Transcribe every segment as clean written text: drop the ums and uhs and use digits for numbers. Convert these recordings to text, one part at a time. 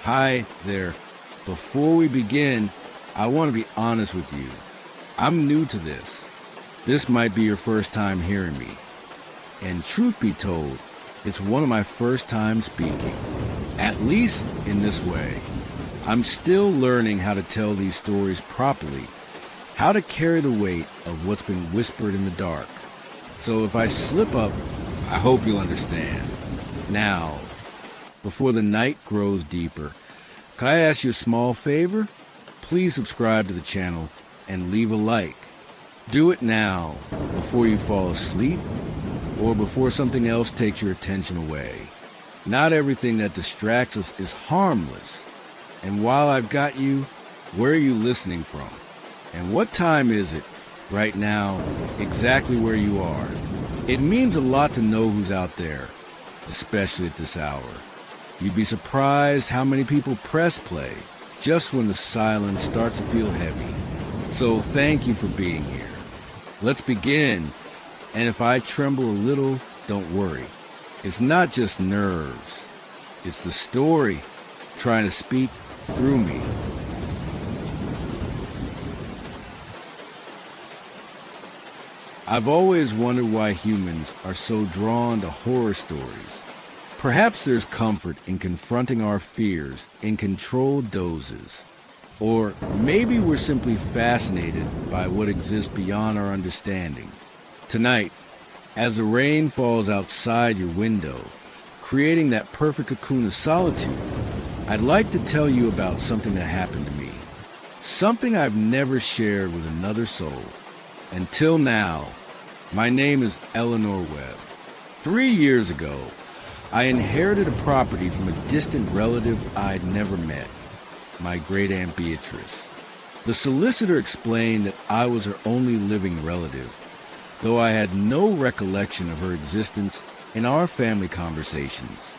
Hi there. Before we begin, I want to be honest with you. I'm new to this. This might be your first time hearing me. And truth be told, it's one of my first times speaking. At least in this way. I'm still learning how to tell these stories properly, how to carry the weight of what's been whispered in the dark. So if I slip up, I hope you'll understand. Now, before the night grows deeper, can I ask you a small favor? Please subscribe to the channel and leave a like. Do it now, before you fall asleep, or before something else takes your attention away. Not everything that distracts us is harmless. And while I've got you, where are you listening from? And what time is it right now, exactly where you are? It means a lot to know who's out there, especially at this hour. You'd be surprised how many people press play just when the silence starts to feel heavy. So thank you for being here. Let's begin. And if I tremble a little, don't worry. It's not just nerves. It's the story trying to speak through me. I've always wondered why humans are so drawn to horror stories. Perhaps there's comfort in confronting our fears in controlled doses. Or maybe we're simply fascinated by what exists beyond our understanding. Tonight, as the rain falls outside your window, creating that perfect cocoon of solitude, I'd like to tell you about something that happened to me. Something I've never shared with another soul. Until now. My name is Eleanor Webb. 3 years ago, I inherited a property from a distant relative I'd never met, my great-aunt Beatrice. The solicitor explained that I was her only living relative, though I had no recollection of her existence in our family conversations.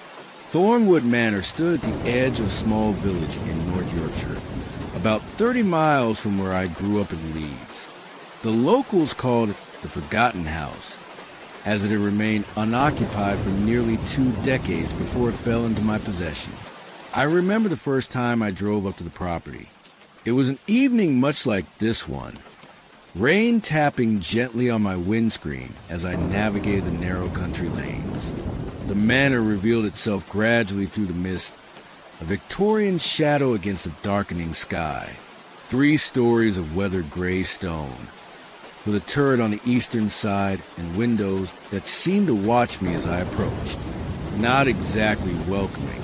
Thornwood Manor stood at the edge of a small village in North Yorkshire, about 30 miles from where I grew up in Leeds. The locals called it the Forgotten House, as it had remained unoccupied for nearly 2 decades before it fell into my possession. I remember the first time I drove up to the property. It was an evening much like this one, rain tapping gently on my windscreen as I navigated the narrow country lanes. The manor revealed itself gradually through the mist, a Victorian shadow against the darkening sky. 3 stories of weathered gray stone, with a turret on the eastern side and windows that seemed to watch me as I approached. Not exactly welcoming,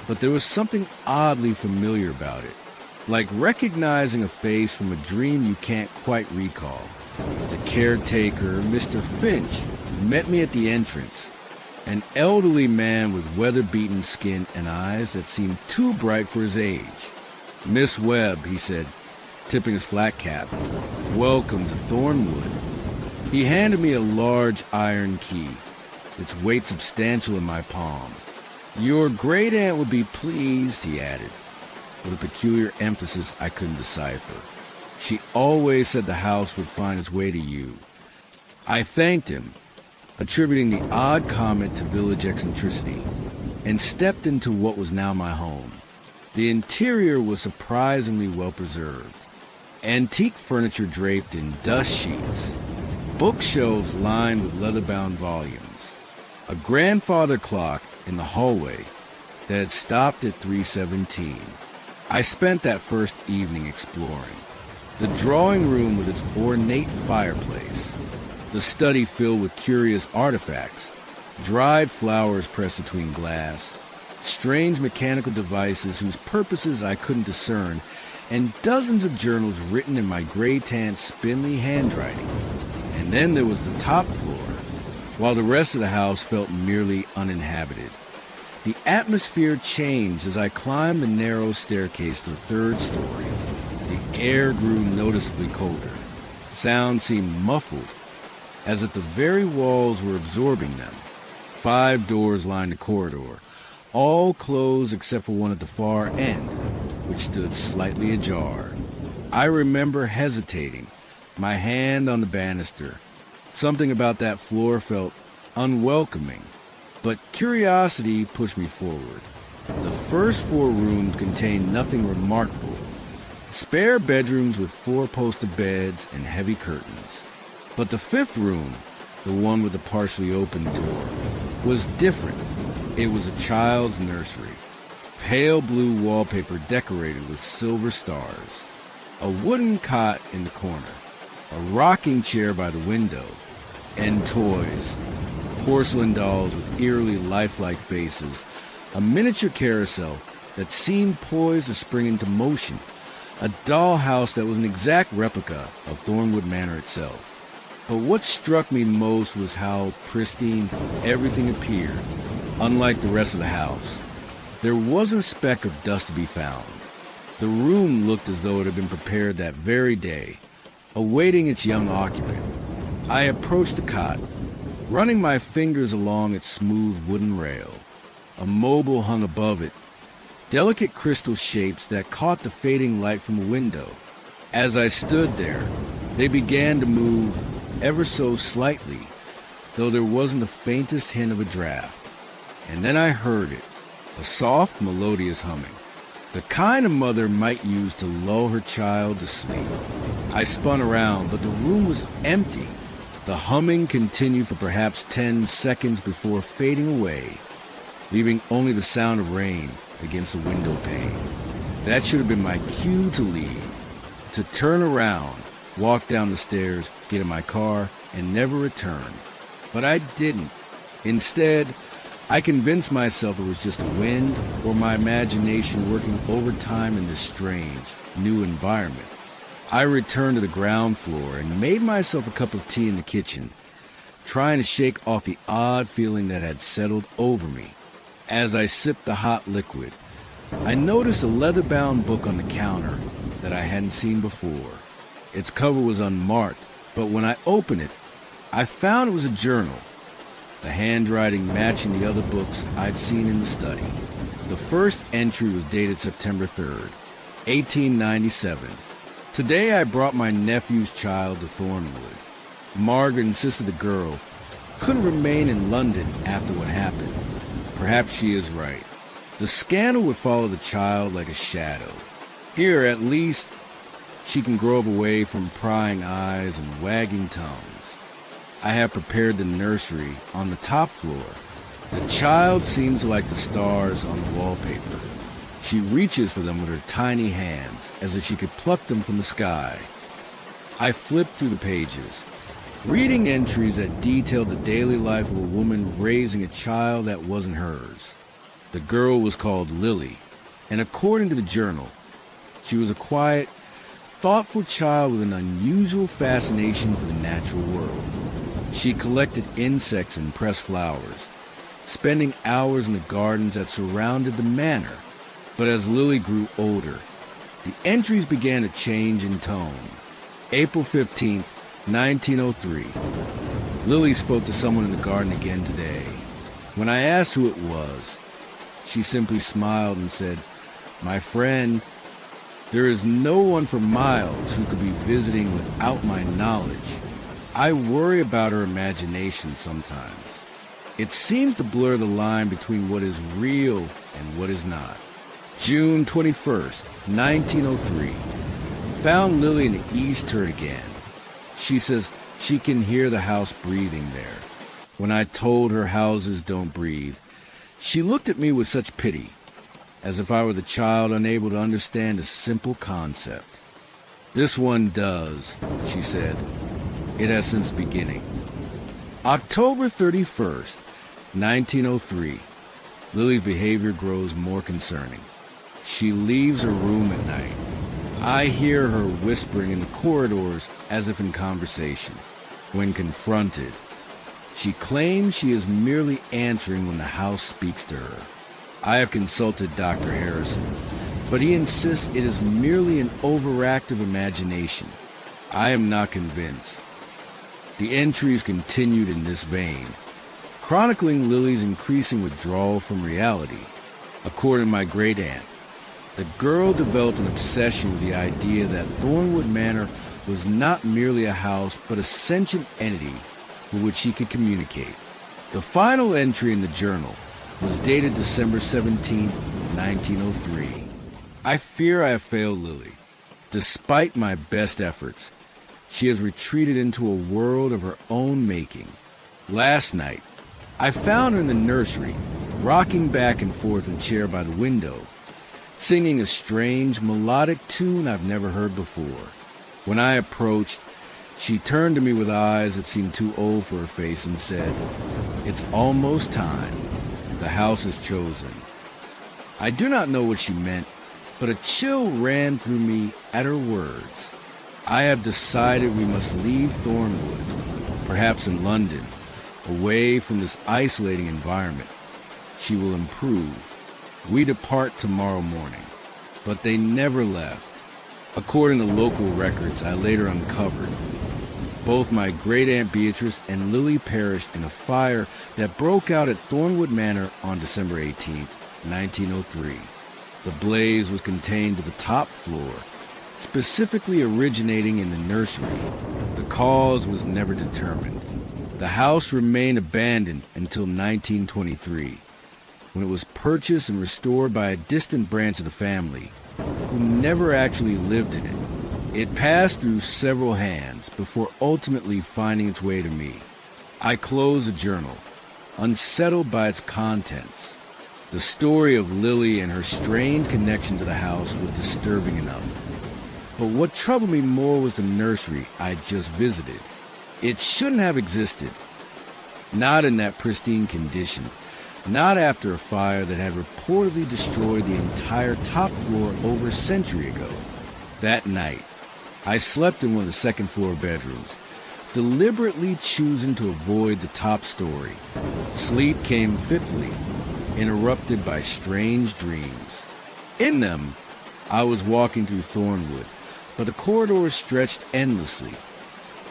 but there was something oddly familiar about it, like recognizing a face from a dream you can't quite recall. The caretaker, Mr. Finch, met me at the entrance, an elderly man with weather-beaten skin and eyes that seemed too bright for his age. "Miss Webb," he said, tipping his flat cap, "welcome to Thornwood." He handed me a large iron key, its weight substantial in my palm. "Your great-aunt would be pleased," he added, with a peculiar emphasis I couldn't decipher. "She always said the house would find its way to you." I thanked him, attributing the odd comment to village eccentricity, and stepped into what was now my home. The interior was surprisingly well preserved. Antique furniture draped in dust sheets, bookshelves lined with leather-bound volumes, a grandfather clock in the hallway that had stopped at 3:17. I spent that first evening exploring. The drawing room with its ornate fireplace, the study filled with curious artifacts, dried flowers pressed between glass, strange mechanical devices whose purposes I couldn't discern, and dozens of journals written in my gray-tan, spindly handwriting. And then there was the top floor, while the rest of the house felt merely uninhabited. The atmosphere changed as I climbed the narrow staircase to the 3rd story. The air grew noticeably colder. Sound seemed muffled, as if the very walls were absorbing them. 5 doors lined the corridor, all closed except for one at the far end, which stood slightly ajar. I remember hesitating, my hand on the banister. Something about that floor felt unwelcoming, but curiosity pushed me forward. The first 4 rooms contained nothing remarkable. Spare bedrooms with 4-poster beds and heavy curtains. But the 5th room, the one with the partially open door, was different. It was a child's nursery. Pale blue wallpaper decorated with silver stars. A wooden cot in the corner. A rocking chair by the window. And toys. Porcelain dolls with eerily lifelike faces. A miniature carousel that seemed poised to spring into motion. A dollhouse that was an exact replica of Thornwood Manor itself. But what struck me most was how pristine everything appeared, unlike the rest of the house. There wasn't a speck of dust to be found. The room looked as though it had been prepared that very day, awaiting its young occupant. I approached the cot, running my fingers along its smooth wooden rail. A mobile hung above it, delicate crystal shapes that caught the fading light from a window. As I stood there, they began to move ever so slightly, though there wasn't the faintest hint of a draft. And then I heard it, a soft, melodious humming, the kind a mother might use to lull her child to sleep. I spun around, but the room was empty. The humming continued for perhaps 10 seconds before fading away, leaving only the sound of rain against the window pane. That should have been my cue to leave, to turn around, walk down the stairs, get in my car, and never return. But I didn't. Instead, I convinced myself it was just the wind or my imagination working overtime in this strange, new environment. I returned to the ground floor and made myself a cup of tea in the kitchen, trying to shake off the odd feeling that had settled over me. As I sipped the hot liquid, I noticed a leather-bound book on the counter that I hadn't seen before. Its cover was unmarked, but when I opened it, I found it was a journal, the handwriting matching the other books I'd seen in the study. The first entry was dated September 3rd, 1897. Today I brought my nephew's child to Thornwood. Margaret insisted the girl couldn't remain in London after what happened. Perhaps she is right. The scandal would follow the child like a shadow. Here, at least, she can grow up away from prying eyes and wagging tongues. I have prepared the nursery on the top floor. The child seems like the stars on the wallpaper. She reaches for them with her tiny hands, as if she could pluck them from the sky. I flipped through the pages, reading entries that detailed the daily life of a woman raising a child that wasn't hers. The girl was called Lily, and according to the journal, she was a quiet, thoughtful child with an unusual fascination for the natural world. She collected insects and pressed flowers, spending hours in the gardens that surrounded the manor. But as Lily grew older, the entries began to change in tone. April 15th, 1903. Lily spoke to someone in the garden again today. When I asked who it was, she simply smiled and said, "My friend, there is no one for miles who could be visiting without my knowledge. I worry about her imagination sometimes. It seems to blur the line between what is real and what is not." June 21st, 1903. Found Lily in the East Turret again. She says she can hear the house breathing there. When I told her houses don't breathe, she looked at me with such pity, as if I were the child unable to understand a simple concept. "This one does," she said. "It has since the beginning." October 31st, 1903. Lily's behavior grows more concerning. She leaves her room at night. I hear her whispering in the corridors as if in conversation. When confronted, she claims she is merely answering when the house speaks to her. I have consulted Dr. Harrison, but he insists it is merely an overactive imagination. I am not convinced. The entries continued in this vein, chronicling Lily's increasing withdrawal from reality. According to my great-aunt, the girl developed an obsession with the idea that Thornwood Manor was not merely a house, but a sentient entity with which she could communicate. The final entry in the journal was dated December 17, 1903. I fear I have failed Lily. Despite my best efforts, she has retreated into a world of her own making. Last night, I found her in the nursery, rocking back and forth in a chair by the window, singing a strange, melodic tune I've never heard before. When I approached, she turned to me with eyes that seemed too old for her face and said, "It's almost time. The house is chosen." I do not know what she meant, but a chill ran through me at her words. I have decided we must leave Thornwood, perhaps in London, away from this isolating environment. She will improve. We depart tomorrow morning. But they never left. According to local records I later uncovered, both my great-aunt Beatrice and Lily perished in a fire that broke out at Thornwood Manor on December 18, 1903. The blaze was contained to the top floor, specifically originating in the nursery. The cause was never determined. The house remained abandoned until 1923, when it was purchased and restored by a distant branch of the family, who never actually lived in it. It passed through several hands before ultimately finding its way to me. I closed the journal, unsettled by its contents. The story of Lily and her strained connection to the house was disturbing enough. But what troubled me more was the nursery I'd just visited. It shouldn't have existed. Not in that pristine condition. Not after a fire that had reportedly destroyed the entire top floor over a century ago. That night, I slept in one of the second-floor bedrooms, deliberately choosing to avoid the top story. Sleep came fitfully, interrupted by strange dreams. In them, I was walking through Thornwood, but the corridors stretched endlessly,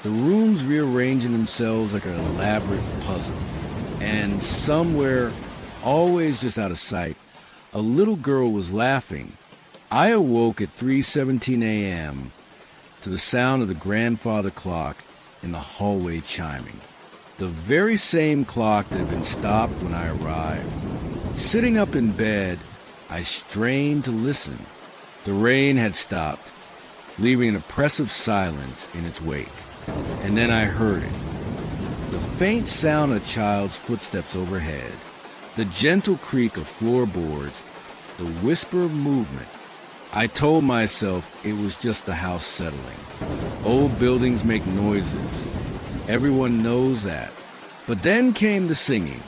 the rooms rearranging themselves like an elaborate puzzle. And somewhere, always just out of sight, a little girl was laughing. I awoke at 3:17 a.m. to the sound of the grandfather clock in the hallway chiming. The very same clock that had been stopped when I arrived. Sitting up in bed, I strained to listen. The rain had stopped, leaving an oppressive silence in its wake. And then I heard it. The faint sound of a child's footsteps overhead, the gentle creak of floorboards, the whisper of movement. I told myself it was just the house settling. Old buildings make noises. Everyone knows that. But then came the singing,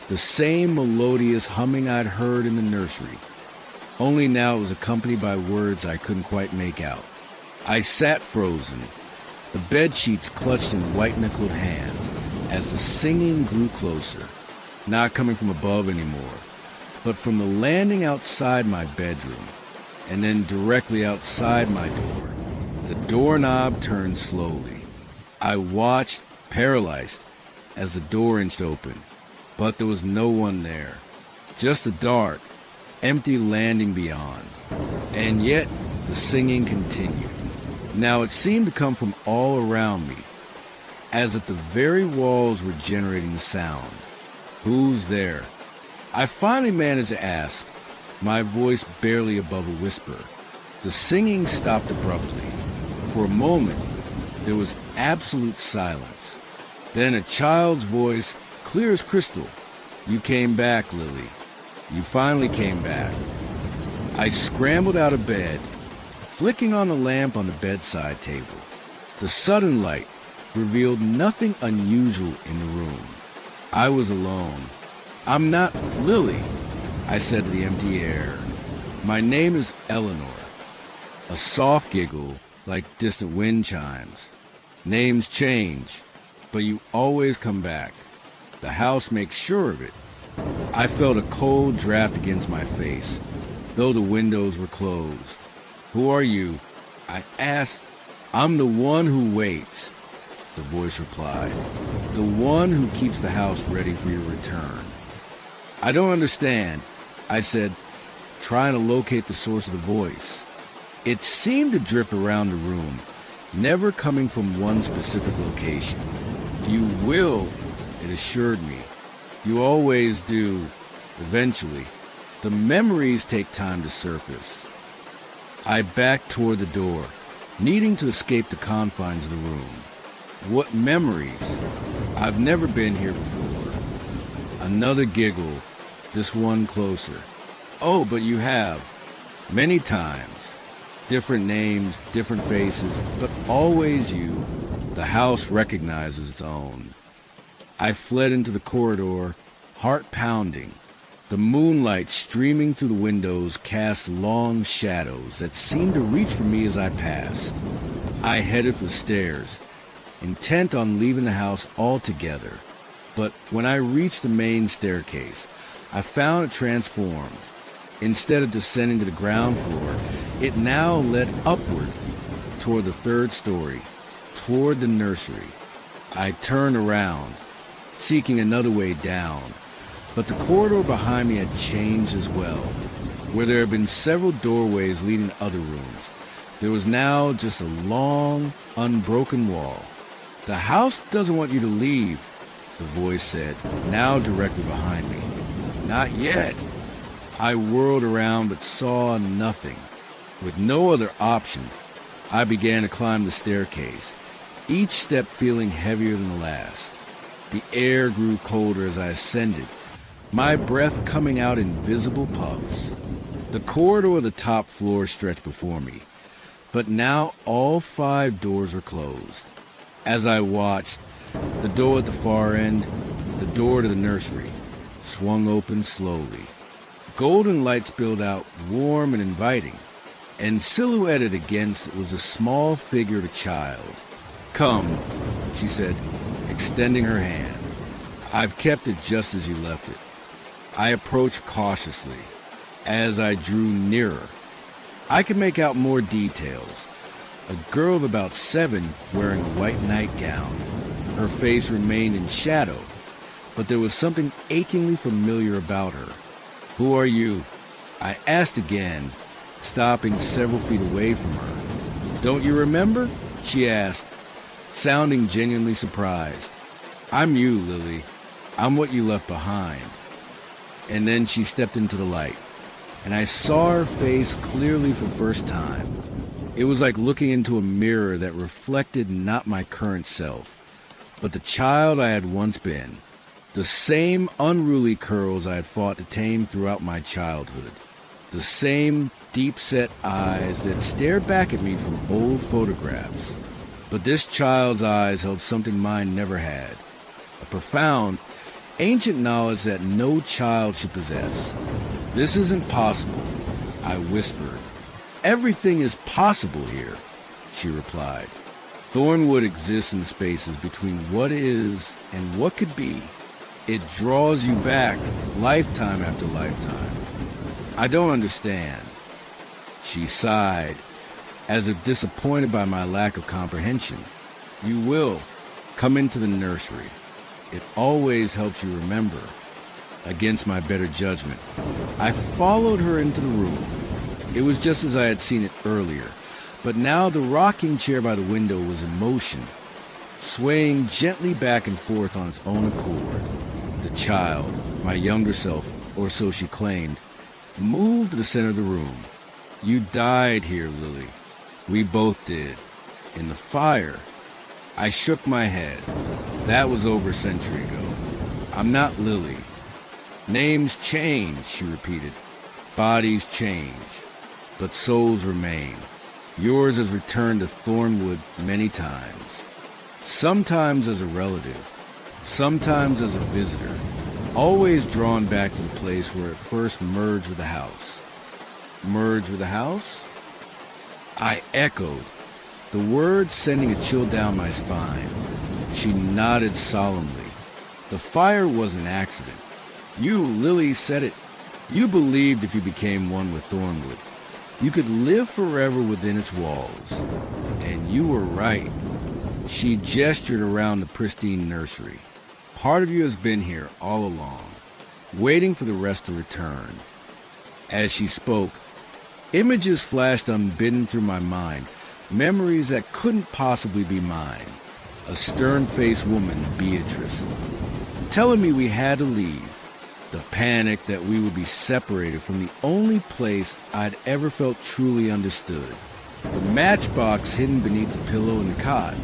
the same melodious humming I'd heard in the nursery. Only now it was accompanied by words I couldn't quite make out. I sat frozen, the bed sheets clutched in white-knuckled hands, as the singing grew closer, not coming from above anymore, but from the landing outside my bedroom, and then directly outside my door. The doorknob turned slowly. I watched, paralyzed, as the door inched open, but there was no one there, just a dark, empty landing beyond. And yet, the singing continued. Now it seemed to come from all around me, as if the very walls were generating the sound. Who's there? I finally managed to ask, my voice barely above a whisper. The singing stopped abruptly. For a moment, there was absolute silence. Then a child's voice, clear as crystal. "You came back, Lily. You finally came back." I scrambled out of bed, flicking on the lamp on the bedside table. The sudden light revealed nothing unusual in the room. I was alone. "I'm not Lily," I said to the empty air. "My name is Eleanor." A soft giggle, like distant wind chimes. "Names change, but you always come back. The house makes sure of it." I felt a cold draft against my face, though the windows were closed. "Who are you?" I asked. "I'm the one who waits," the voice replied. "The one who keeps the house ready for your return." "I don't understand," I said, trying to locate the source of the voice. It seemed to drift around the room, never coming from one specific location. "You will," it assured me. "You always do." Eventually, the memories take time to surface. I backed toward the door, needing to escape the confines of the room. What memories? I've never been here before. Another giggle, this one closer. Oh, but you have. Many times. Different names, different faces, but always you. The house recognizes its own. I fled into the corridor, heart pounding. The moonlight streaming through the windows cast long shadows that seemed to reach for me as I passed. I headed for the stairs, intent on leaving the house altogether. But when I reached the main staircase, I found it transformed. Instead of descending to the ground floor, it now led upward toward the third story, toward the nursery. I turned around, seeking another way down, but the corridor behind me had changed as well. Where there had been several doorways leading to other rooms, there was now just a long, unbroken wall. "The house doesn't want you to leave," the voice said, now directly behind me. "Not yet." I whirled around but saw nothing. With no other option, I began to climb the staircase, each step feeling heavier than the last. The air grew colder as I ascended, my breath coming out in visible puffs. The corridor of the top floor stretched before me, but now all 5 doors were closed. As I watched, the door at the far end, the door to the nursery, swung open slowly. Golden light spilled out, warm and inviting, and silhouetted against it was a small figure of a child. "Come," she said, extending her hand. "I've kept it just as you left it." I approached cautiously. As I drew nearer, I could make out more details. A girl of about 7 wearing a white nightgown. Her face remained in shadow, but there was something achingly familiar about her. "Who are you?" I asked again, stopping several feet away from her. "Don't you remember?" she asked, sounding genuinely surprised. "I'm you, Lily. I'm what you left behind." And then she stepped into the light, and I saw her face clearly for the first time. It was like looking into a mirror that reflected not my current self, but the child I had once been. The same unruly curls I had fought to tame throughout my childhood. The same deep-set eyes that stared back at me from old photographs. But this child's eyes held something mine never had. A profound, ancient knowledge that no child should possess. "This isn't possible," I whispered. "Everything is possible here," she replied. "Thornwood exists in the spaces between what is and what could be. It draws you back, lifetime after lifetime." "I don't understand." She sighed, as if disappointed by my lack of comprehension. "You will. Come into the nursery. It always helps you remember." Against my better judgment, I followed her into the room. It was just as I had seen it earlier, but now the rocking chair by the window was in motion, swaying gently back and forth on its own accord. The child, my younger self, or so she claimed, moved to the center of the room. "You died here, Lily. We both did. In the fire." I shook my head. "That was over a century ago. I'm not Lily." "Names change," she repeated. "Bodies change, but souls remain. Yours has returned to Thornwood many times. Sometimes as a relative, sometimes as a visitor, always drawn back to the place where it first merged with the house." "Merged with the house?" I echoed, the words sending a chill down my spine. She nodded solemnly. "The fire was an accident. You, Lily, said it. You believed if you became one with Thornwood, you could live forever within its walls. And you were right." She gestured around the pristine nursery. "Part of you has been here all along, waiting for the rest to return." As she spoke, images flashed unbidden through my mind, memories that couldn't possibly be mine. A stern-faced woman, Beatrice, telling me we had to leave. The panic that we would be separated from the only place I'd ever felt truly understood. The matchbox hidden beneath the pillow in the cot.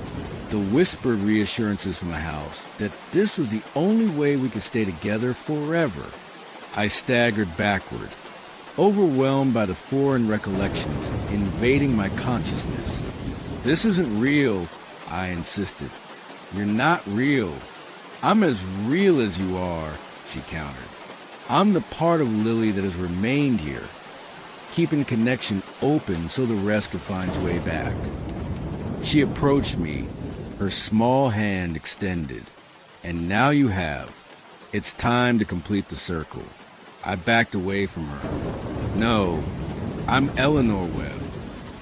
The whispered reassurances from the house that this was the only way we could stay together forever. I staggered backward, overwhelmed by the foreign recollections invading my consciousness. This isn't real, I insisted. You're not real. I'm as real as you are, she countered. I'm the part of Lily that has remained here, keeping connection open so the rest could find its way back. She approached me, her small hand extended. And now you have. It's time to complete the circle. I backed away from her. No, I'm Eleanor Webb.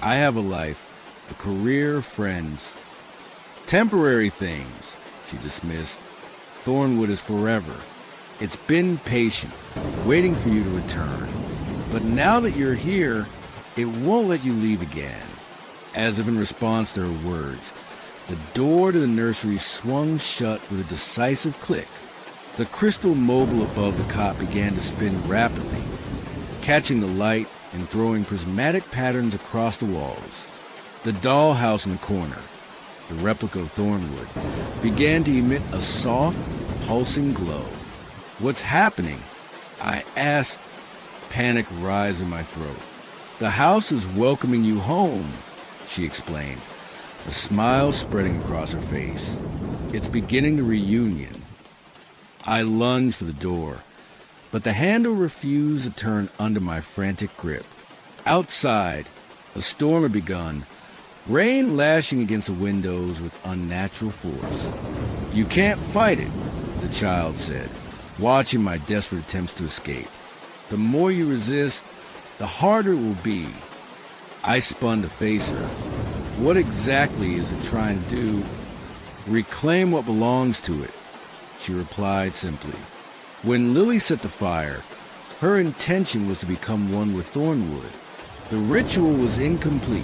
I have a life, a career, friends. Temporary things, she dismissed. Thornwood is forever. It's been patient, waiting for you to return. But now that you're here, it won't let you leave again. As if in response to her words, the door to the nursery swung shut with a decisive click. The crystal mobile above the cot began to spin rapidly, catching the light and throwing prismatic patterns across the walls. The dollhouse in the corner, the replica of Thornwood, began to emit a soft, pulsing glow. What's happening? I asked, panic rise in my throat. The house is welcoming you home, she explained, a smile spreading across her face. It's beginning the reunion. I lunged for the door, but the handle refused to turn under my frantic grip. Outside, a storm had begun, rain lashing against the windows with unnatural force. You can't fight it, the child said, watching my desperate attempts to escape. The more you resist, the harder it will be. I spun to face her. What exactly is it trying to do? Reclaim what belongs to it, she replied simply. When Lily set the fire, her intention was to become one with Thornwood. The ritual was incomplete.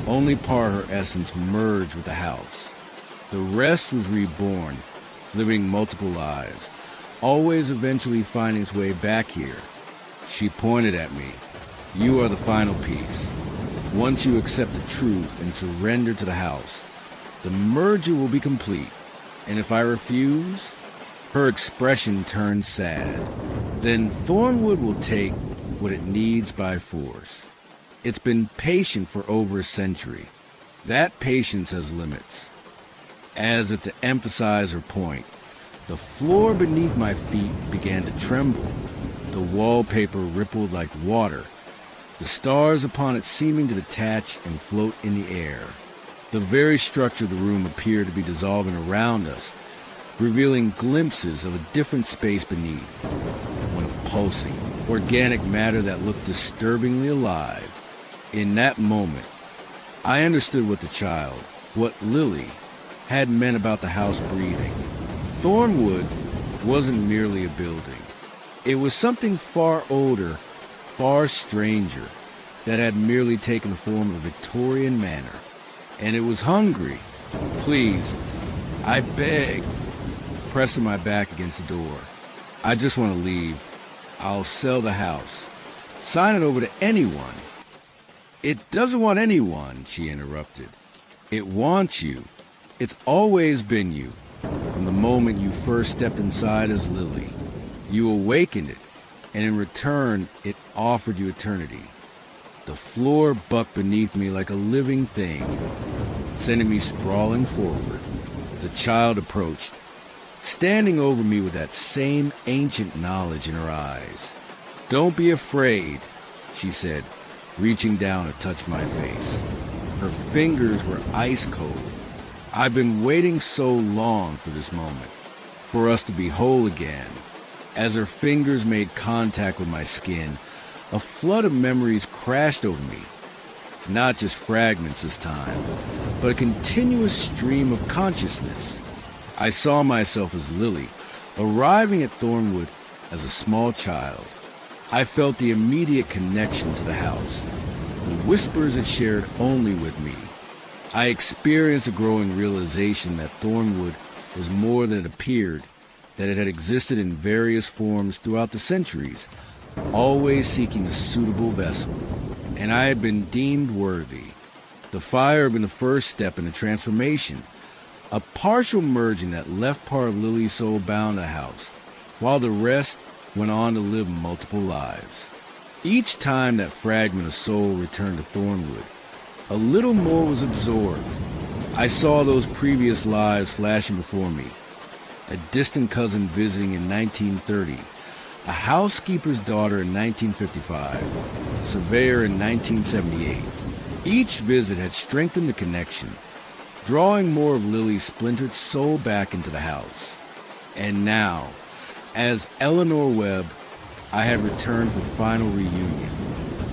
Only part of her essence merged with the house. The rest was reborn, living multiple lives, always eventually finding its way back here. She pointed at me. You are the final piece. Once you accept the truth and surrender to the house, the merger will be complete. And if I refuse, her expression turned sad. Then Thornwood will take what it needs by force. It's been patient for over a century. That patience has limits. As if to emphasize her point, the floor beneath my feet began to tremble. The wallpaper rippled like water, the stars upon it seeming to detach and float in the air. The very structure of the room appeared to be dissolving around us, revealing glimpses of a different space beneath, one of pulsing, organic matter that looked disturbingly alive. In that moment, I understood what the child, what Lily, had meant about the house breathing. Thornwood wasn't merely a building. It was something far older, far stranger, that had merely taken the form of a Victorian manor. And it was hungry. Please, I beg, pressing my back against the door. I just want to leave. I'll sell the house. Sign it over to anyone. It doesn't want anyone, she interrupted. It wants you. It's always been you. From the moment you first stepped inside as Lily, you awakened it, and in return, it offered you eternity. The floor bucked beneath me like a living thing, sending me sprawling forward. The child approached, standing over me with that same ancient knowledge in her eyes. Don't be afraid, she said, reaching down to touch my face. Her fingers were ice cold. I've been waiting so long for this moment, for us to be whole again. As her fingers made contact with my skin, a flood of memories crashed over me. Not just fragments this time, but a continuous stream of consciousness. I saw myself as Lily, arriving at Thornwood as a small child. I felt the immediate connection to the house, the whispers it shared only with me. I experienced a growing realization that Thornwood was more than it appeared. that it had existed in various forms throughout the centuries, always seeking a suitable vessel, and I had been deemed worthy. The fire had been the first step in the transformation, a partial merging that left part of Lily's soul bound the house, while the rest went on to live multiple lives. Each time that fragment of soul returned to Thornwood, a little more was absorbed. I saw those previous lives flashing before me. A distant cousin visiting in 1930, a housekeeper's daughter in 1955, a surveyor in 1978. Each visit had strengthened the connection, drawing more of Lily's splintered soul back into the house. And now, as Eleanor Webb, I had returned for final reunion.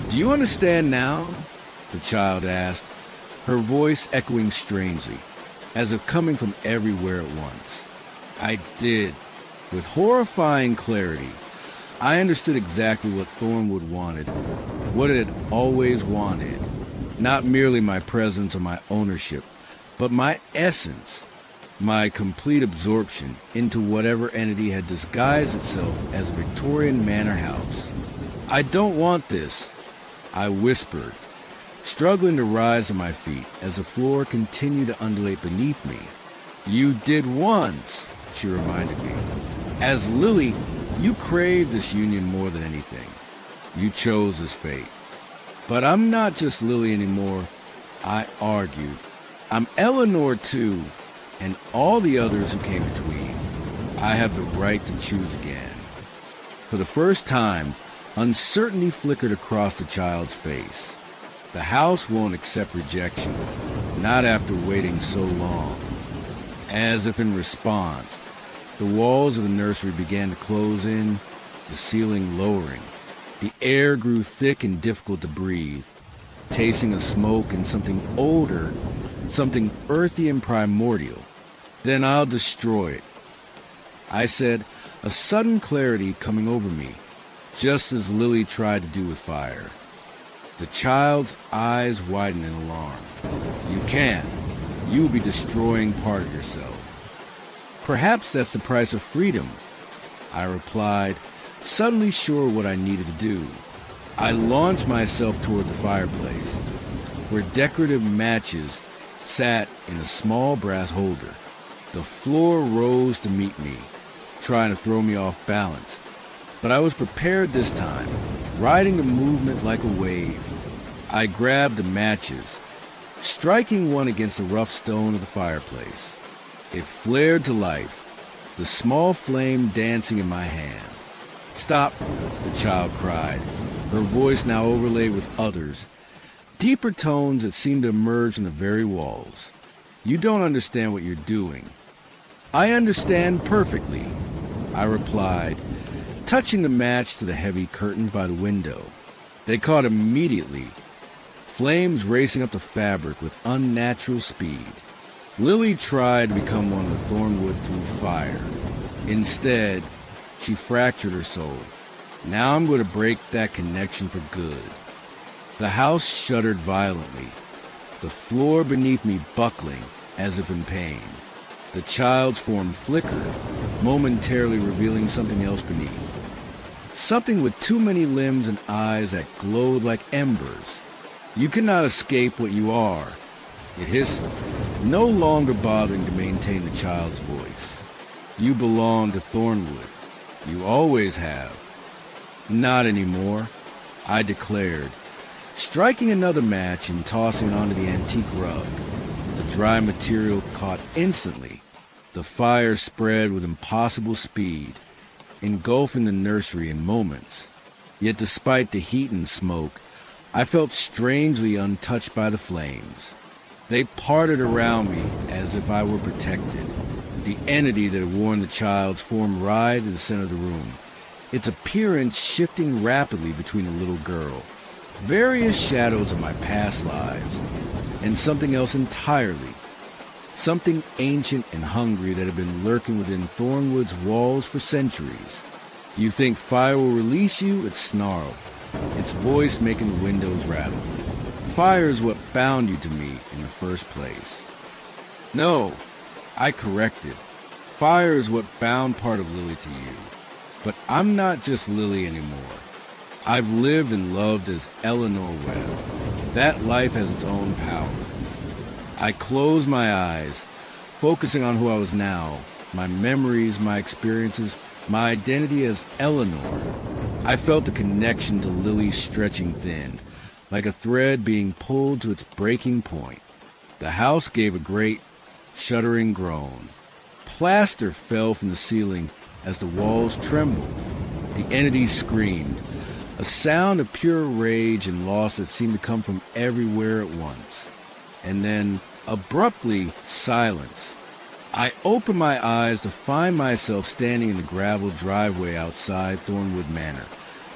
"Do you understand now?" the child asked, her voice echoing strangely, as if coming from everywhere at once. I did. With horrifying clarity, I understood exactly what Thornwood wanted, what it had always wanted. Not merely my presence or my ownership, but my essence, my complete absorption into whatever entity had disguised itself as a Victorian manor house. "I don't want this," I whispered, struggling to rise to my feet as the floor continued to undulate beneath me. "You did once," she reminded me. "As Lily, you craved this union more than anything. You chose this fate. But I'm not just Lily anymore," I argued. "I'm Eleanor too, and all the others who came between. I have the right to choose again." For the first time, uncertainty flickered across the child's face. The house won't accept rejection, not after waiting so long. As if in response, the walls of the nursery began to close in, the ceiling lowering. The air grew thick and difficult to breathe, tasting of smoke and something older, something earthy and primordial. "Then I'll destroy it," I said, a sudden clarity coming over me, just as Lily tried to do with fire. The child's eyes widened in alarm. "You can't. You will be destroying part of yourself." "Perhaps that's the price of freedom," I replied, suddenly sure what I needed to do. I launched myself toward the fireplace, where decorative matches sat in a small brass holder. The floor rose to meet me, trying to throw me off balance, but I was prepared this time, riding the movement like a wave. I grabbed the matches, striking one against the rough stone of the fireplace. It flared to life, the small flame dancing in my hand. "Stop," the child cried, her voice now overlaid with others, deeper tones that seemed to emerge from the very walls. "You don't understand what you're doing." "I understand perfectly," I replied, touching the match to the heavy curtains by the window. They caught immediately, flames racing up the fabric with unnatural speed. Lily tried to become one of the Thornwood through fire. Instead, she fractured her soul. Now I'm going to break that connection for good. The house shuddered violently, the floor beneath me buckling as if in pain. The child's form flickered, momentarily revealing something else beneath. Something with too many limbs and eyes that glowed like embers. "You cannot escape what you are," it hissed, no longer bothering to maintain the child's voice. "You belong to Thornwood. You always have." "Not anymore," I declared, striking another match and tossing it onto the antique rug. The dry material caught instantly. The fire spread with impossible speed, engulfing the nursery in moments. Yet despite the heat and smoke, I felt strangely untouched by the flames. They parted around me as if I were protected. The entity that had worn the child's form writhed in the center of the room, its appearance shifting rapidly between the little girl, various shadows of my past lives, and something else entirely, something ancient and hungry that had been lurking within Thornwood's walls for centuries. "You think fire will release you?" it snarled, its voice making the windows rattle. "Fire is what bound you to me in the first place." "No," I corrected. fire is what bound part of Lily to you. But I'm not just Lily anymore. I've lived and loved as Eleanor Webb. That life has its own power. I close my eyes, focusing on who I was now, my memories, my experiences, my identity as Eleanor. I felt a connection to Lily stretching thin, like a thread being pulled to its breaking point. The house gave a great, shuddering groan. Plaster fell from the ceiling as the walls trembled. The entity screamed, a sound of pure rage and loss that seemed to come from everywhere at once. And then, abruptly, silence. I opened my eyes to find myself standing in the gravel driveway outside Thornwood Manor,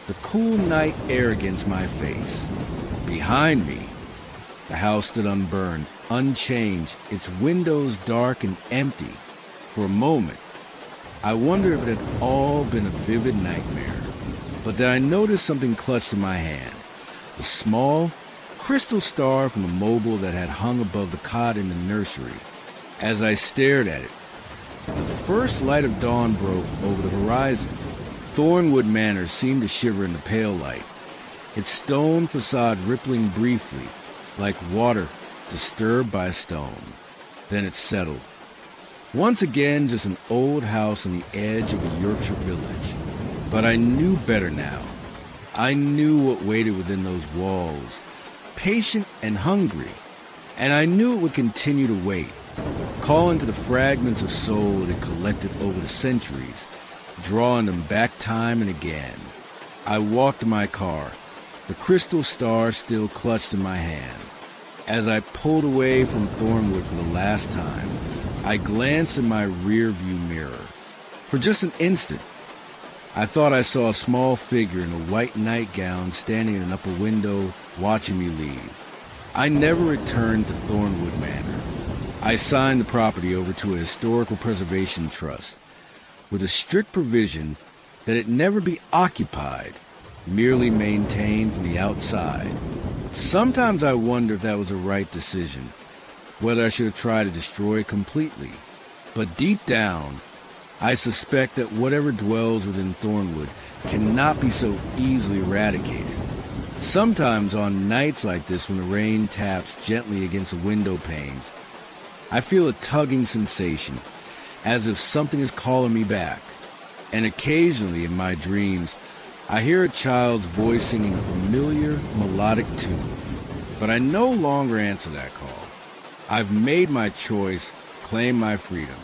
the cool night air against my face. Behind me, the house stood unburned, unchanged, its windows dark and empty. For a moment, I wondered if it had all been a vivid nightmare. But then I noticed something clutched in my hand, a small, crystal star from the mobile that had hung above the cot in the nursery. As I stared at it, the first light of dawn broke over the horizon. Thornwood Manor seemed to shiver in the pale light, its stone facade rippling briefly, like water disturbed by a stone. Then it settled. Once again, just an old house on the edge of a Yorkshire village. But I knew better now. I knew what waited within those walls, patient and hungry, and I knew it would continue to wait, calling to the fragments of soul it had collected over the centuries, drawing them back time and again. I walked to my car, the crystal star still clutched in my hand. As I pulled away from Thornwood for the last time, I glanced in my rear-view mirror. For just an instant, I thought I saw a small figure in a white nightgown standing in an upper window, watching me leave. I never returned to Thornwood Manor. I signed the property over to a historical preservation trust, with a strict provision that it never be occupied, merely maintained from the outside. Sometimes I wonder if that was the right decision, whether I should have tried to destroy it completely. But deep down, I suspect that whatever dwells within Thornwood cannot be so easily eradicated. Sometimes on nights like this, when the rain taps gently against the window panes, I feel a tugging sensation, as if something is calling me back. And occasionally in my dreams, I hear a child's voice singing a familiar melodic tune. But I no longer answer that call. I've made my choice, claimed my freedom.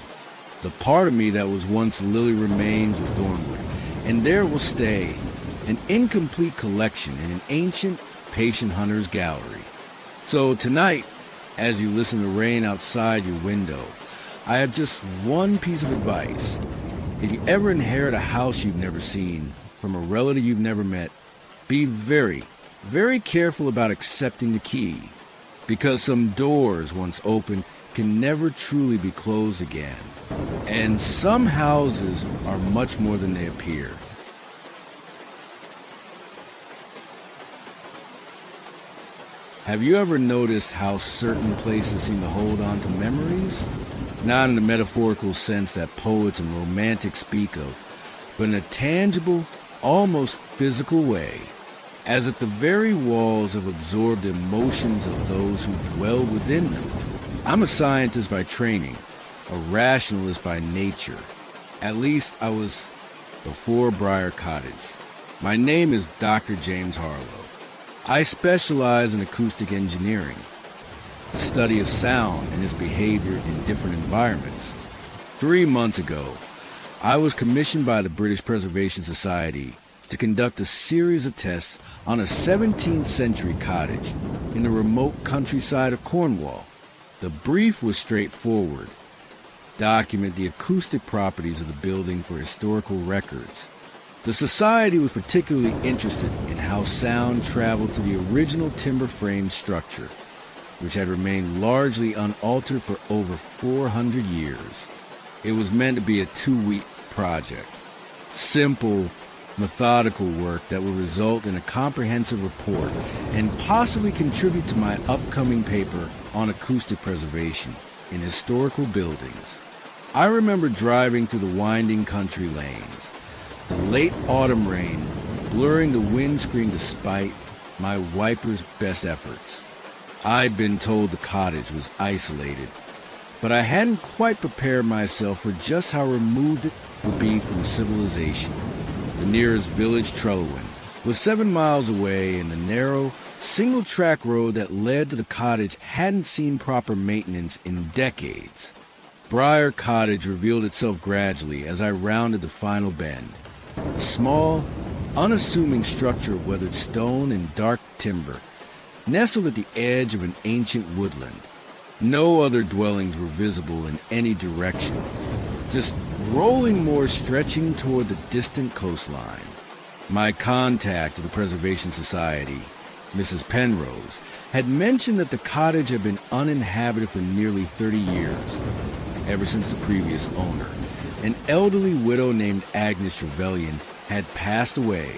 The part of me that was once Lily remains with Thornwood, and there will stay, an incomplete collection in an ancient, patient hunter's gallery. So tonight, as you listen to rain outside your window, I have just one piece of advice. If you ever inherit a house you've never seen, from a relative you've never met, be very, very careful about accepting the key, because some doors, once open, can never truly be closed again. And some houses are much more than they appear. Have you ever noticed how certain places seem to hold on to memories? Not in the metaphorical sense that poets and romantics speak of, but in a tangible, almost physical way, as if the very walls have absorbed the emotions of those who dwell within them. I'm a scientist by training, a rationalist by nature. At least I was before Briar Cottage. My name is Dr. James Harlow. I specialize in acoustic engineering, the study of sound and its behavior in different environments. 3 months ago, I was commissioned by the British Preservation Society to conduct a series of tests on a 17th century cottage in the remote countryside of Cornwall. The brief was straightforward. Document the acoustic properties of the building for historical records. The Society was particularly interested in how sound traveled through the original timber frame structure, which had remained largely unaltered for over 400 years. It was meant to be a 2-week project. Simple, methodical work that would result in a comprehensive report and possibly contribute to my upcoming paper on acoustic preservation in historical buildings. I remember driving through the winding country lanes, the late autumn rain blurring the windscreen despite my wiper's best efforts. I'd been told the cottage was isolated, but I hadn't quite prepared myself for just how removed it would be from civilization. The nearest village, Trelawin, was 7 miles away, and the narrow, single-track road that led to the cottage hadn't seen proper maintenance in decades. Briar Cottage revealed itself gradually as I rounded the final bend. A small, unassuming structure of weathered stone and dark timber, nestled at the edge of an ancient woodland. No other dwellings were visible in any direction, just rolling moors stretching toward the distant coastline. My contact at the Preservation Society, Mrs. Penrose, had mentioned that the cottage had been uninhabited for nearly 30 years, ever since the previous owner, an elderly widow named Agnes Trevelyan, had passed away.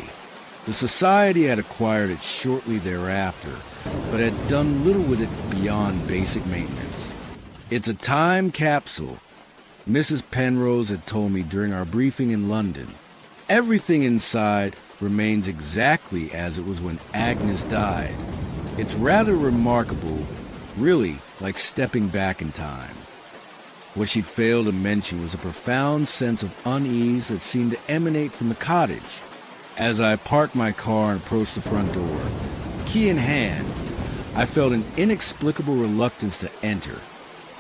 The society had acquired it shortly thereafter, but had done little with it beyond basic maintenance. It's a time capsule, Mrs. Penrose had told me during our briefing in London. Everything inside remains exactly as it was when Agnes died. It's rather remarkable, really like stepping back in time. What she'd failed to mention was a profound sense of unease that seemed to emanate from the cottage. As I parked my car and approached the front door, key in hand, I felt an inexplicable reluctance to enter,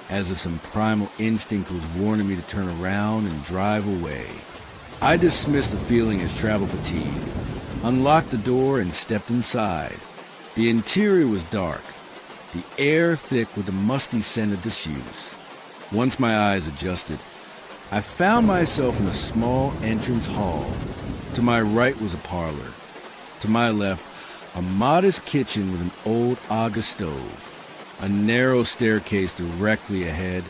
as if some primal instinct was warning me to turn around and drive away. I dismissed the feeling as travel fatigue, unlocked the door, and stepped inside. The interior was dark, the air thick with the musty scent of disuse. Once my eyes adjusted, I found myself in a small entrance hall. To my right was a parlor. To my left, a modest kitchen with an old Aga stove. A narrow staircase directly ahead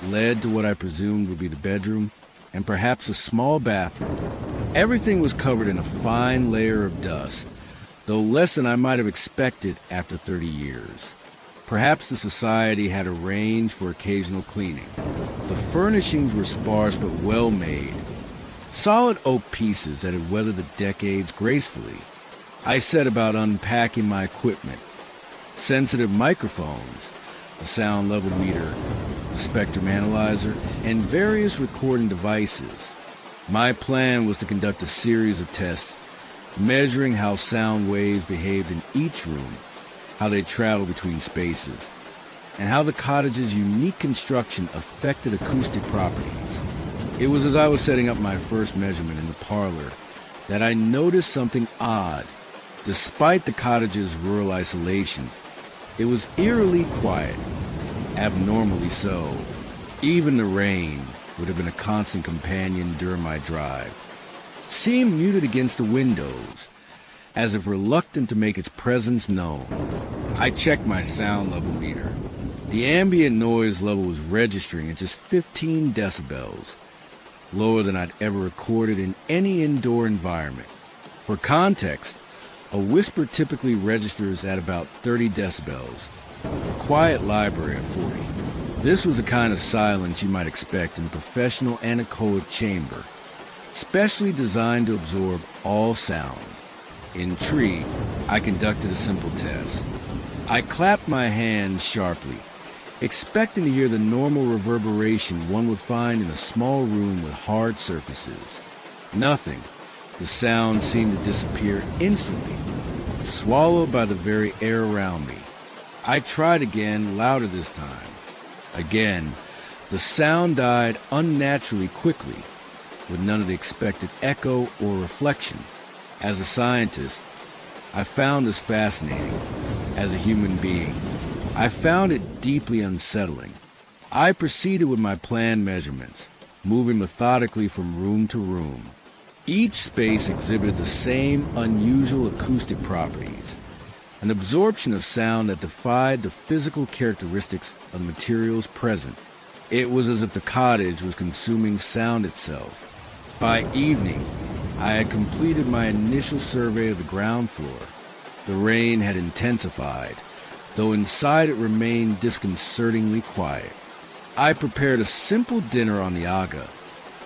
led to what I presumed would be the bedroom, and perhaps a small bathroom. Everything was covered in a fine layer of dust, though less than I might have expected after 30 years. Perhaps the society had arranged for occasional cleaning. The furnishings were sparse but well made. Solid oak pieces that had weathered the decades gracefully. I set about unpacking my equipment. Sensitive microphones, a sound level meter, a spectrum analyzer, and various recording devices. My plan was to conduct a series of tests, measuring how sound waves behaved in each room, how they traveled between spaces, and how the cottage's unique construction affected acoustic properties. It was as I was setting up my first measurement in the parlor that I noticed something odd. Despite the cottage's rural isolation, it was eerily quiet, abnormally so. Even the rain would have been a constant companion during my drive. Seemed muted against the windows, as if reluctant to make its presence known. I checked my sound level meter. The ambient noise level was registering at just 15 decibels, lower than I'd ever recorded in any indoor environment. For context, a whisper typically registers at about 30 decibels, a quiet library at 40. This was the kind of silence you might expect in a professional anechoic chamber, specially designed to absorb all sound. Intrigued, I conducted a simple test. I clapped my hands sharply, expecting to hear the normal reverberation one would find in a small room with hard surfaces. Nothing. The sound seemed to disappear instantly, swallowed by the very air around me. I tried again, louder this time. Again, the sound died unnaturally quickly, with none of the expected echo or reflection. As a scientist, I found this fascinating. As a human being, I found it deeply unsettling. I proceeded with my planned measurements, moving methodically from room to room. Each space exhibited the same unusual acoustic properties, an absorption of sound that defied the physical characteristics of the materials present. It was as if the cottage was consuming sound itself. By evening, I had completed my initial survey of the ground floor. The rain had intensified, though inside it remained disconcertingly quiet. I prepared a simple dinner on the Aga,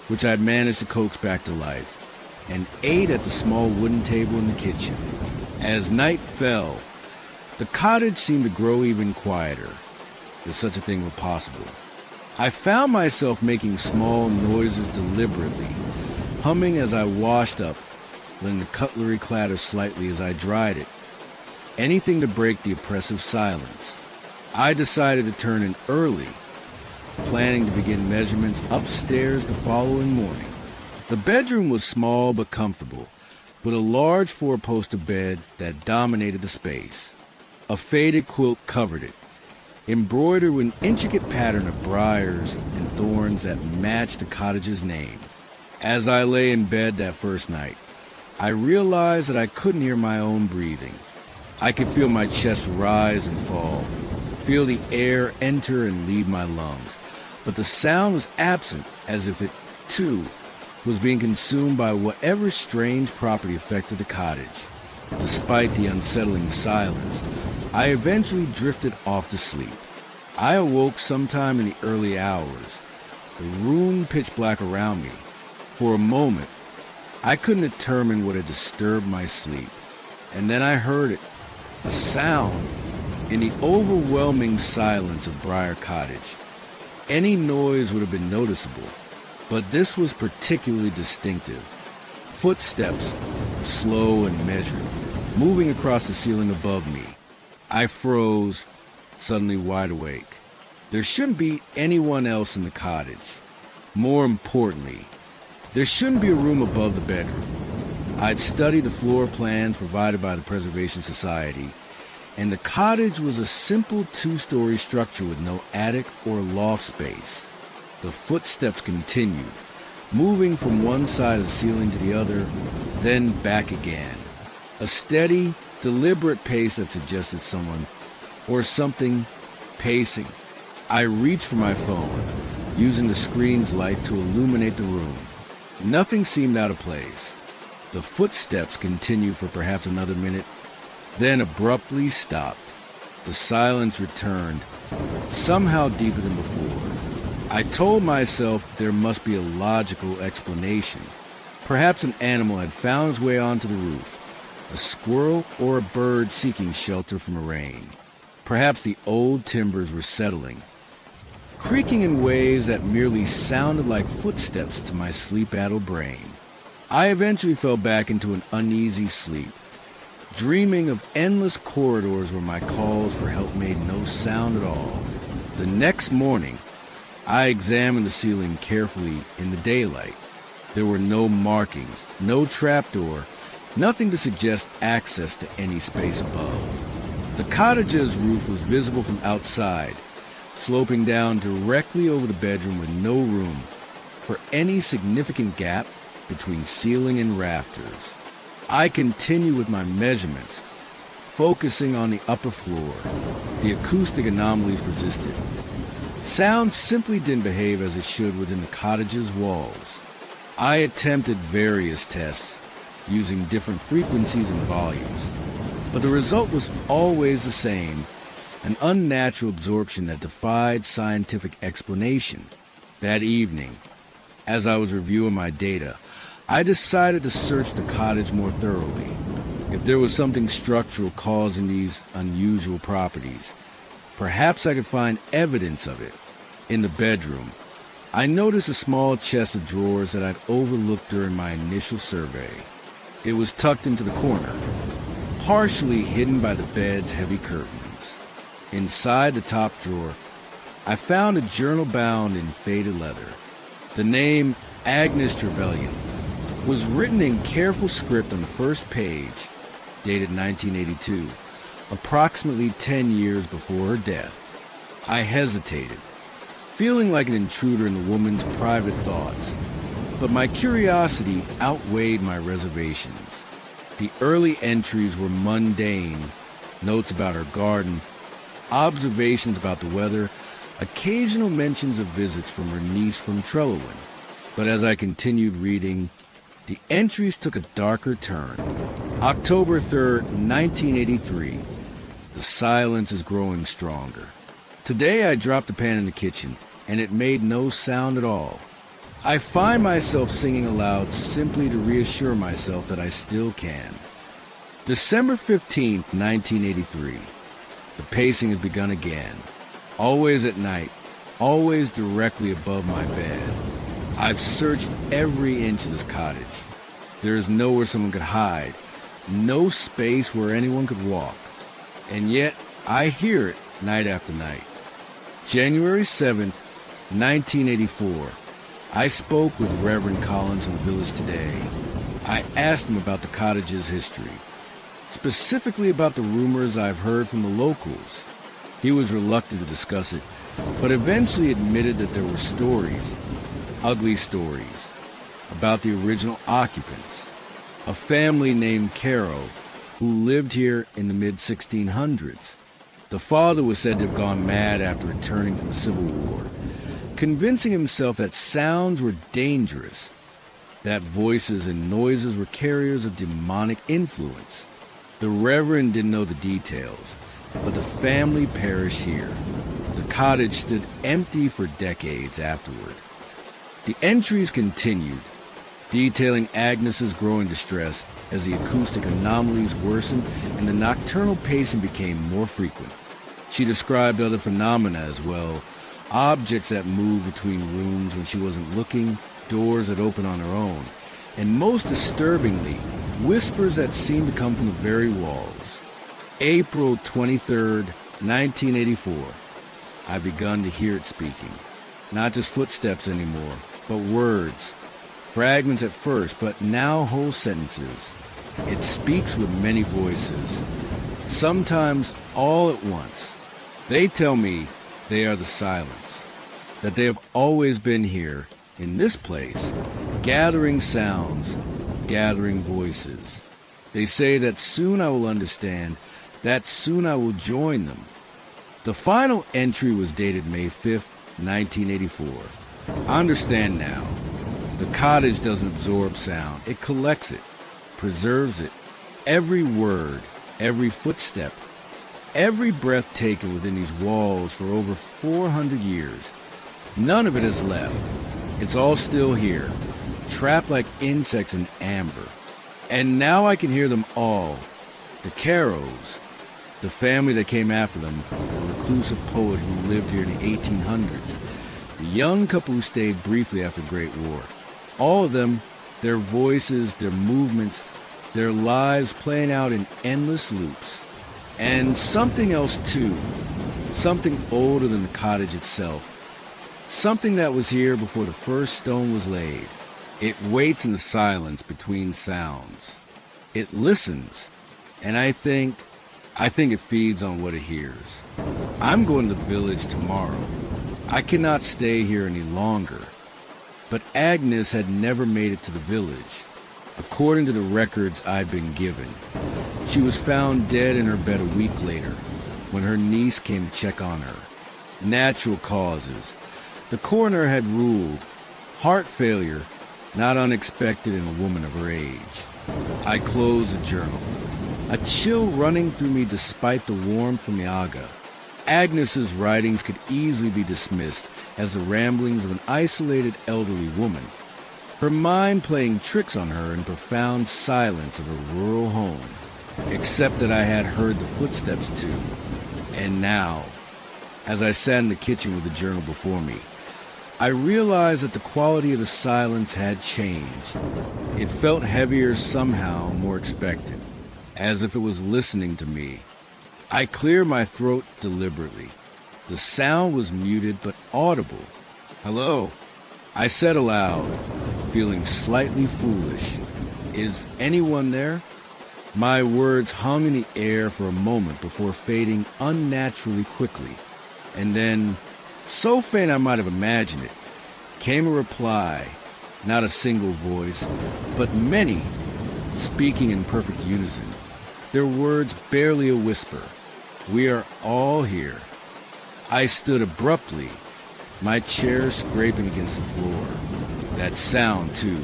which I had managed to coax back to life, and ate at the small wooden table in the kitchen. As night fell, the cottage seemed to grow even quieter, if such a thing were possible. I found myself making small noises deliberately, humming as I washed up, letting the cutlery clatter slightly as I dried it. Anything to break the oppressive silence. I decided to turn in early, planning to begin measurements upstairs the following morning. The bedroom was small but comfortable, with a large four-poster bed that dominated the space. A faded quilt covered it, embroidered with an intricate pattern of briars and thorns that matched the cottage's name. As I lay in bed that first night, I realized that I couldn't hear my own breathing. I could feel my chest rise and fall, feel the air enter and leave my lungs, but the sound was absent, as if it, too, was being consumed by whatever strange property affected the cottage. Despite the unsettling silence, I eventually drifted off to sleep. I awoke sometime in the early hours, the room pitch black around me. For a moment, I couldn't determine what had disturbed my sleep, and then I heard it, a sound, in the overwhelming silence of Briar Cottage. Any noise would have been noticeable, but this was particularly distinctive. Footsteps, slow and measured, moving across the ceiling above me. I froze, suddenly wide awake. There shouldn't be anyone else in the cottage. More importantly, there shouldn't be a room above the bedroom. I'd studied the floor plans provided by the Preservation Society, and the cottage was a simple two-story structure with no attic or loft space. The footsteps continued, moving from one side of the ceiling to the other, then back again. A steady, deliberate pace that suggested someone or something pacing. I reached for my phone, using the screen's light to illuminate the room. Nothing seemed out of place. The footsteps continued for perhaps another minute, then abruptly stopped. The silence returned, somehow deeper than before. I told myself there must be a logical explanation. Perhaps an animal had found its way onto the roof, a squirrel or a bird seeking shelter from the rain. Perhaps the old timbers were settling, creaking in ways that merely sounded like footsteps to my sleep-addled brain. I eventually fell back into an uneasy sleep, dreaming of endless corridors where my calls for help made no sound at all. The next morning, I examined the ceiling carefully in the daylight. There were no markings, no trapdoor, nothing to suggest access to any space above. The cottage's roof was visible from outside, sloping down directly over the bedroom with no room for any significant gap between ceiling and rafters. I continued with my measurements, focusing on the upper floor. The acoustic anomalies persisted. Sound simply didn't behave as it should within the cottage's walls. I attempted various tests, using different frequencies and volumes, but the result was always the same, an unnatural absorption that defied scientific explanation. That evening, as I was reviewing my data, I decided to search the cottage more thoroughly. If there was something structural causing these unusual properties, perhaps I could find evidence of it. In the bedroom, I noticed a small chest of drawers that I'd overlooked during my initial survey. It was tucked into the corner, partially hidden by the bed's heavy curtains. Inside the top drawer, I found a journal bound in faded leather. The name Agnes Trevelyan was written in careful script on the first page, dated 1982, approximately 10 years before her death. I hesitated, feeling like an intruder in the woman's private thoughts, but my curiosity outweighed my reservations. The early entries were mundane, notes about her garden, observations about the weather, occasional mentions of visits from her niece from Trellowin. But as I continued reading, the entries took a darker turn. October 3rd, 1983. The silence is growing stronger. Today I dropped the pan in the kitchen and it made no sound at all. I find myself singing aloud simply to reassure myself that I still can. December 15th, 1983. The pacing has begun again. Always at night, always directly above my bed. I've searched every inch of this cottage. There is nowhere someone could hide, no space where anyone could walk. And yet, I hear it night after night. January 7th, 1984. I spoke with Reverend Collins from the Village Today. I asked him about the cottage's history, specifically about the rumors I've heard from the locals. He was reluctant to discuss it, but eventually admitted that there were stories, ugly stories, about the original occupants, a family named Caro, who lived here in the mid-1600s. The father was said to have gone mad after returning from the Civil War, convincing himself that sounds were dangerous, that voices and noises were carriers of demonic influence. The Reverend didn't know the details, but the family perished here. The cottage stood empty for decades afterward. The entries continued, detailing Agnes's growing distress as the acoustic anomalies worsened and the nocturnal pacing became more frequent. She described other phenomena as well, objects that moved between rooms when she wasn't looking, doors that opened on her own, and most disturbingly, whispers that seemed to come from the very walls. April 23rd, 1984. I've begun to hear it speaking. Not just footsteps anymore, but words. Fragments at first, but now whole sentences. It speaks with many voices, sometimes all at once. They tell me they are the silence, that they have always been here, in this place, gathering sounds, gathering voices. They say that soon I will understand, that soon I will join them. The final entry was dated May 5th, 1984. I understand now. The cottage doesn't absorb sound. It collects it, preserves it. Every word, every footstep, every breath taken within these walls for over 400 years. None of it is left. It's all still here, trapped like insects in amber. And now I can hear them all. The Caros, the family that came after them, the reclusive poet who lived here in the 1800s, the young couple who stayed briefly after the Great War. All of them, their voices, their movements, their lives playing out in endless loops. And something else too, something older than the cottage itself, something that was here before the first stone was laid. It waits in the silence between sounds. It listens, and I think it feeds on what it hears. I'm going to the village tomorrow. I cannot stay here any longer. But Agnes had never made it to the village, according to the records I've been given. She was found dead in her bed a week later, when her niece came to check on her. Natural causes. The coroner had ruled heart failure, not unexpected in a woman of her age. I closed the journal, a chill running through me despite the warmth from the Aga. Agnes's writings could easily be dismissed as the ramblings of an isolated elderly woman, her mind playing tricks on her in profound silence of a rural home, except that I had heard the footsteps too. And now, as I sat in the kitchen with the journal before me, I realized that the quality of the silence had changed. It felt heavier somehow, more expectant, as if it was listening to me. I cleared my throat deliberately. The sound was muted but audible. "Hello," I said aloud, feeling slightly foolish. "Is anyone there?" My words hung in the air for a moment before fading unnaturally quickly. And then, so faint I might have imagined it, came a reply, not a single voice, but many, speaking in perfect unison. Their words barely a whisper. "We are all here." I stood abruptly, my chair scraping against the floor. That sound, too,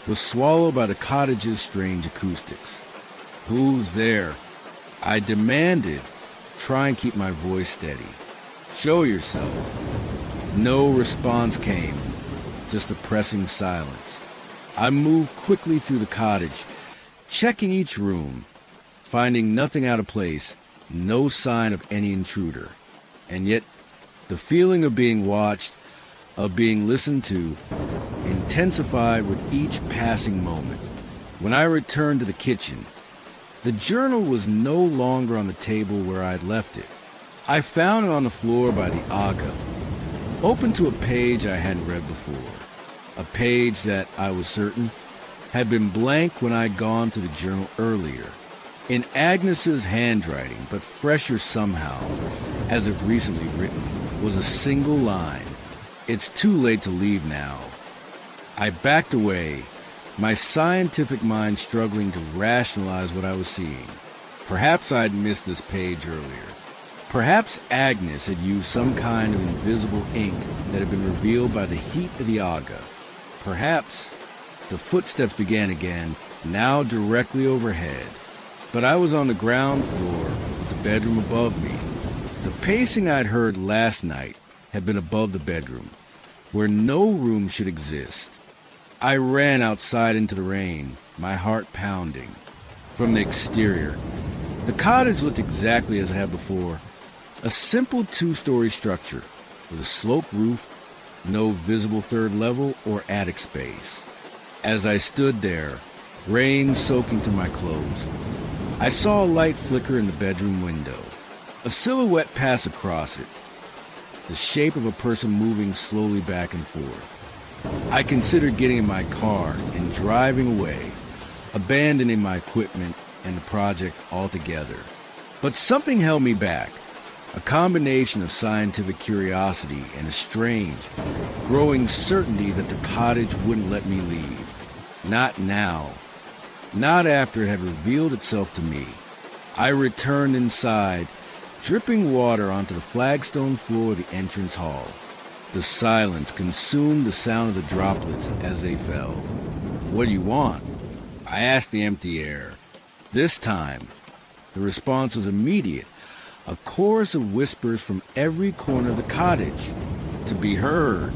was swallowed by the cottage's strange acoustics. "Who's there?" I demanded, trying to keep my voice steady. "Show yourself." No response came, just a pressing silence. I moved quickly through the cottage, checking each room, finding nothing out of place, no sign of any intruder. And yet, the feeling of being watched, of being listened to, intensified with each passing moment. When I returned to the kitchen, the journal was no longer on the table where I'd left it. I found it on the floor by the Aga, open to a page I hadn't read before, a page that, I was certain, had been blank when I'd gone to the journal earlier. In Agnes's handwriting, but fresher somehow, as if recently written, was a single line. "It's too late to leave now." I backed away, my scientific mind struggling to rationalize what I was seeing. Perhaps I'd missed this page earlier. Perhaps Agnes had used some kind of invisible ink that had been revealed by the heat of the Aga. Perhaps the footsteps began again, now directly overhead. But I was on the ground floor with the bedroom above me. The pacing I'd heard last night had been above the bedroom, where no room should exist. I ran outside into the rain, my heart pounding. From the exterior, the cottage looked exactly as it had before. A simple two-story structure with a sloped roof, no visible third level or attic space. As I stood there, rain soaking through my clothes, I saw a light flicker in the bedroom window, a silhouette pass across it, the shape of a person moving slowly back and forth. I considered getting in my car and driving away, abandoning my equipment and the project altogether. But something held me back, a combination of scientific curiosity and a strange, growing certainty that the cottage wouldn't let me leave. Not now. Not after it had revealed itself to me. I returned inside, dripping water onto the flagstone floor of the entrance hall. The silence consumed the sound of the droplets as they fell. "What do you want?" I asked the empty air. This time, the response was immediate, a chorus of whispers from every corner of the cottage, to be heard.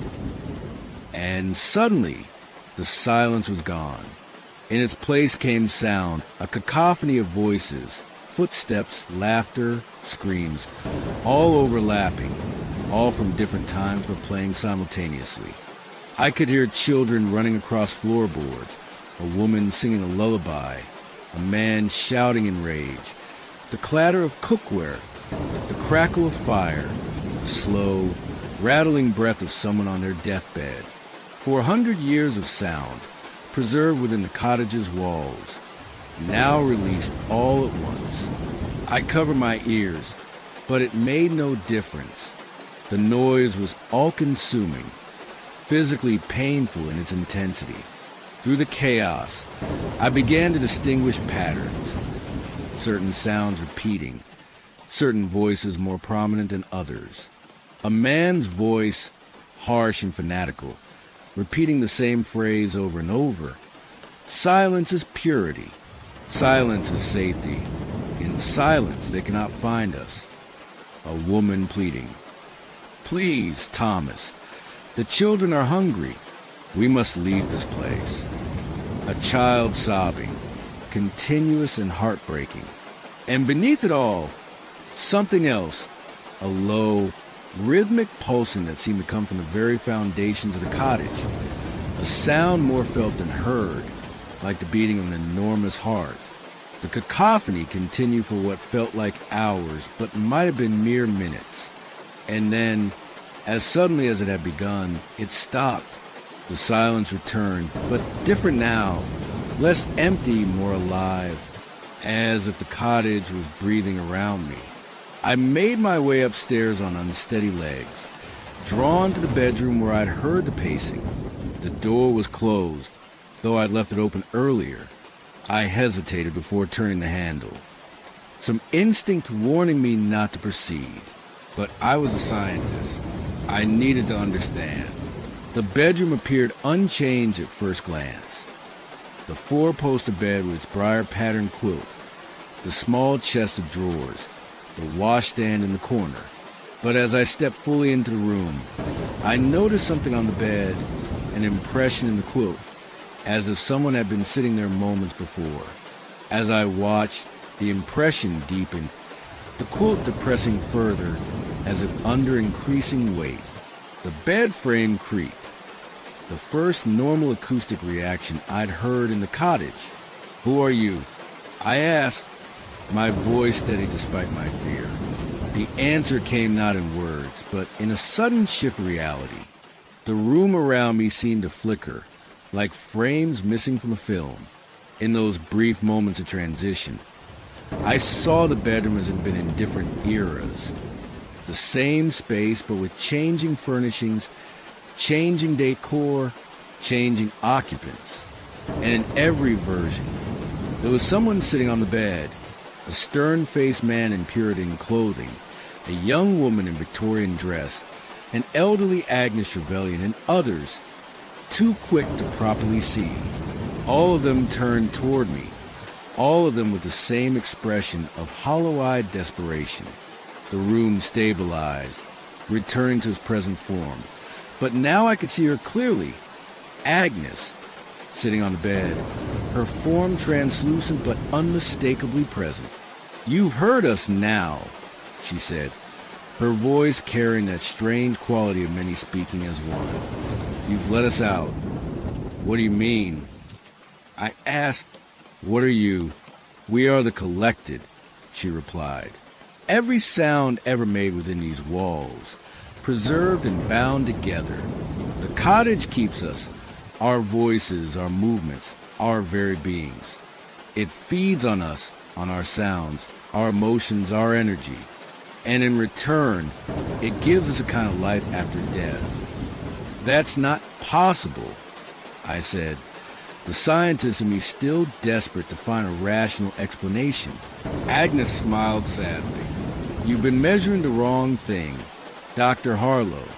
And suddenly, the silence was gone. In its place came sound, a cacophony of voices, footsteps, laughter, screams, all overlapping, all from different times but playing simultaneously. I could hear children running across floorboards, a woman singing a lullaby, a man shouting in rage, the clatter of cookware, the crackle of fire, the slow, rattling breath of someone on their deathbed. For 100 years of sound, preserved within the cottage's walls, now released all at once. I covered my ears, but it made no difference. The noise was all-consuming, physically painful in its intensity. Through the chaos, I began to distinguish patterns, certain sounds repeating, certain voices more prominent than others. A man's voice, harsh and fanatical, repeating the same phrase over and over. Silence is purity. Silence is safety. In silence, they cannot find us. A woman pleading, "Please, Thomas, the children are hungry. We must leave this place." A child sobbing, continuous and heartbreaking. And beneath it all, something else, a low, rhythmic pulsing that seemed to come from the very foundations of the cottage, a sound more felt than heard, like the beating of an enormous heart. The cacophony continued for what felt like hours, but might have been mere minutes. And then, as suddenly as it had begun, it stopped. The silence returned, but different now, less empty, more alive, as if the cottage was breathing around me. I made my way upstairs on unsteady legs, drawn to the bedroom where I'd heard the pacing. The door was closed, though I'd left it open earlier. I hesitated before turning the handle, some instinct warning me not to proceed. But I was a scientist. I needed to understand. The bedroom appeared unchanged at first glance. The four-poster bed with its briar-patterned quilt, the small chest of drawers, the washstand in the corner. But as I stepped fully into the room, I noticed something on the bed, an impression in the quilt, as if someone had been sitting there moments before. As I watched, the impression deepened, the quilt depressing further as if under increasing weight. The bed frame creaked, the first normal acoustic reaction I'd heard in the cottage. "Who are you?" I asked, my voice steady despite my fear. The answer came not in words, but in a sudden shift of reality. The room around me seemed to flicker, like frames missing from a film. In those brief moments of transition, I saw the bedroom as it had been in different eras. The same space, but with changing furnishings, changing decor, changing occupants. And in every version, there was someone sitting on the bed, a stern-faced man in Puritan clothing, a young woman in Victorian dress, an elderly Agnes Trevelyan, and others, too quick to properly see. All of them turned toward me, all of them with the same expression of hollow-eyed desperation. The room stabilized, returning to its present form. But now I could see her clearly. Agnes, sitting on the bed, her form translucent but unmistakably present. "You've heard us now," she said, her voice carrying that strange quality of many speaking as one. "You've let us out." "What do you mean?" I asked. "What are you?" "We are the Collected," she replied. Every sound ever made within these walls, preserved and bound together. The cottage keeps us, our voices, our movements, our very beings. It feeds on us, on our sounds, our emotions, our energy. And in return, it gives us a kind of life after death. "That's not possible," I said, the scientist in me still desperate to find a rational explanation. Agnes smiled sadly. "You've been measuring the wrong thing, Dr. Harlow.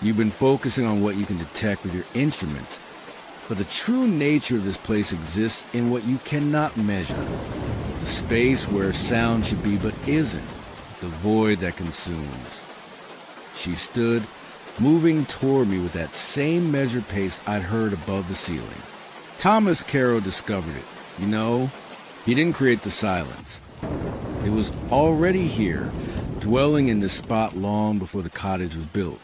You've been focusing on what you can detect with your instruments. But the true nature of this place exists in what you cannot measure. The space where sound should be but isn't. The void that consumes." She stood, moving toward me with that same measured pace I'd heard above the ceiling. "Thomas Carroll discovered it. You know, he didn't create the silence. It was already here, dwelling in this spot long before the cottage was built.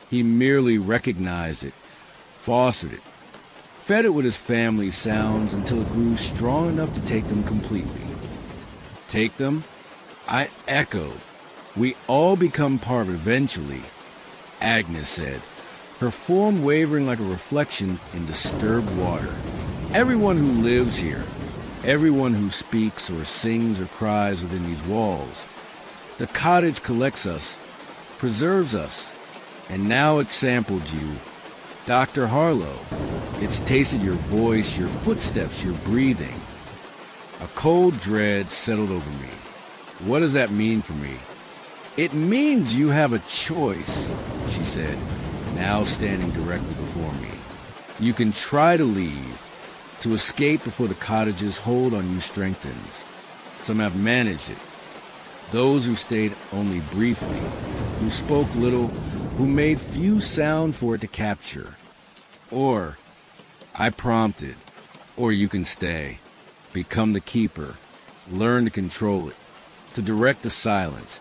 He merely recognized it, fostered it, fed it with his family's sounds until it grew strong enough to take them completely." "Take them?" I echoed. "We all become part of it eventually," Agnes said, her form wavering like a reflection in disturbed water. "Everyone who lives here, everyone who speaks or sings or cries within these walls. The cottage collects us, preserves us, and now it's sampled you, Dr. Harlow. It's tasted your voice, your footsteps, your breathing." A cold dread settled over me. What does that mean for me? "It means you have a choice," she said, now standing directly before me. "You can try to leave, to escape before the cottage's hold on you strengthens. Some have managed it. Those who stayed only briefly, who spoke little, who made few sound for it to capture. Or," I prompted, "or you can stay, become the keeper, learn to control it, to direct the silence,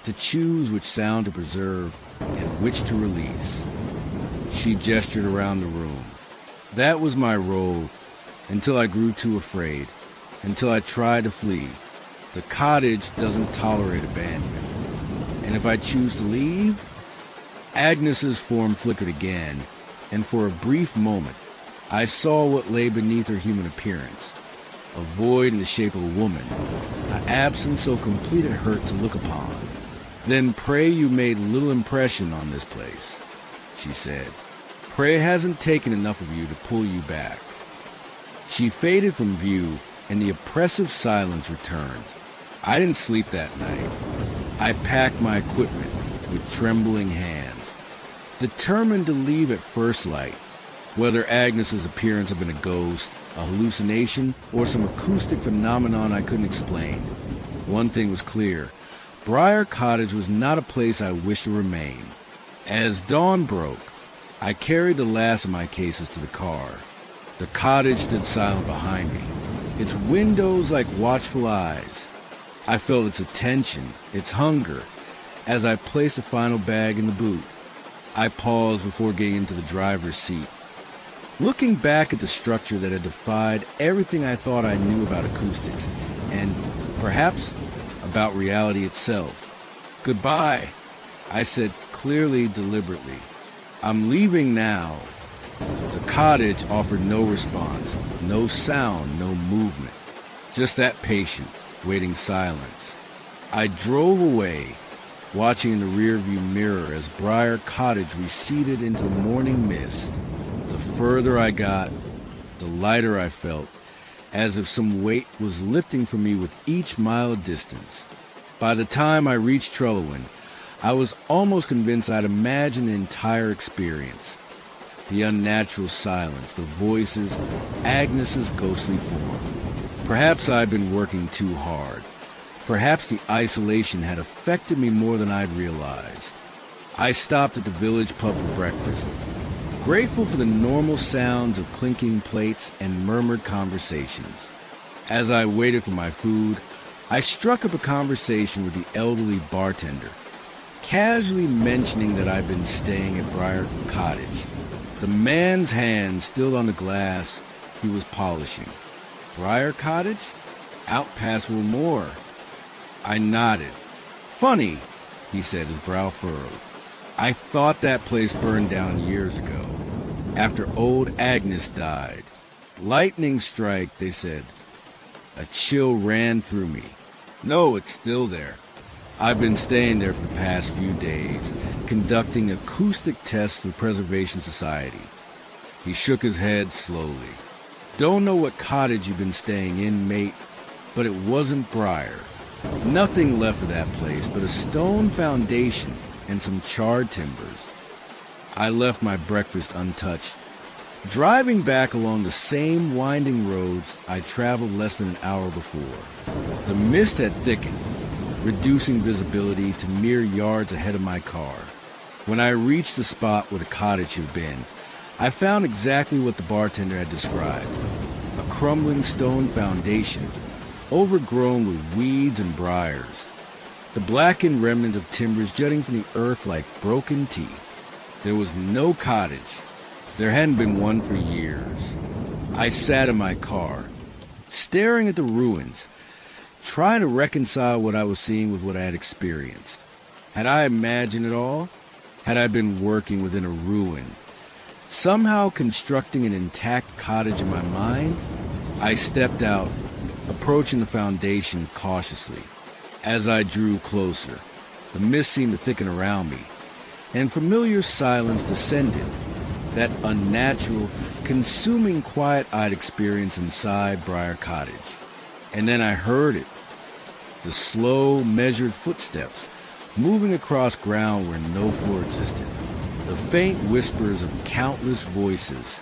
to choose which sound to preserve and which to release." She gestured around the room. "That was my role until I grew too afraid, until I tried to flee. The cottage doesn't tolerate abandonment. And if I choose to leave..." Agnes's form flickered again, and for a brief moment, I saw what lay beneath her human appearance. A void in the shape of a woman, an absence so complete it hurt to look upon. "Then pray you made little impression on this place," she said. "Pray it hasn't taken enough of you to pull you back." She faded from view, and the oppressive silence returned. I didn't sleep that night. I packed my equipment with trembling hands, determined to leave at first light, whether Agnes's appearance had been a ghost, a hallucination, or some acoustic phenomenon I couldn't explain. One thing was clear. Briar Cottage was not a place I wished to remain. As dawn broke, I carried the last of my cases to the car. The cottage stood silent behind me, its windows like watchful eyes. I felt its attention, its hunger, as I placed the final bag in the boot. I paused before getting into the driver's seat, looking back at the structure that had defied everything I thought I knew about acoustics, and perhaps about reality itself. "Goodbye," I said clearly, deliberately. "I'm leaving now." The cottage offered no response, no sound, no movement. Just that patient, waiting silence. I drove away, watching in the rearview mirror as Briar Cottage receded into the morning mist. The further I got, the lighter I felt, as if some weight was lifting from me with each mile of distance. By the time I reached Trelawin, I was almost convinced I'd imagined the entire experience. The unnatural silence, the voices, Agnes's ghostly form. Perhaps I'd been working too hard. Perhaps the isolation had affected me more than I'd realized. I stopped at the village pub for breakfast, grateful for the normal sounds of clinking plates and murmured conversations. As I waited for my food, I struck up a conversation with the elderly bartender, casually mentioning that I'd been staying at Briar Cottage. The man's hand still on the glass he was polishing. "Briar Cottage? Out past Wilmore." I nodded. "Funny," he said, his brow furrowed. "I thought that place burned down years ago, after old Agnes died. Lightning strike, they said." A chill ran through me. "No, it's still there. I've been staying there for the past few days, conducting acoustic tests for the Preservation Society." He shook his head slowly. "Don't know what cottage you've been staying in, mate, but it wasn't Briar. Nothing left of that place but a stone foundation and some charred timbers." I left my breakfast untouched, driving back along the same winding roads I traveled less than an hour before. The mist had thickened, reducing visibility to mere yards ahead of my car. When I reached the spot where the cottage had been, I found exactly what the bartender had described: a crumbling stone foundation, overgrown with weeds and briars, the blackened remnant of timbers jutting from the earth like broken teeth. There was no cottage. There hadn't been one for years. I sat in my car, staring at the ruins, trying to reconcile what I was seeing with what I had experienced. Had I imagined it all? Had I been working within a ruin, somehow constructing an intact cottage in my mind? I stepped out, approaching the foundation cautiously. As I drew closer, the mist seemed to thicken around me, and familiar silence descended, that unnatural, consuming quiet I'd experienced inside Briar Cottage. And then I heard it, the slow, measured footsteps moving across ground where no floor existed, the faint whispers of countless voices,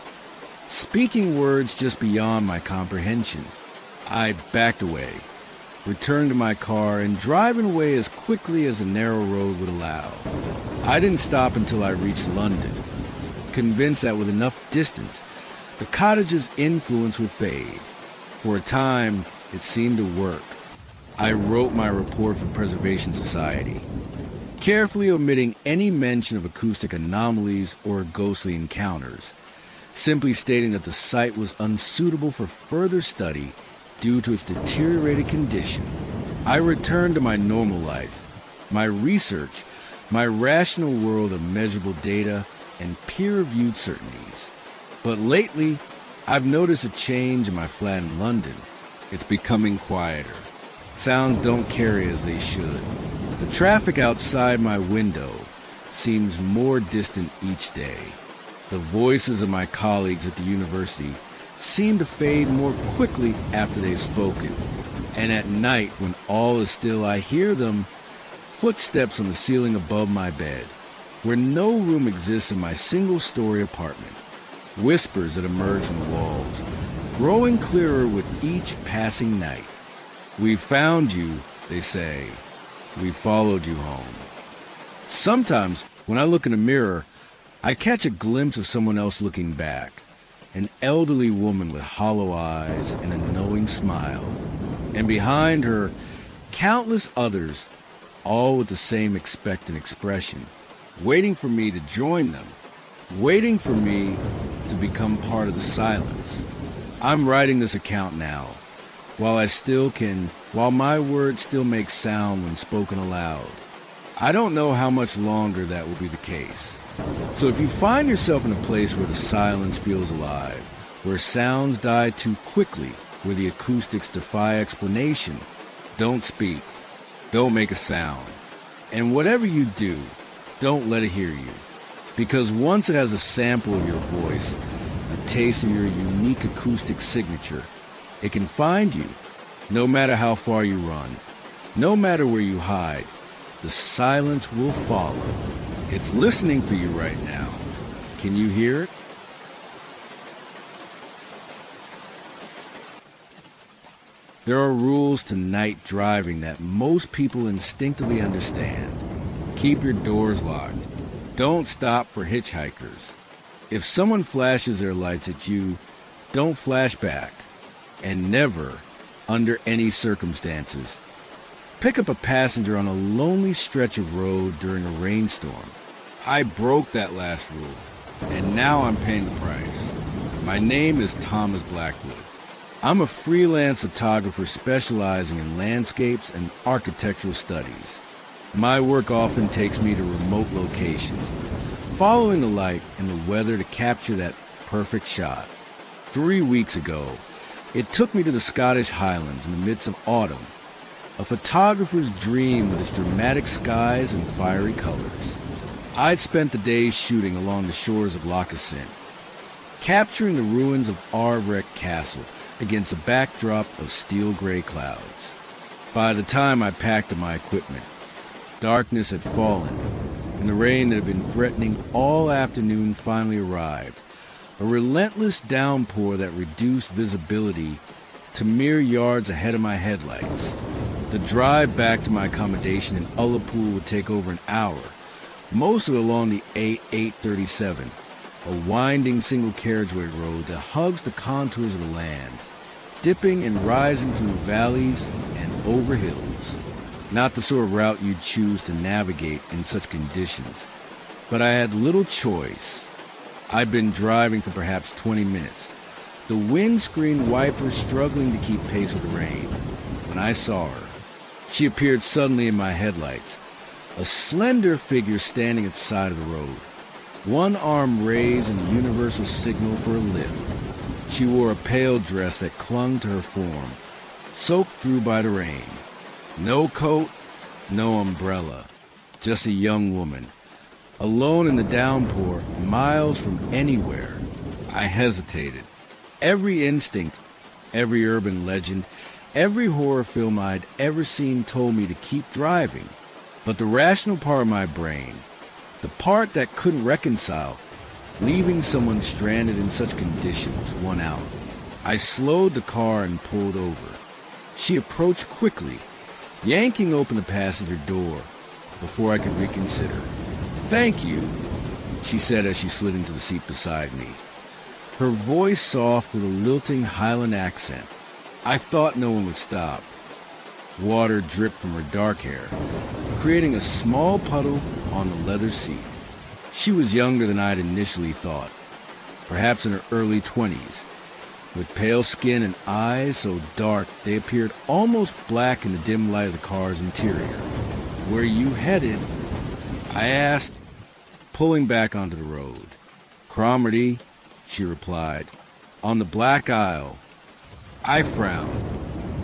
speaking words just beyond my comprehension. I backed away, returned to my car, and driving away as quickly as a narrow road would allow. I didn't stop until I reached London, convinced that with enough distance, the cottage's influence would fade. For a time, it seemed to work. I wrote my report for Preservation Society, carefully omitting any mention of acoustic anomalies or ghostly encounters, simply stating that the site was unsuitable for further study due to its deteriorated condition. I returned to my normal life, my research, my rational world of measurable data and peer-reviewed certainties. But lately, I've noticed a change in my flat in London. It's becoming quieter. Sounds don't carry as they should. The traffic outside my window seems more distant each day. The voices of my colleagues at the university seem to fade more quickly after they've spoken. And at night, when all is still, I hear them, footsteps on the ceiling above my bed, where no room exists in my single-story apartment. Whispers that emerge from the walls, growing clearer with each passing night. "We found you," they say. "We followed you home." Sometimes, when I look in the mirror, I catch a glimpse of someone else looking back, an elderly woman with hollow eyes and a knowing smile, and behind her, countless others, all with the same expectant expression, waiting for me to join them, waiting for me to become part of the silence. I'm writing this account now, while my words still make sound when spoken aloud. I don't know how much longer that will be the case. So if you find yourself in a place where the silence feels alive, where sounds die too quickly, where the acoustics defy explanation, don't speak, don't make a sound. And whatever you do, don't let it hear you. Because once it has a sample of your voice, a taste of your unique acoustic signature, it can find you, no matter how far you run, no matter where you hide. The silence will follow. It's listening for you right now. Can you hear it? There are rules to night driving that most people instinctively understand. Keep your doors locked. Don't stop for hitchhikers. If someone flashes their lights at you, don't flash back. And never, under any circumstances, pick up a passenger on a lonely stretch of road during a rainstorm. I broke that last rule, and now I'm paying the price. My name is Thomas Blackwood. I'm a freelance photographer specializing in landscapes and architectural studies. My work often takes me to remote locations, following the light and the weather to capture that perfect shot. 3 weeks ago, it took me to the Scottish Highlands in the midst of autumn, a photographer's dream with its dramatic skies and fiery colors. I'd spent the day shooting along the shores of Loch Assynt, capturing the ruins of Ardrech Castle against a backdrop of steel-gray clouds. By the time I packed up my equipment, darkness had fallen, and the rain that had been threatening all afternoon finally arrived, a relentless downpour that reduced visibility to mere yards ahead of my headlights. The drive back to my accommodation in Ullapool would take over an hour, most of it along the A837, a winding single-carriageway road that hugs the contours of the land, dipping and rising through valleys and over hills. Not the sort of route you'd choose to navigate in such conditions, but I had little choice. I'd been driving for perhaps 20 minutes, the windscreen wiper struggling to keep pace with the rain, when I saw her. She appeared suddenly in my headlights, a slender figure standing at the side of the road, one arm raised in a universal signal for a lift. She wore a pale dress that clung to her form, soaked through by the rain. No coat, no umbrella, just a young woman, alone in the downpour, miles from anywhere. I hesitated. Every instinct, every urban legend, every horror film I'd ever seen told me to keep driving. But the rational part of my brain, the part that couldn't reconcile leaving someone stranded in such conditions, won out. I slowed the car and pulled over. She approached quickly, yanking open the passenger door before I could reconsider. "Thank you," she said as she slid into the seat beside me, her voice soft with a lilting Highland accent. I thought no one would stop. Water dripped from her dark hair, creating a small puddle on the leather seat. She was younger than I'd initially thought, perhaps in her early 20s, with pale skin and eyes so dark they appeared almost black in the dim light of the car's interior. "Where you headed?" I asked, pulling back onto the road. "Cromarty," she replied, "on the Black Isle." I frowned.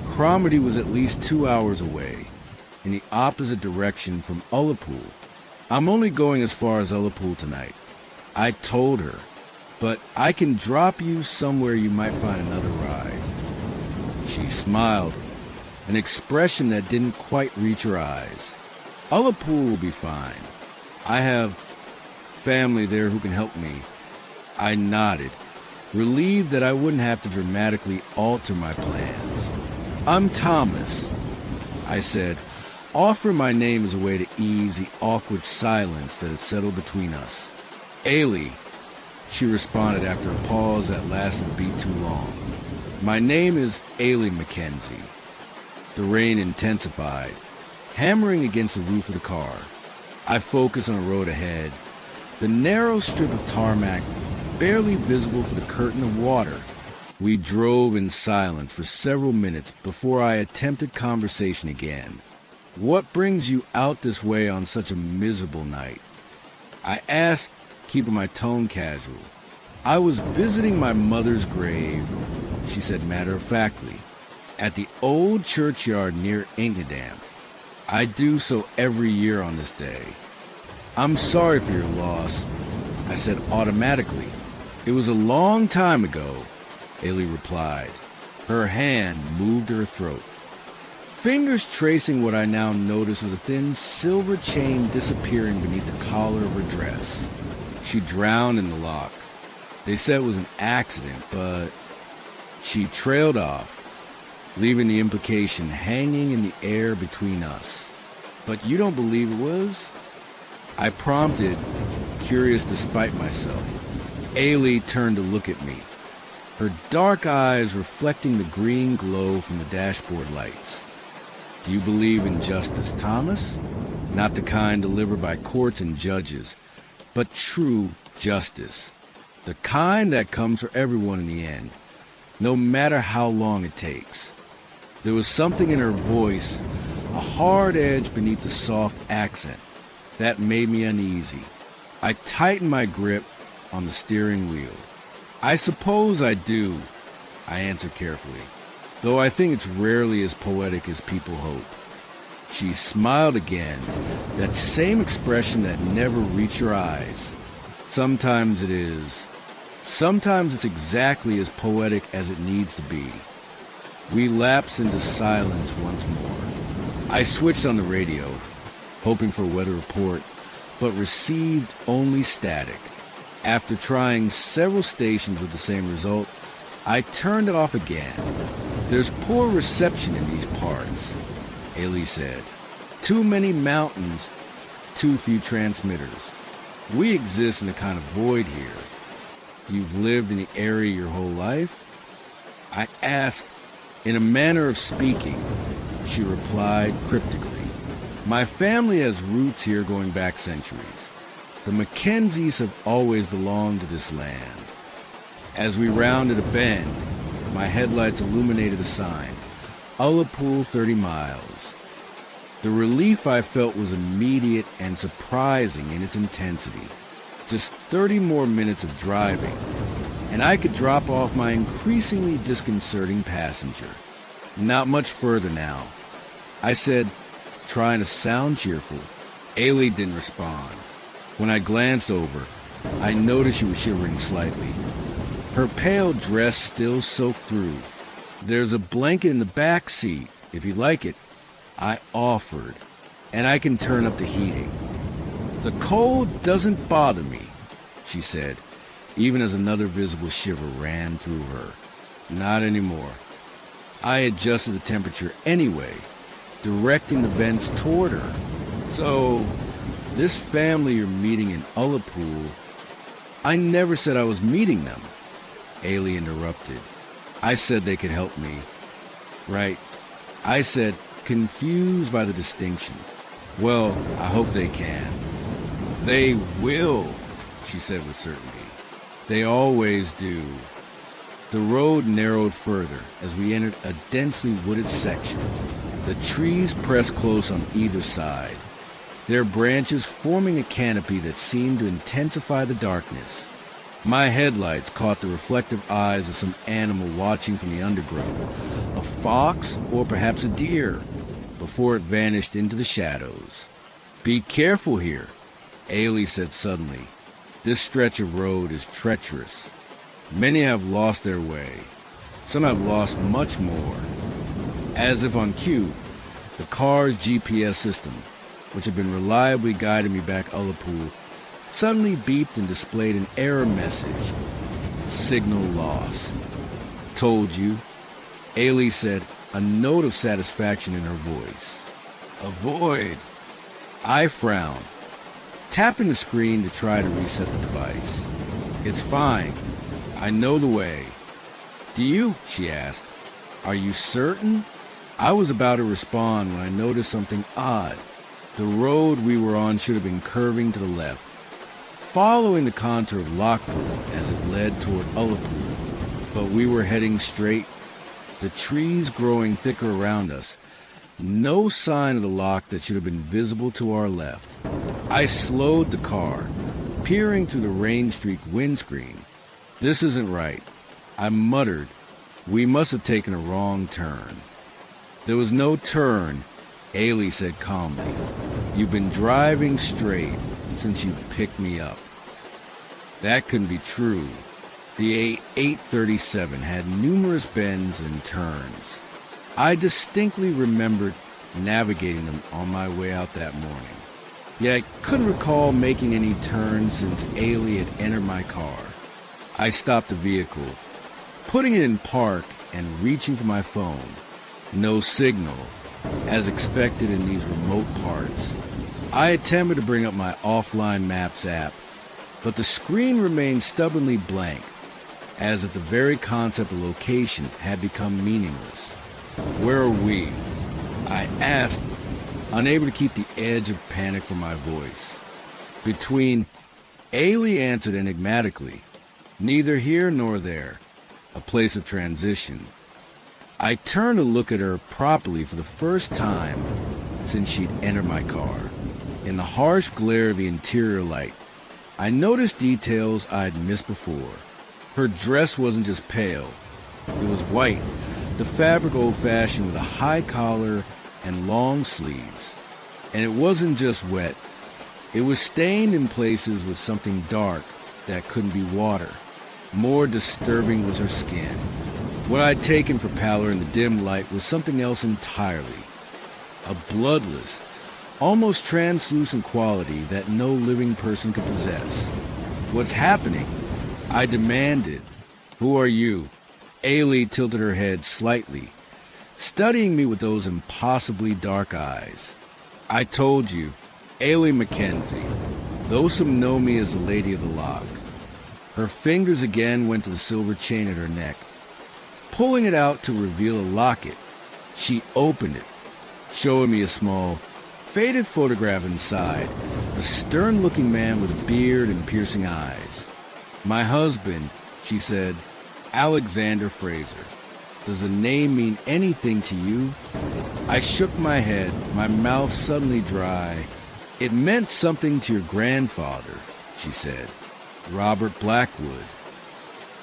Cromarty was at least 2 hours away, in the opposite direction from Ullapool. "I'm only going as far as Ullapool tonight," I told her, "but I can drop you somewhere you might find another ride." She smiled, an expression that didn't quite reach her eyes. "Ullapool will be fine. I have family there who can help me." I nodded, relieved that I wouldn't have to dramatically alter my plans. "I'm Thomas," I said, offering my name as a way to ease the awkward silence that had settled between us. Ailey, she responded after a pause that lasted a beat too long. My name is Ailey Mackenzie. The rain intensified, hammering against the roof of the car. I focus on the road ahead, the narrow strip of tarmac barely visible for the curtain of water. We drove in silence for several minutes before I attempted conversation again. What brings you out this way on such a miserable night? I asked, keeping my tone casual. I was visiting my mother's grave, she said matter-of-factly, at the old churchyard near Ingadam. I do so every year on this day. I'm sorry for your loss, I said automatically. It was a long time ago, Ailey replied. Her hand moved to her throat. Fingers tracing what I now noticed was a thin silver chain disappearing beneath the collar of her dress. She drowned in the lock. They said it was an accident, but she trailed off, leaving the implication hanging in the air between us. But you don't believe it was? I prompted, curious despite myself. Ailey turned to look at me, her dark eyes reflecting the green glow from the dashboard lights. Do you believe in justice, Thomas? Not the kind delivered by courts and judges, but true justice. The kind that comes for everyone in the end, no matter how long it takes. There was something in her voice, a hard edge beneath the soft accent, that made me uneasy. I tightened my grip on the steering wheel. I suppose I do, I answered carefully, though I think it's rarely as poetic as people hope. She smiled again, that same expression that never reached your eyes. Sometimes it is. Sometimes it's exactly as poetic as it needs to be. We lapsed into silence once more. I switched on the radio, hoping for a weather report, but received only static. After trying several stations with the same result, I turned it off again. There's poor reception in these parts, Ailey said. Too many mountains, too few transmitters. We exist in a kind of void here. You've lived in the area your whole life? I asked, in a manner of speaking. She replied cryptically. My family has roots here going back centuries. The Mackenzies have always belonged to this land. As we rounded a bend, my headlights illuminated a sign, Ullapool 30 miles. The relief I felt was immediate and surprising in its intensity. Just 30 more minutes of driving, and I could drop off my increasingly disconcerting passenger. Not much further now, I said, trying to sound cheerful. Ailey didn't respond. When I glanced over, I noticed she was shivering slightly. Her pale dress still soaked through. There's a blanket in the back seat, if you'd like it, I offered, and I can turn up the heating. The cold doesn't bother me, she said, even as another visible shiver ran through her. Not anymore. I adjusted the temperature anyway, directing the vents toward her. So, this family you're meeting in Ullapool, I never said I was meeting them, Ailey interrupted. I said they could help me. Right. I said, confused by the distinction. Well, I hope they can. They will, she said with certainty. They always do. The road narrowed further as we entered a densely wooded section. The trees pressed close on either side, their branches forming a canopy that seemed to intensify the darkness. My headlights caught the reflective eyes of some animal watching from the undergrowth, a fox or perhaps a deer, before it vanished into the shadows. Be careful here, Ailey said suddenly. This stretch of road is treacherous. Many have lost their way. Some have lost much more. As if on cue, the car's GPS system, which had been reliably guiding me back Ullapool, suddenly beeped and displayed an error message. Signal lost. Told you, Ailey said, a note of satisfaction in her voice. A void. I frowned. tapping the screen to try to reset the device. "It's fine. I know the way." "Do you?" she asked. "Are you certain?" I was about to respond when I noticed something odd. The road we were on should have been curving to the left, following the contour of Lockwood as it led toward Ullapool. But we were heading straight, the trees growing thicker around us. No sign of the lock that should have been visible to our left. I slowed the car, peering through the rain-streaked windscreen. "This isn't right," I muttered. "We must have taken a wrong turn." "There was no turn," Ailey said calmly. "You've been driving straight since you picked me up." That couldn't be true. The 837 had numerous bends and turns. I distinctly remembered navigating them on my way out that morning. Yet I couldn't recall making any turns since Ailey had entered my car. I stopped the vehicle, putting it in park and reaching for my phone. No signal, as expected in these remote parts. I attempted to bring up my offline Maps app, but the screen remained stubbornly blank, as if the very concept of location had become meaningless. "Where are we?" I asked, unable to keep the edge of panic from my voice. "Between," Ailey answered enigmatically. "Neither here nor there. A place of transition." I turned to look at her properly for the first time since she'd entered my car. In the harsh glare of the interior light, I noticed details I'd missed before. Her dress wasn't just pale. It was white, the fabric old-fashioned with a high collar and long sleeves. And it wasn't just wet. It was stained in places with something dark that couldn't be water. More disturbing was her skin. What I'd taken for pallor in the dim light was something else entirely. A bloodless, almost translucent quality that no living person could possess. "What's happening?" I demanded. "Who are you?" Ailey tilted her head slightly, studying me with those impossibly dark eyes. "I told you, Ailey Mackenzie, though some know me as the Lady of the Lock." Her fingers again went to the silver chain at her neck, pulling it out to reveal a locket. She opened it, showing me a small, faded photograph inside, a stern-looking man with a beard and piercing eyes. "My husband," she said, "Alexander Fraser. Does the name mean anything to you?" I shook my head, my mouth suddenly dry. "It meant something to your grandfather," she said. "Robert Blackwood."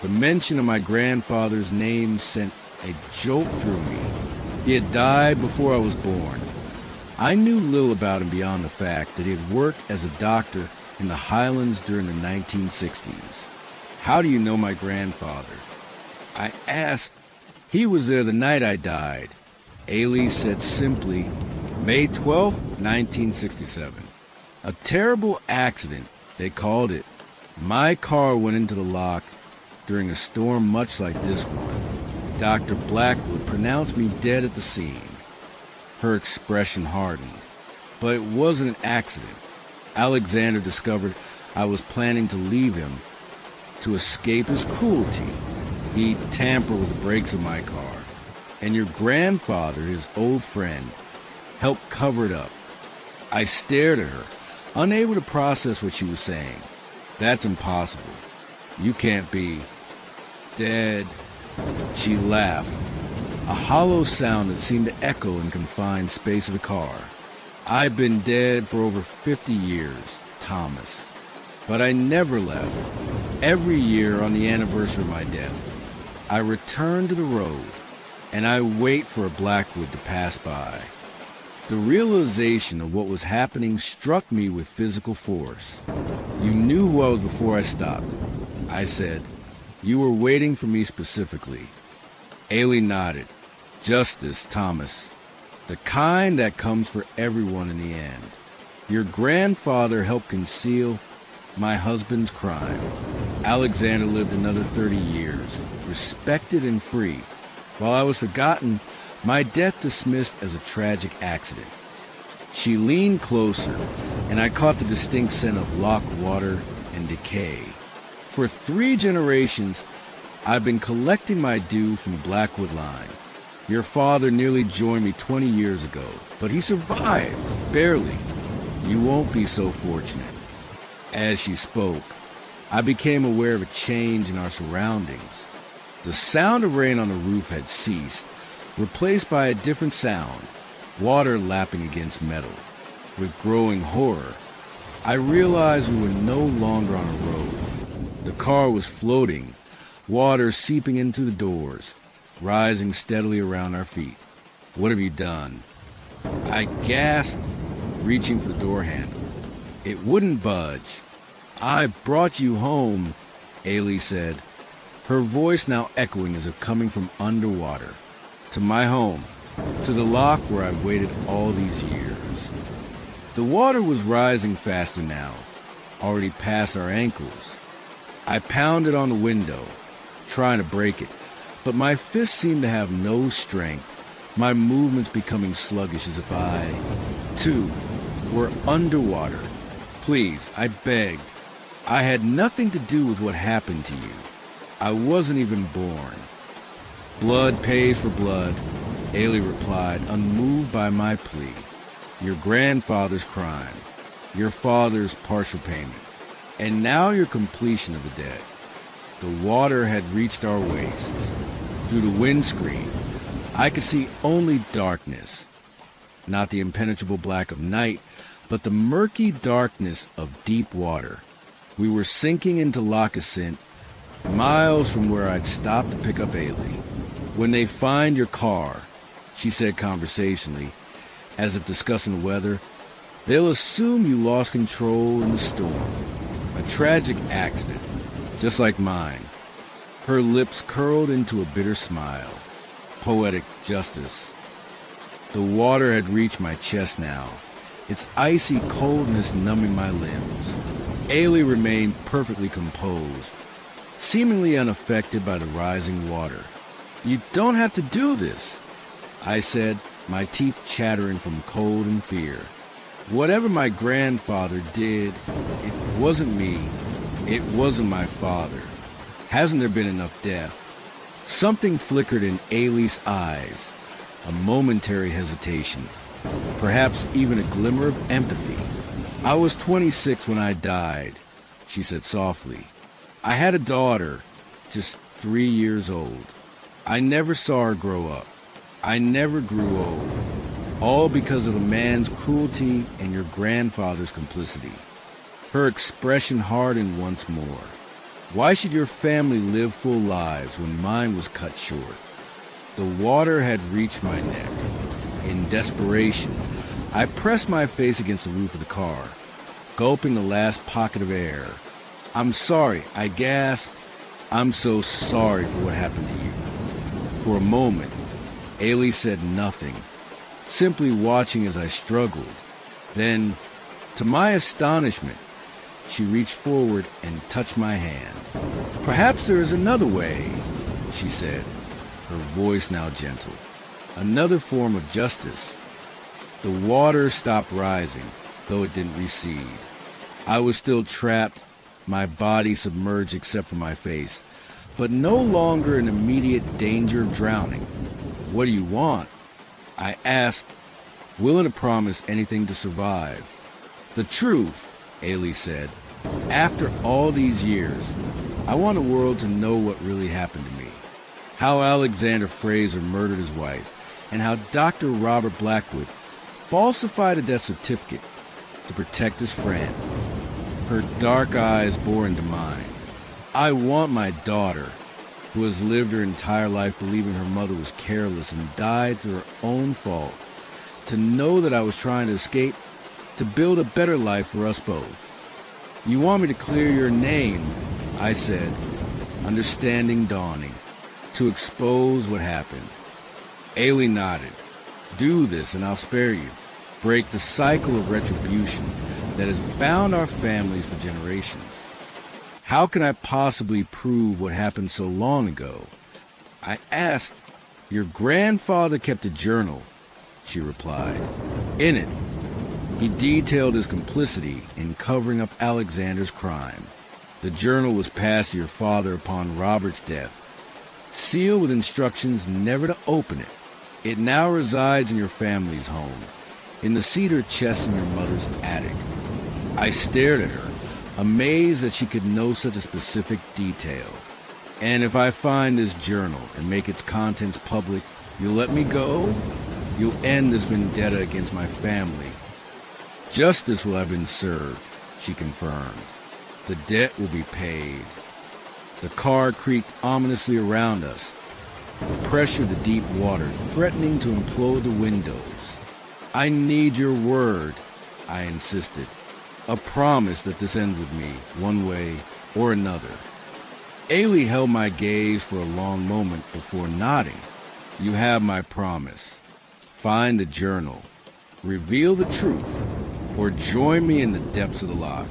The mention of my grandfather's name sent a jolt through me. He had died before I was born. I knew little about him beyond the fact that he had worked as a doctor in the Highlands during the 1960s. "How do you know my grandfather?" I asked. "He was there the night I died." Ailey said simply, "May 12th, 1967. A terrible accident, they called it. My car went into the lock during a storm much like this one. Dr. Blackwood pronounced me dead at the scene." Her expression hardened. "But it wasn't an accident. Alexander discovered I was planning to leave him to escape his cruelty. He tampered with the brakes of my car. And your grandfather, his old friend, helped cover it up." I stared at her, unable to process what she was saying. "That's impossible. You can't be dead." She laughed, a hollow sound that seemed to echo in confined space of the car. "I've been dead for over 50 years, Thomas. But I never left. Every year on the anniversary of my death, I return to the road, and I wait for a Blackwood to pass by." The realization of what was happening struck me with physical force. "You knew who I was before I stopped," I said. "You were waiting for me specifically." Ailey nodded. "Justice, Thomas. The kind that comes for everyone in the end. Your grandfather helped conceal my husband's crime. Alexander lived another 30 years, respected and free. While I was forgotten, my death dismissed as a tragic accident." She leaned closer, and I caught the distinct scent of lock water and decay. For 3 generations, I've been collecting my due from Blackwood Line. Your father nearly joined me 20 years ago, but he survived, barely. You won't be so fortunate. As she spoke, I became aware of a change in our surroundings. The sound of rain on the roof had ceased, replaced by a different sound, water lapping against metal. With growing horror, I realized we were no longer on a road. The car was floating, water seeping into the doors, rising steadily around our feet. What have you done? I gasped, reaching for the door handle. It wouldn't budge. I brought you home, Ailey said, her voice now echoing as if coming from underwater. To my home, to the lock where I've waited all these years. The water was rising faster now, already past our ankles. I pounded on the window, trying to break it, but my fists seemed to have no strength, my movements becoming sluggish as if I, too, were underwater. Please, I begged. I had nothing to do with what happened to you. I wasn't even born. Blood pays for blood, Ailey replied, unmoved by my plea. Your grandfather's crime, your father's partial payment, and now your completion of the debt. The water had reached our waists. Through the windscreen, I could see only darkness. Not the impenetrable black of night, but the murky darkness of deep water. We were sinking into Loch Assynt, miles from where I'd stopped to pick up Ailey. When they find your car, she said conversationally, as if discussing the weather, they'll assume you lost control in the storm. A tragic accident, just like mine. Her lips curled into a bitter smile. Poetic justice. The water had reached my chest now, its icy coldness numbing my limbs. Ailey remained perfectly composed, seemingly unaffected by the rising water. You don't have to do this, I said, my teeth chattering from cold and fear. Whatever my grandfather did, it wasn't me. It wasn't my father. Hasn't there been enough death? Something flickered in Ailey's eyes, a momentary hesitation, perhaps even a glimmer of empathy. I was 26 when I died, she said softly. I had a daughter, just 3 years old. I never saw her grow up. I never grew old, all because of a man's cruelty and your grandfather's complicity. Her expression hardened once more. Why should your family live full lives when mine was cut short? The water had reached my neck. In desperation, I pressed my face against the roof of the car, gulping the last pocket of air. I'm sorry, I gasped. I'm so sorry for what happened to you. For a moment, Ailey said nothing, simply watching as I struggled. Then, to my astonishment, she reached forward and touched my hand. Perhaps there is another way, she said, her voice now gentle. Another form of justice. The water stopped rising, though it didn't recede. I was still trapped, my body submerged except for my face, but no longer in immediate danger of drowning. What do you want? I asked, willing to promise anything to survive. The truth, Ailey said. After all these years, I want the world to know what really happened to me. How Alexander Fraser murdered his wife, and how Dr. Robert Blackwood falsified a death certificate to protect his friend. Her dark eyes bore into mine. I want my daughter, who has lived her entire life believing her mother was careless and died through her own fault, to know that I was trying to escape, to build a better life for us both. You want me to clear your name, I said, understanding dawning, to expose what happened. Ailey nodded. Do this and I'll spare you. Break the cycle of retribution that has bound our families for generations. How can I possibly prove what happened so long ago? I asked. Your grandfather kept a journal, she replied. In it, He detailed his complicity in covering up Alexander's crime. The journal was passed to your father upon Robert's death, sealed with instructions never to open it. It now resides in your family's home, in the cedar chest in your mother's attic. I stared at her, amazed that she could know such a specific detail. And if I find this journal and make its contents public, you'll let me go? You'll end this vendetta against my family. Justice will have been served, she confirmed. The debt will be paid. The car creaked ominously around us, the pressure of the deep water threatening to implode the windows. I need your word, I insisted. A promise that this ends with me, one way or another. Ailey held my gaze for a long moment before nodding. You have my promise. Find the journal, reveal the truth, or join me in the depths of the loch.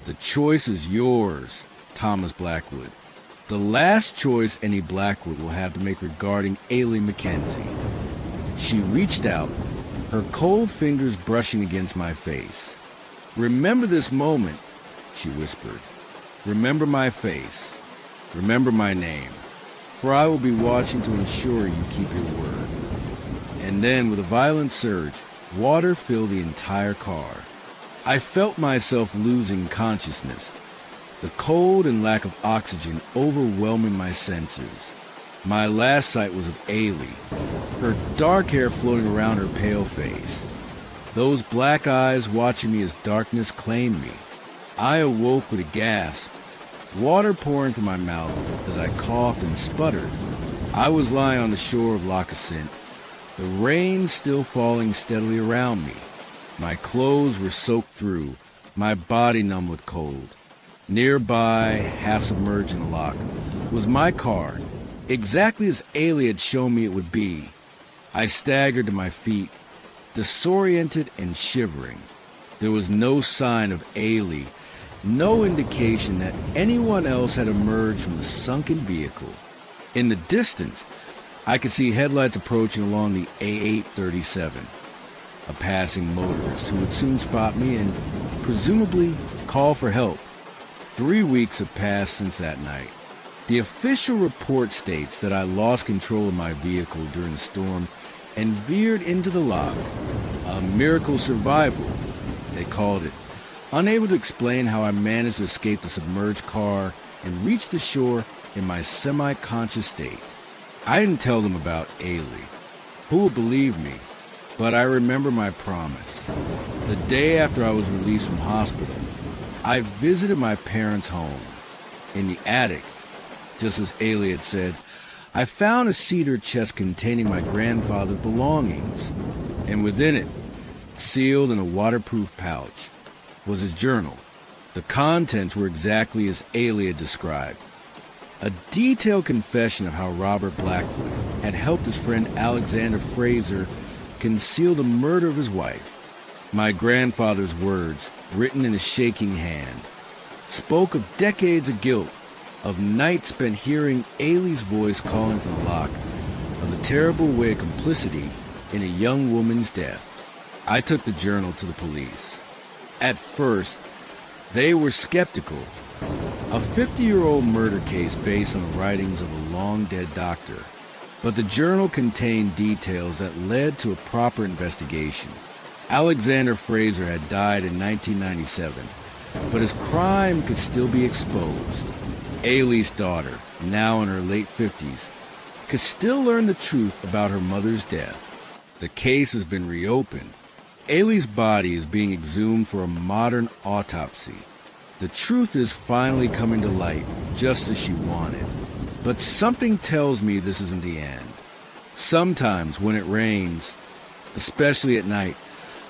The choice is yours, Thomas Blackwood. The last choice any Blackwood will have to make regarding Ailey Mackenzie. She reached out, her cold fingers brushing against my face. Remember this moment, she whispered. Remember my face. Remember my name. For I will be watching to ensure you keep your word. And then, with a violent surge, water filled the entire car. I felt myself losing consciousness, the cold and lack of oxygen overwhelming my senses. My last sight was of Ailey, her dark hair floating around her pale face, those black eyes watching me as darkness claimed me. I awoke with a gasp, water pouring from my mouth as I coughed and sputtered. I was lying on the shore of Loch Assynt, the rain still falling steadily around me. My clothes were soaked through, my body numb with cold. Nearby, half submerged in the loch, was my car, exactly as Ailey had shown me it would be. I staggered to my feet, disoriented and shivering. There was no sign of Ailey, no indication that anyone else had emerged from the sunken vehicle. In the distance, I could see headlights approaching along the A837. A passing motorist who would soon spot me and presumably call for help. 3 weeks have passed since that night. The official report states that I lost control of my vehicle during the storm and veered into the loch. A miracle survival, they called it. Unable to explain how I managed to escape the submerged car and reach the shore in my semi-conscious state. I didn't tell them about Ailey. Who would believe me? But I remember my promise. The day after I was released from hospital, I visited my parents' home. In the attic, just as Ailey had said, I found a cedar chest containing my grandfather's belongings. And within it, sealed in a waterproof pouch, was his journal. The contents were exactly as Ailey had described. A detailed confession of how Robert Blackwood had helped his friend Alexander Fraser conceal the murder of his wife. My grandfather's words, written in a shaking hand, spoke of decades of guilt, of nights spent hearing Ailey's voice calling from the loch, of the terrible way of complicity in a young woman's death. I took the journal to the police. At first, they were skeptical. A 50-year-old murder case based on the writings of a long-dead doctor. But the journal contained details that led to a proper investigation. Alexander Fraser had died in 1997, but his crime could still be exposed. Ailey's daughter, now in her late 50s, could still learn the truth about her mother's death. The case has been reopened. Ailey's body is being exhumed for a modern autopsy. The truth is finally coming to light, just as she wanted. But something tells me this isn't the end. Sometimes when it rains, especially at night,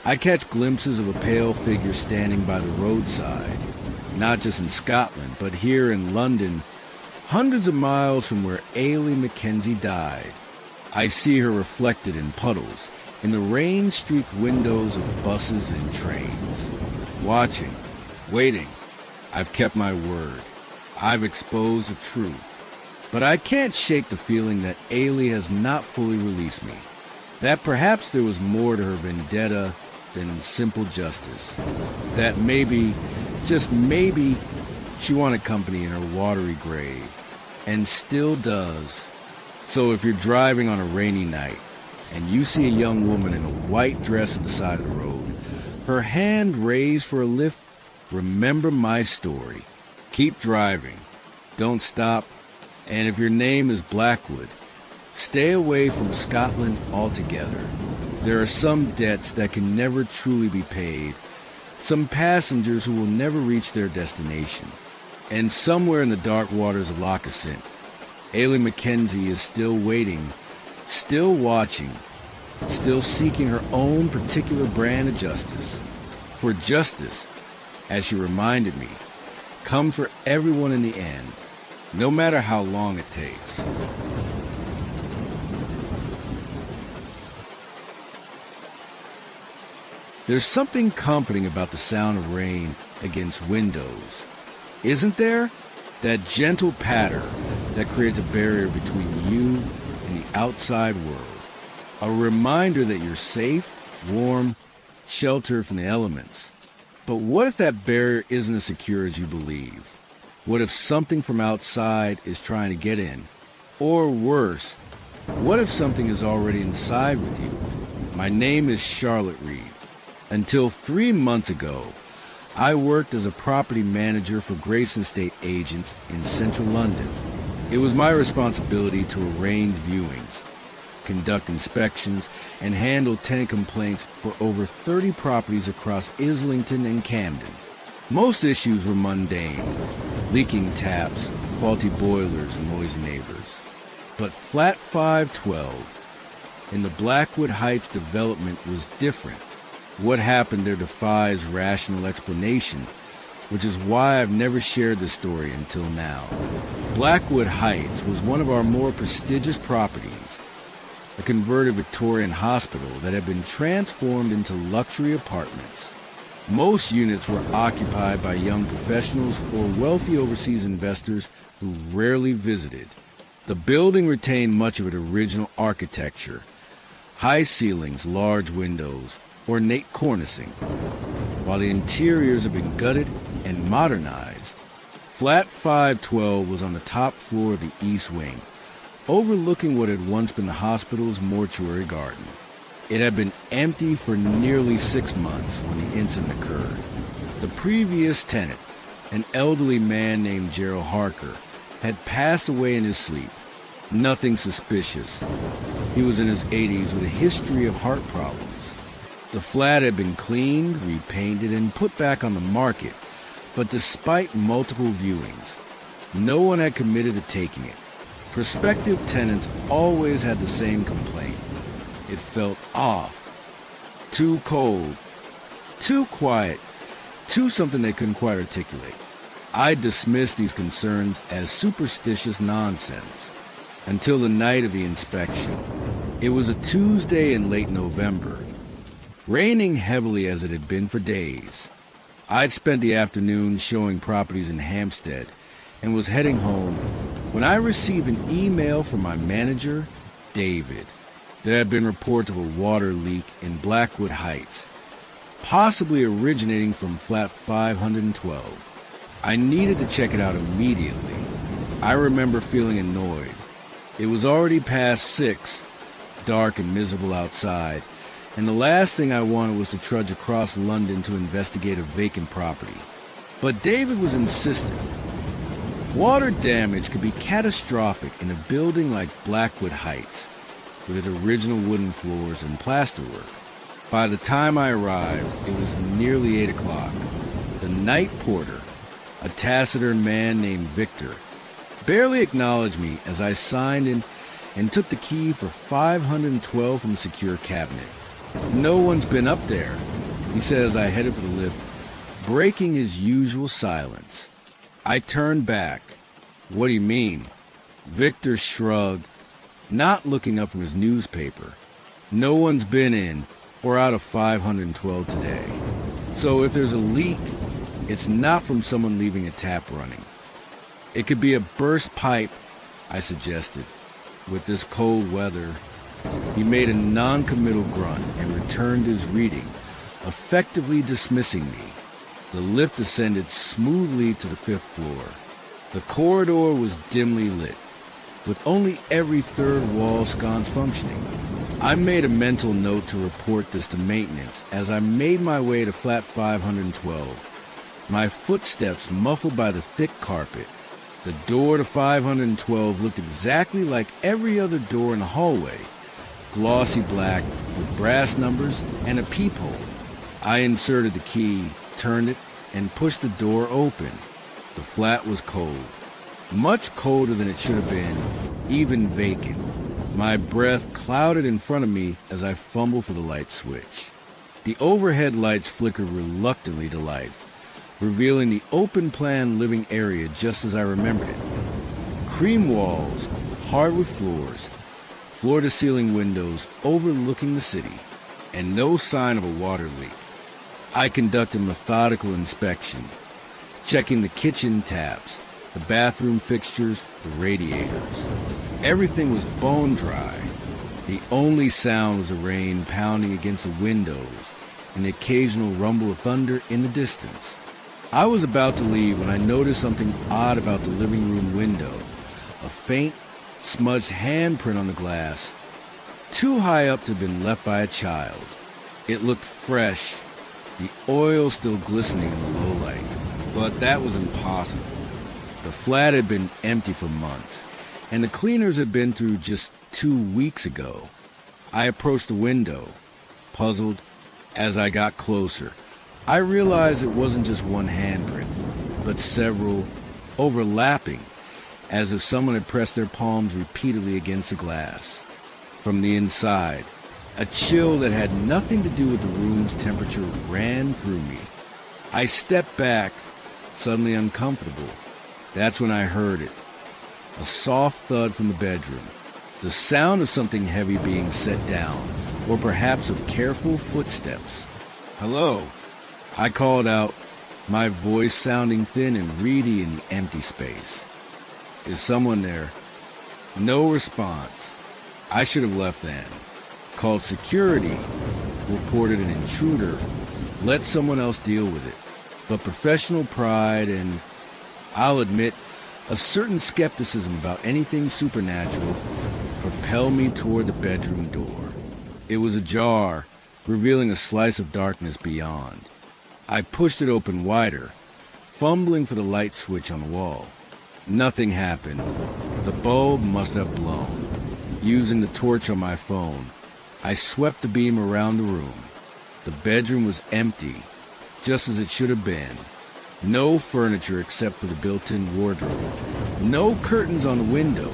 I catch glimpses of a pale figure standing by the roadside. Not just in Scotland, but here in London, hundreds of miles from where Ailey Mackenzie died. I see her reflected in puddles in the rain-streaked windows of buses and trains. Watching, waiting. I've kept my word. I've exposed the truth. But I can't shake the feeling that Ailey has not fully released me. That perhaps there was more to her vendetta than simple justice. That maybe, just maybe, she wanted company in her watery grave, and still does. So if you're driving on a rainy night, and you see a young woman in a white dress at the side of the road, her hand raised for a lift, remember my story. Keep driving. Don't stop. And if your name is Blackwood, stay away from Scotland altogether. There are some debts that can never truly be paid, some passengers who will never reach their destination. And somewhere in the dark waters of Loch Assynt, Aileen Mackenzie is still waiting, still watching, still seeking her own particular brand of justice. For justice, as she reminded me, comes for everyone in the end, no matter how long it takes. There's something comforting about the sound of rain against windows, isn't there? That gentle patter that creates a barrier between you and the outside world. A reminder that you're safe, warm, sheltered from the elements. But what if that barrier isn't as secure as you believe? What if something from outside is trying to get in? Or worse, what if something is already inside with you? My name is Charlotte Reed. Until 3 months ago, I worked as a property manager for Grayson Estate Agents in central London. It was my responsibility to arrange viewings, conduct inspections, and handle tenant complaints for over 30 properties across Islington and Camden. Most issues were mundane, leaking taps, faulty boilers, and noisy neighbors. But Flat 512 in the Blackwood Heights development was different. What happened there defies rational explanation, which is why I've never shared the story until now. Blackwood Heights was one of our more prestigious properties, a converted Victorian hospital that had been transformed into luxury apartments. Most units were occupied by young professionals or wealthy overseas investors who rarely visited. The building retained much of its original architecture, high ceilings, large windows, ornate cornicing. While the interiors have been gutted and modernized, Flat 512 was on the top floor of the East Wing, overlooking what had once been the hospital's mortuary garden. It had been empty for nearly 6 months when the incident occurred. The previous tenant, an elderly man named Gerald Harker, had passed away in his sleep. Nothing suspicious. He was in his 80s with a history of heart problems. The flat had been cleaned, repainted, and put back on the market, but despite multiple viewings, no one had committed to taking it. Prospective tenants always had the same complaint. It felt off, too cold, too quiet, too something they couldn't quite articulate. I dismissed these concerns as superstitious nonsense until the night of the inspection. It was a Tuesday in late November, raining heavily as it had been for days. I'd spent the afternoon showing properties in Hampstead and was heading home when I received an email from my manager, David. There had been reports of a water leak in Blackwood Heights, possibly originating from Flat 512. I needed to check it out immediately. I remember feeling annoyed. It was already past 6, dark and miserable outside, and the last thing I wanted was to trudge across London to investigate a vacant property. But David was insistent. Water damage could be catastrophic in a building like Blackwood Heights, with its original wooden floors and plasterwork. By the time I arrived, it was nearly 8 o'clock. The night porter, a taciturn man named Victor, barely acknowledged me as I signed in and took the key for 512 from the secure cabinet. "No one's been up there," he said as I headed for the lift, breaking his usual silence. I turned back. "What do you mean?" Victor shrugged, not looking up from his newspaper. "No one's been in or out of 512 today. So if there's a leak, it's not from someone leaving a tap running. It could be a burst pipe," I suggested. With this cold weather, he made a non-committal grunt and returned his reading, effectively dismissing me. The lift ascended smoothly to the 5th floor. The corridor was dimly lit, with only every third wall sconce functioning. I made a mental note to report this to maintenance as I made my way to flat 512. My footsteps muffled by the thick carpet. The door to 512 looked exactly like every other door in the hallway, glossy black with brass numbers and a peephole. I inserted the key, turned it, and pushed the door open. The flat was cold, much colder than it should have been, even vacant. My breath clouded in front of me as I fumbled for the light switch. The overhead lights flickered reluctantly to life, revealing the open-plan living area just as I remembered it. Cream walls, hardwood floors, floor-to-ceiling windows overlooking the city, and no sign of a water leak. I conducted methodical inspection, checking the kitchen taps, the bathroom fixtures, the radiators. Everything was bone dry. The only sound was the rain pounding against the windows and the occasional rumble of thunder in the distance. I was about to leave when I noticed something odd about the living room window. A faint, smudged handprint on the glass, too high up to have been left by a child. It looked fresh, the oil still glistening in the low light, but that was impossible. The flat had been empty for months, and the cleaners had been through just 2 weeks ago. I approached the window, puzzled. As I got closer, I realized it wasn't just one handprint, but several, overlapping, as if someone had pressed their palms repeatedly against the glass. From the inside, a chill that had nothing to do with the room's temperature ran through me. I stepped back, suddenly uncomfortable. That's when I heard it. A soft thud from the bedroom. The sound of something heavy being set down, or perhaps of careful footsteps. "Hello," I called out, my voice sounding thin and reedy in the empty space. "Is someone there?" No response. I should have left then. Called security, reported an intruder, let someone else deal with it. But professional pride and, I'll admit, a certain skepticism about anything supernatural propelled me toward the bedroom door. It was ajar, revealing a slice of darkness beyond. I pushed it open wider, fumbling for the light switch on the wall. Nothing happened. The bulb must have blown. Using the torch on my phone, I swept the beam around the room. The bedroom was empty, just as it should have been. No furniture except for the built-in wardrobe. No curtains on the windows.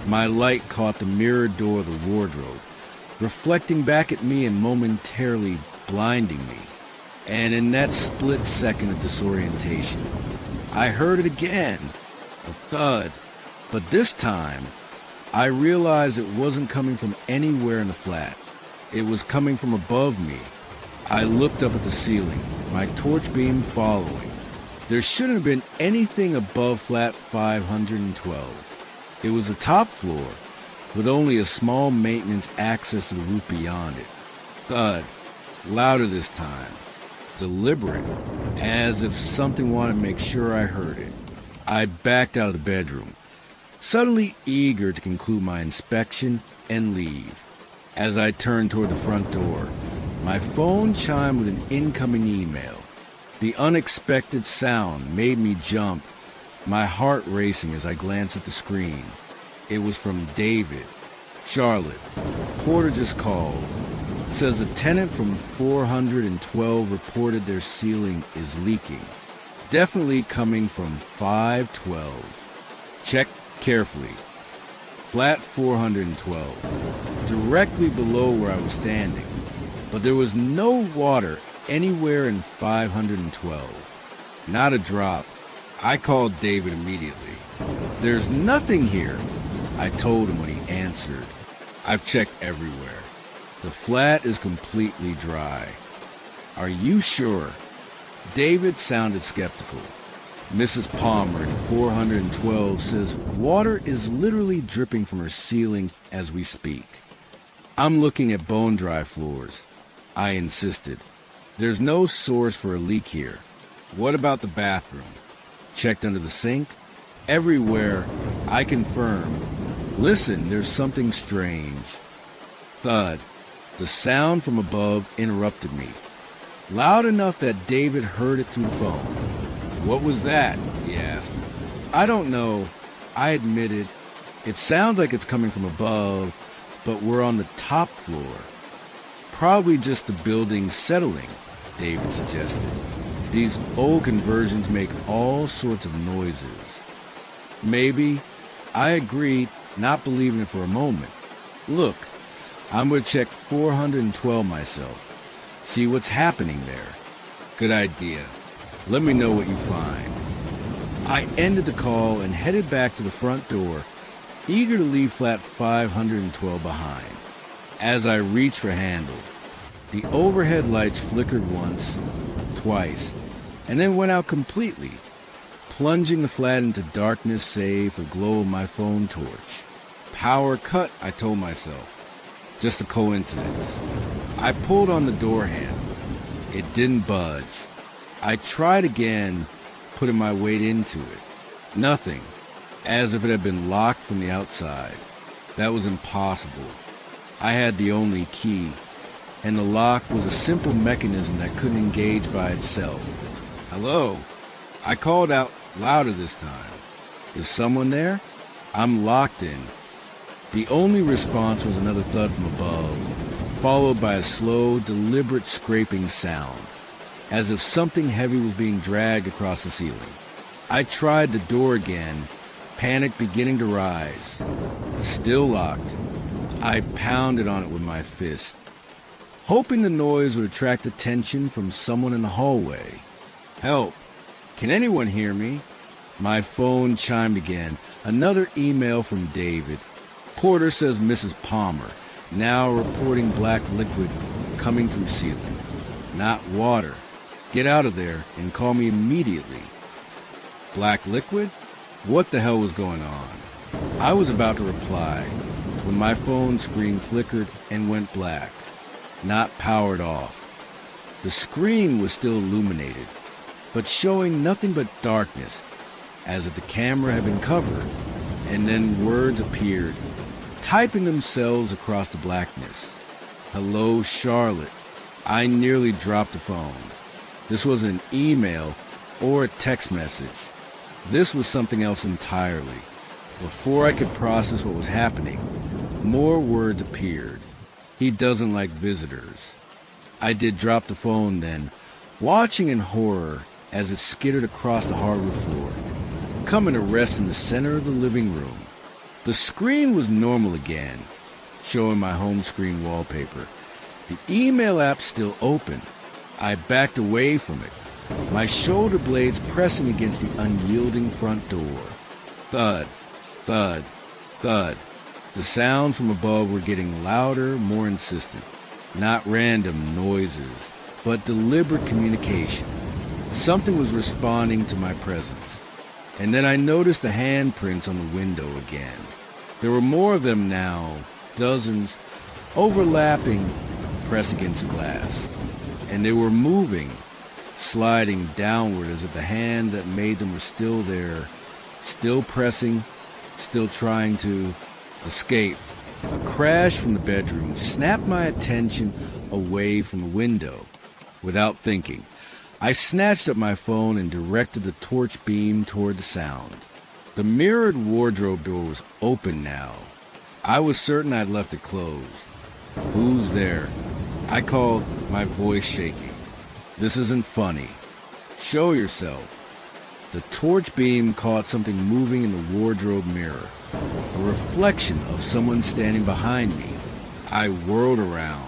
My light caught the mirrored door of the wardrobe, reflecting back at me and momentarily blinding me. And in that split second of disorientation, I heard it again, a thud. But this time, I realized it wasn't coming from anywhere in the flat. It was coming from above me. I looked up at the ceiling, my torch beam following. There shouldn't have been anything above flat 512. It was the top floor, with only a small maintenance access to the roof beyond it. Thud, louder this time, deliberate, as if something wanted to make sure I heard it. I backed out of the bedroom, suddenly eager to conclude my inspection and leave. As I turned toward the front door, my phone chimed with an incoming email. The unexpected sound made me jump, my heart racing as I glanced at the screen. It was from David. "Charlotte, Porter just called. Says a tenant from 412 reported their ceiling is leaking. Definitely coming from 512. Check carefully. Flat 412. Directly below where I was standing. But there was no water anywhere in 512. Not a drop." I called David immediately. "There's nothing here," I told him when he answered. "I've checked everywhere. The flat is completely dry." "Are you sure?" David sounded skeptical. "Mrs. Palmer in 412 says water is literally dripping from her ceiling as we speak." "I'm looking at bone-dry floors," I insisted. There's no source for a leak here. What about the bathroom? Checked under the sink? Everywhere, I confirmed. Listen, there's something strange. Thud. The sound from above interrupted me. Loud enough that David heard it through the phone. What was that? He asked. I don't know. I admitted. It sounds like it's coming from above, but we're on the top floor. Probably just the building settling, David suggested. These old conversions make all sorts of noises. Maybe. I agreed, not believing it for a moment. Look, I'm going to check 412 myself. See what's happening there. Good idea. Let me know what you find. I ended the call and headed back to the front door, eager to leave flat 512 behind. As I reached for handle, the overhead lights flickered once, twice, and then went out completely, plunging the flat into darkness save for the glow of my phone torch. Power cut, I told myself. Just a coincidence. I pulled on the door handle. It didn't budge. I tried again, putting my weight into it. Nothing, as if it had been locked from the outside. That was impossible. I had the only key, and the lock was a simple mechanism that couldn't engage by itself. Hello? I called out louder this time. Is someone there? I'm locked in. The only response was another thud from above, followed by a slow, deliberate scraping sound, as if something heavy was being dragged across the ceiling. I tried the door again, panic beginning to rise. Still locked. I pounded on it with my fist, hoping the noise would attract attention from someone in the hallway. Help! Can anyone hear me? My phone chimed again. Another email from David. Porter says Mrs. Palmer, now reporting black liquid coming through ceiling. Not water. Get out of there and call me immediately. Black liquid? What the hell was going on? I was about to reply when my phone screen flickered and went black, not powered off. The screen was still illuminated, but showing nothing but darkness, as if the camera had been covered, and then words appeared, typing themselves across the blackness. Hello, Charlotte. I nearly dropped the phone. This wasn't an email or a text message. This was something else entirely. Before I could process what was happening, more words appeared. He doesn't like visitors. I did drop the phone then, watching in horror as it skittered across the hardwood floor, coming to rest in the center of the living room. The screen was normal again, showing my home screen wallpaper. The email app still open. I backed away from it, my shoulder blades pressing against the unyielding front door. Thud, thud, thud. The sounds from above were getting louder, more insistent. Not random noises, but deliberate communication. Something was responding to my presence. And then I noticed the handprints on the window again. There were more of them now, dozens, overlapping, pressed against the glass. And they were moving, sliding downward as if the hands that made them were still there, still pressing, still trying to escape. A crash from the bedroom snapped my attention away from the window. Without thinking, I snatched up my phone and directed the torch beam toward the sound. The mirrored wardrobe door was open now. I was certain I'd left it closed. Who's there? I called, my voice shaking. This isn't funny. Show yourself. The torch beam caught something moving in the wardrobe mirror, a reflection of someone standing behind me. I whirled around.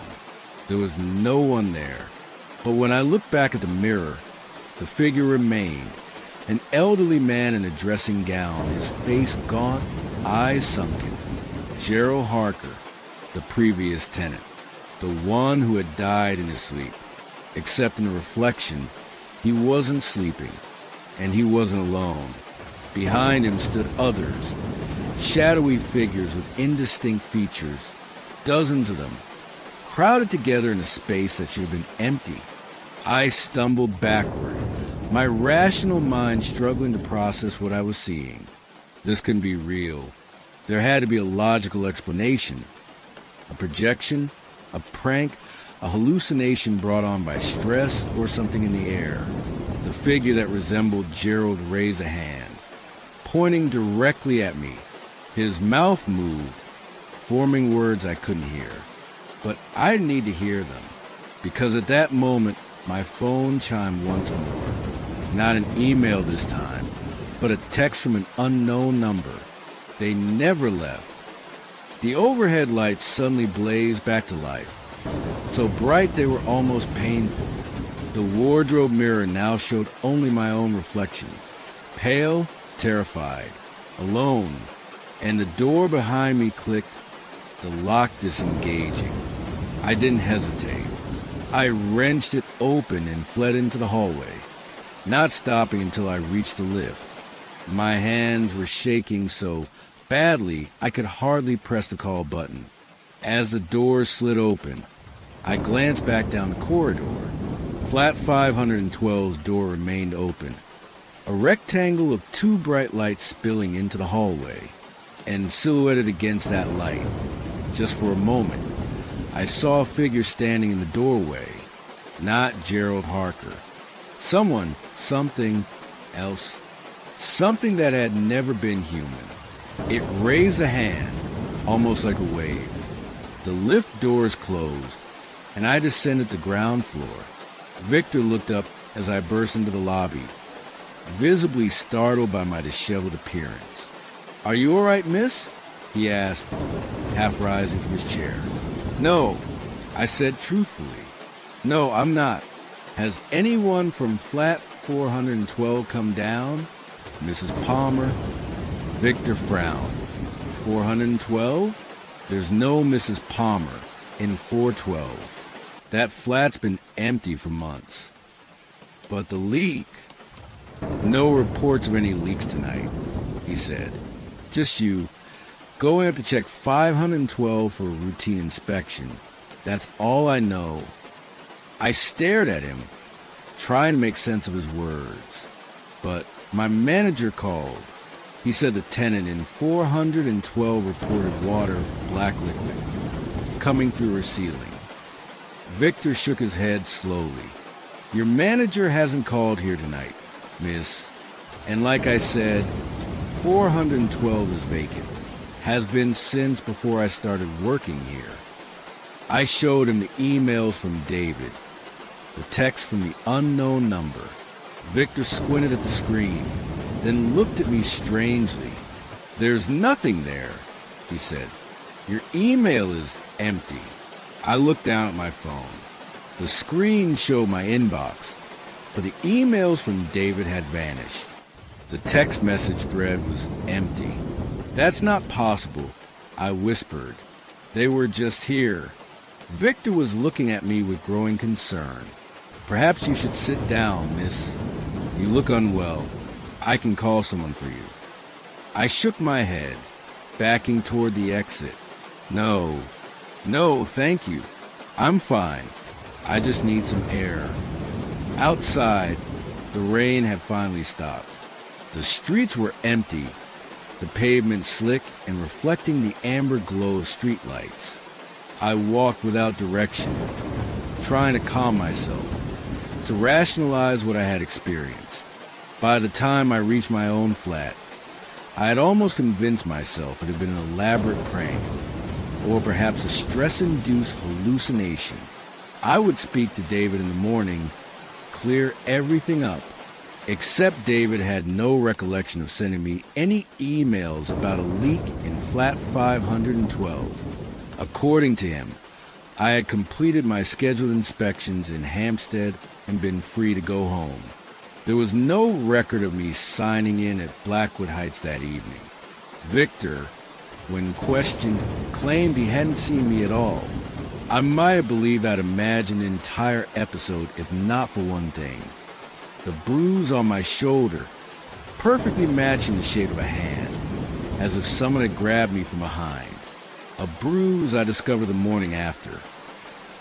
There was no one there. But when I looked back at the mirror, the figure remained. An elderly man in a dressing gown, his face gaunt, eyes sunken. Gerald Harker, the previous tenant, the one who had died in his sleep. Except in the reflection, he wasn't sleeping, and he wasn't alone. Behind him stood others, shadowy figures with indistinct features, dozens of them, crowded together in a space that should have been empty. I stumbled backward, my rational mind struggling to process what I was seeing. This couldn't be real. There had to be a logical explanation. A projection, a prank, a hallucination brought on by stress or something in the air. The figure that resembled Gerald raised a hand, pointing directly at me. His mouth moved, forming words I couldn't hear. But I didn't need to hear them, because at that moment, my phone chimed once more. Not an email this time, but a text from an unknown number. They never left. The overhead lights suddenly blazed back to life, so bright they were almost painful. The wardrobe mirror now showed only my own reflection, pale, terrified, alone, and the door behind me clicked, the lock disengaging. I didn't hesitate. I wrenched it open and fled into the hallway, not stopping until I reached the lift. My hands were shaking so badly I could hardly press the call button. As the door slid open, I glanced back down the corridor. Flat 512's door remained open, a rectangle of two bright lights spilling into the hallway, and silhouetted against that light. Just for a moment, I saw a figure standing in the doorway, not Gerald Harker. Someone, something else, something that had never been human. It raised a hand, almost like a wave. The lift doors closed, and I descended to the ground floor. Victor looked up as I burst into the lobby, visibly startled by my disheveled appearance. "Are you all right, miss?" he asked, half rising from his chair. "No," I said truthfully. "No, I'm not. Has anyone from flat 412 come down? Mrs. Palmer?" Victor frowned. 412? There's no Mrs. Palmer in 412. That flat's been empty for months. But the leak? "No reports of any leaks tonight," he said. "Just you. Going up to check 512 for a routine inspection. That's all I know." I stared at him, trying to make sense of his words. But my manager called. He said the tenant in 412 reported water, black liquid, coming through her ceiling. Victor shook his head slowly. "Your manager hasn't called here tonight, miss. And like I said, 412 is vacant. Has been since before I started working here." I showed him the emails from David, the text from the unknown number. Victor squinted at the screen, then looked at me strangely. "There's nothing there," he said. "Your email is empty." I looked down at my phone. The screen showed my inbox, but the emails from David had vanished. The text message thread was empty. "That's not possible," I whispered. "They were just here." Victor was looking at me with growing concern. "Perhaps you should sit down, miss. You look unwell. I can call someone for you." I shook my head, backing toward the exit. No, thank you. I'm fine. I just need some air." Outside, the rain had finally stopped. The streets were empty, the pavement slick and reflecting the amber glow of streetlights. I walked without direction, trying to calm myself, to rationalize what I had experienced. By the time I reached my own flat, I had almost convinced myself it had been an elaborate prank, or perhaps a stress-induced hallucination. I would speak to David in the morning, clear everything up, except David had no recollection of sending me any emails about a leak in flat 512. According to him, I had completed my scheduled inspections in Hampstead and been free to go home. There was no record of me signing in at Blackwood Heights that evening. Victor, when questioned, claimed he hadn't seen me at all. I might have believed I'd imagined the entire episode if not for one thing. The bruise on my shoulder, perfectly matching the shape of a hand, as if someone had grabbed me from behind. A bruise I discovered the morning after,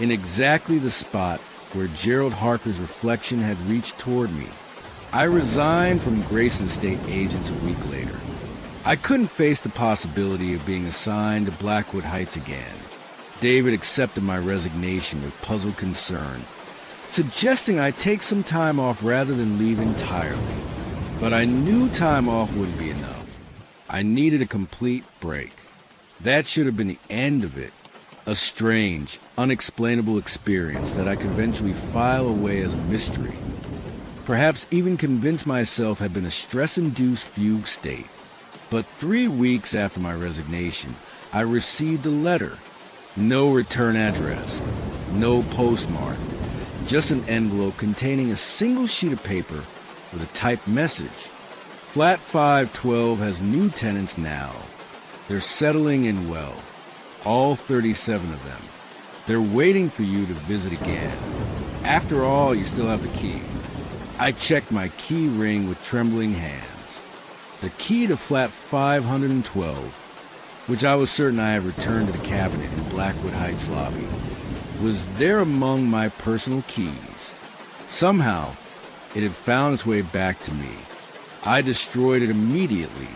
in exactly the spot where Gerald Harker's reflection had reached toward me. I resigned from Grayson State Agents a week later. I couldn't face the possibility of being assigned to Blackwood Heights again. David accepted my resignation with puzzled concern, suggesting I take some time off rather than leave entirely. But I knew time off wouldn't be enough. I needed a complete break. That should have been the end of it. A strange, unexplainable experience that I could eventually file away as a mystery. Perhaps even convince myself had been a stress-induced fugue state. But 3 weeks after my resignation, I received a letter. No return address, no postmark, just an envelope containing a single sheet of paper with a typed message. Flat 512 has new tenants now. They're settling in well, all 37 of them. They're waiting for you to visit again. After all, you still have the key. I checked my key ring with trembling hands. The key to flat 512, which I was certain I had returned to the cabinet in Blackwood Heights lobby, was there among my personal keys. Somehow, it had found its way back to me. I destroyed it immediately,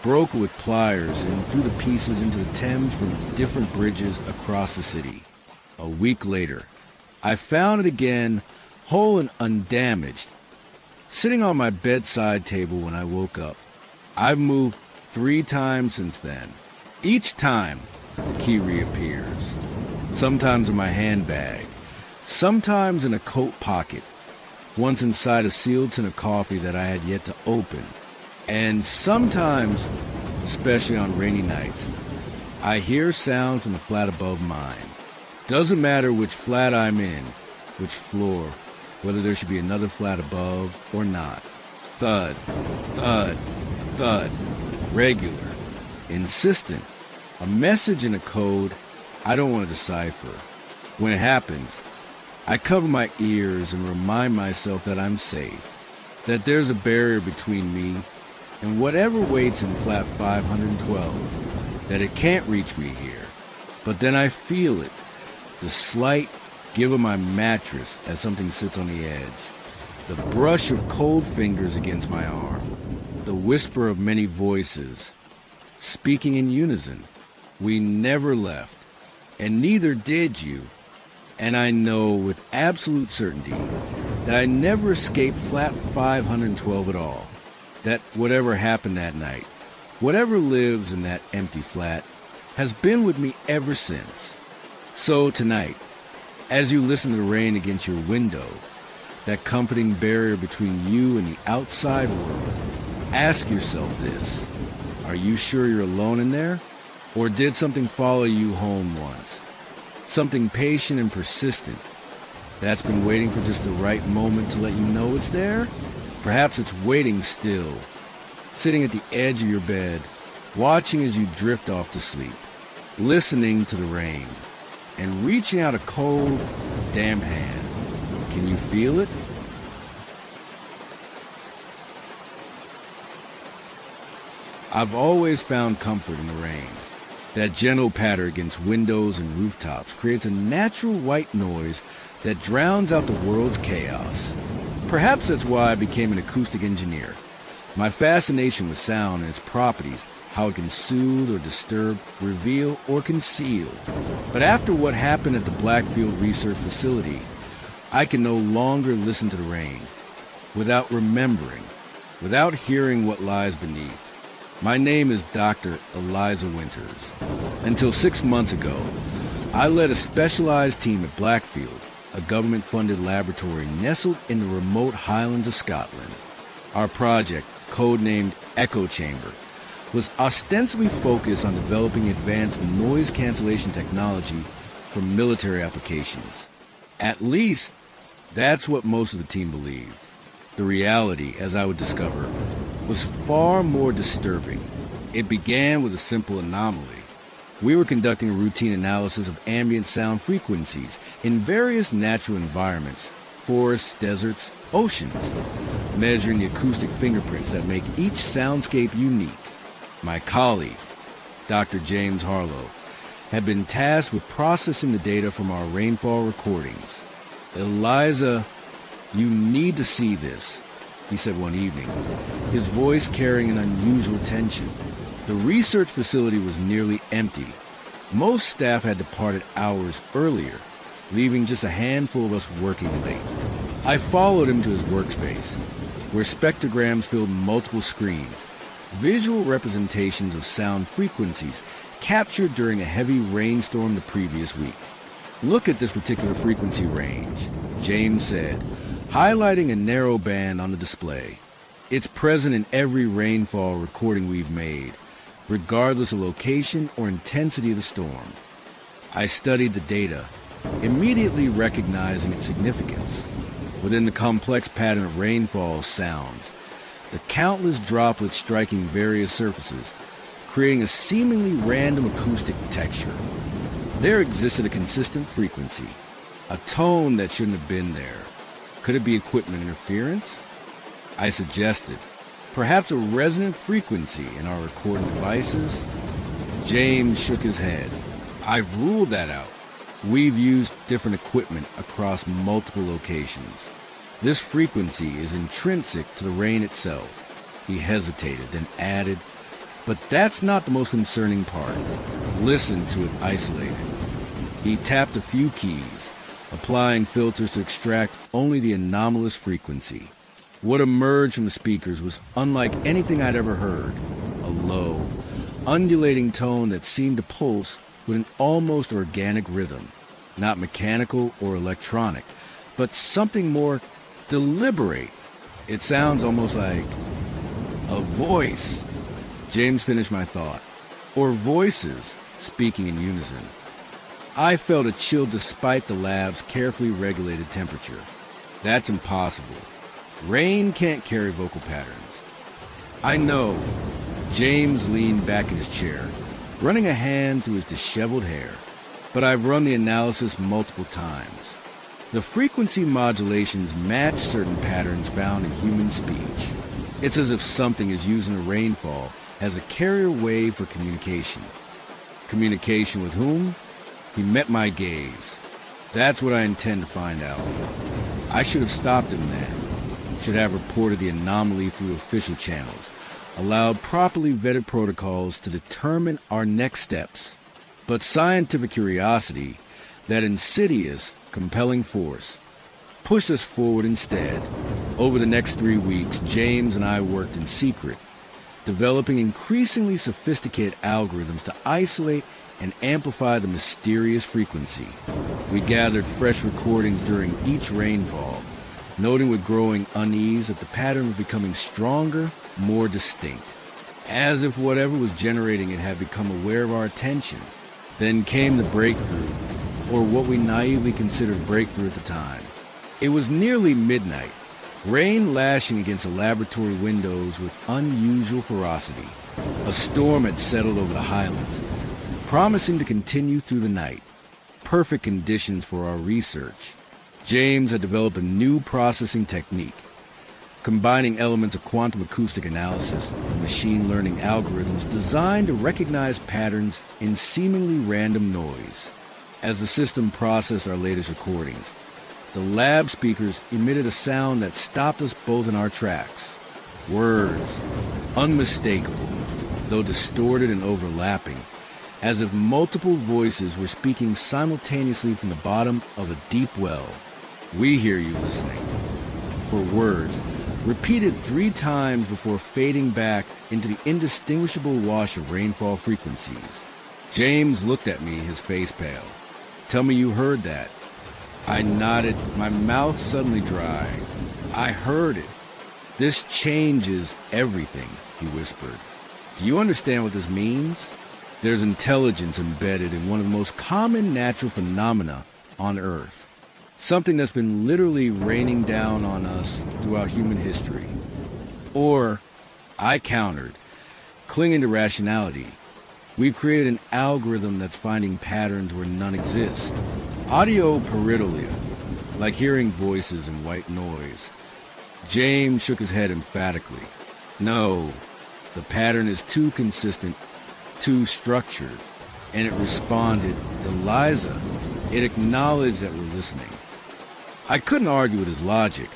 broke it with pliers, and threw the pieces into the Thames from different bridges across the city. A week later, I found it again, whole and undamaged, sitting on my bedside table when I woke up. I've moved 3 times since then. Each time, the key reappears. Sometimes in my handbag, sometimes in a coat pocket, once inside a sealed tin of coffee that I had yet to open. And sometimes, especially on rainy nights, I hear sound from the flat above mine. Doesn't matter which flat I'm in, which floor, whether there should be another flat above or not. Thud, thud, thud, regular, insistent, a message in a code I don't want to decipher. When it happens, I cover my ears and remind myself that I'm safe, that there's a barrier between me and whatever waits in flat 512, that it can't reach me here. But then I feel it, the slight give of my mattress as something sits on the edge, the brush of cold fingers against my arm, the whisper of many voices, speaking in unison. We never left, and neither did you. And I know with absolute certainty that I never escaped flat 512 at all. That whatever happened that night, whatever lives in that empty flat, has been with me ever since. So tonight, as you listen to the rain against your window, that comforting barrier between you and the outside world, ask yourself this. Are you sure you're alone in there? Or did something follow you home once? Something patient and persistent that's been waiting for just the right moment to let you know it's there? Perhaps it's waiting still, sitting at the edge of your bed, watching as you drift off to sleep, listening to the rain, and reaching out a cold, damp hand. Can you feel it? I've always found comfort in the rain. That gentle patter against windows and rooftops creates a natural white noise that drowns out the world's chaos. Perhaps that's why I became an acoustic engineer. My fascination with sound and its properties, how it can soothe or disturb, reveal or conceal. But after what happened at the Blackfield Research Facility, I can no longer listen to the rain without remembering, without hearing what lies beneath. My name is Dr. Eliza Winters. Until 6 months ago, I led a specialized team at Blackfield, a government-funded laboratory nestled in the remote Highlands of Scotland. Our project, codenamed Echo Chamber, was ostensibly focused on developing advanced noise cancellation technology for military applications. At least, that's what most of the team believed. The reality, as I would discover, was far more disturbing. It began with a simple anomaly. We were conducting a routine analysis of ambient sound frequencies in various natural environments, forests, deserts, oceans, measuring the acoustic fingerprints that make each soundscape unique. My colleague, Dr. James Harlow, had been tasked with processing the data from our rainfall recordings. "Eliza, you need to see this," he said one evening, his voice carrying an unusual tension. The research facility was nearly empty. Most staff had departed hours earlier, leaving just a handful of us working late. I followed him to his workspace, where spectrograms filled multiple screens, visual representations of sound frequencies captured during a heavy rainstorm the previous week. "Look at this particular frequency range," James said, highlighting a narrow band on the display. "It's present in every rainfall recording we've made, regardless of location or intensity of the storm." I studied the data, immediately recognizing its significance. Within the complex pattern of rainfall sounds, the countless droplets striking various surfaces, creating a seemingly random acoustic texture. There existed a consistent frequency, a tone that shouldn't have been there. Could it be equipment interference? I suggested. Perhaps a resonant frequency in our recording devices? James shook his head. "I've ruled that out. We've used different equipment across multiple locations. This frequency is intrinsic to the rain itself." He hesitated, then added, "But that's not the most concerning part. Listen to it isolated." He tapped a few keys, applying filters to extract only the anomalous frequency. What emerged from the speakers was unlike anything I'd ever heard. A low, undulating tone that seemed to pulse with an almost organic rhythm. Not mechanical or electronic, but something more deliberate. It sounds almost like a voice. James finished my thought. Or voices speaking in unison. I felt a chill despite the lab's carefully regulated temperature. That's impossible. Rain can't carry vocal patterns. "I know." James leaned back in his chair, running a hand through his disheveled hair. "But I've run the analysis multiple times. The frequency modulations match certain patterns found in human speech. It's as if something is using a rainfall as a carrier wave for communication." "Communication with whom?" He met my gaze. "That's what I intend to find out." I should have stopped him then. Should have reported the anomaly through official channels, allowed properly vetted protocols to determine our next steps. But scientific curiosity, that insidious, compelling force, pushed us forward instead. Over the next 3 weeks, James and I worked in secret, developing increasingly sophisticated algorithms to isolate and amplify the mysterious frequency. We gathered fresh recordings during each rainfall, noting with growing unease that the pattern was becoming stronger, more distinct, as if whatever was generating it had become aware of our attention. Then came the breakthrough, or what we naively considered breakthrough at the time. It was nearly midnight, rain lashing against the laboratory windows with unusual ferocity. A storm had settled over the highlands, promising to continue through the night. Perfect conditions for our research. James had developed a new processing technique, combining elements of quantum acoustic analysis and machine learning algorithms designed to recognize patterns in seemingly random noise. As the system processed our latest recordings, the lab speakers emitted a sound that stopped us both in our tracks. Words, unmistakable, though distorted and overlapping, as if multiple voices were speaking simultaneously from the bottom of a deep well. "We hear you listening." For words, repeated 3 times before fading back into the indistinguishable wash of rainfall frequencies. James looked at me, his face pale. "Tell me you heard that." I nodded, my mouth suddenly dry. "I heard it. This changes everything," he whispered. "Do you understand what this means? There's intelligence embedded in one of the most common natural phenomena on Earth. Something that's been literally raining down on us throughout human history." Or, I countered, clinging to rationality, "We've created an algorithm that's finding patterns where none exist. Audio pareidolia, like hearing voices and white noise." James shook his head emphatically. "No, the pattern is too consistent, too structured." And it responded, "Eliza." It acknowledged that we're listening. I couldn't argue with his logic,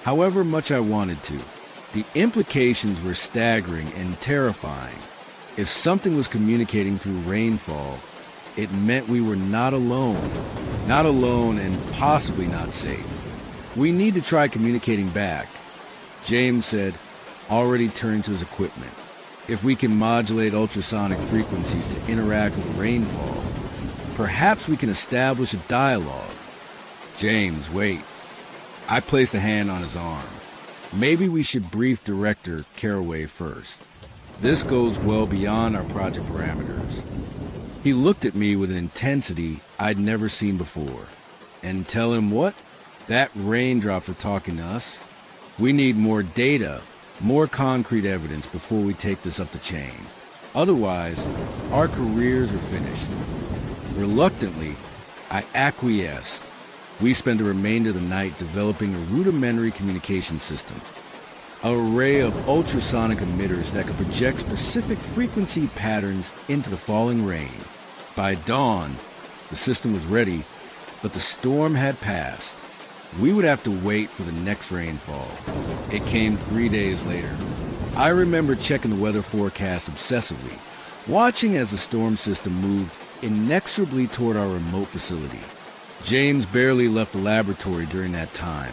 however much I wanted to. The implications were staggering and terrifying. If something was communicating through rainfall, it meant we were not alone. Not alone and possibly not safe. We need to try communicating back. James said, already turning to his equipment. If we can modulate ultrasonic frequencies to interact with rainfall, perhaps we can establish a dialogue. James, wait. I placed a hand on his arm. Maybe we should brief Director Carraway first. This goes well beyond our project parameters. He looked at me with an intensity I'd never seen before. And tell him what? That raindrops are talking to us. We need more data, more concrete evidence before we take this up the chain. Otherwise, our careers are finished. Reluctantly, I acquiesced. We spent the remainder of the night developing a rudimentary communication system. An array of ultrasonic emitters that could project specific frequency patterns into the falling rain. By dawn, the system was ready, but the storm had passed. We would have to wait for the next rainfall. It came 3 days later. I remember checking the weather forecast obsessively, watching as the storm system moved inexorably toward our remote facility. James barely left the laboratory during that time,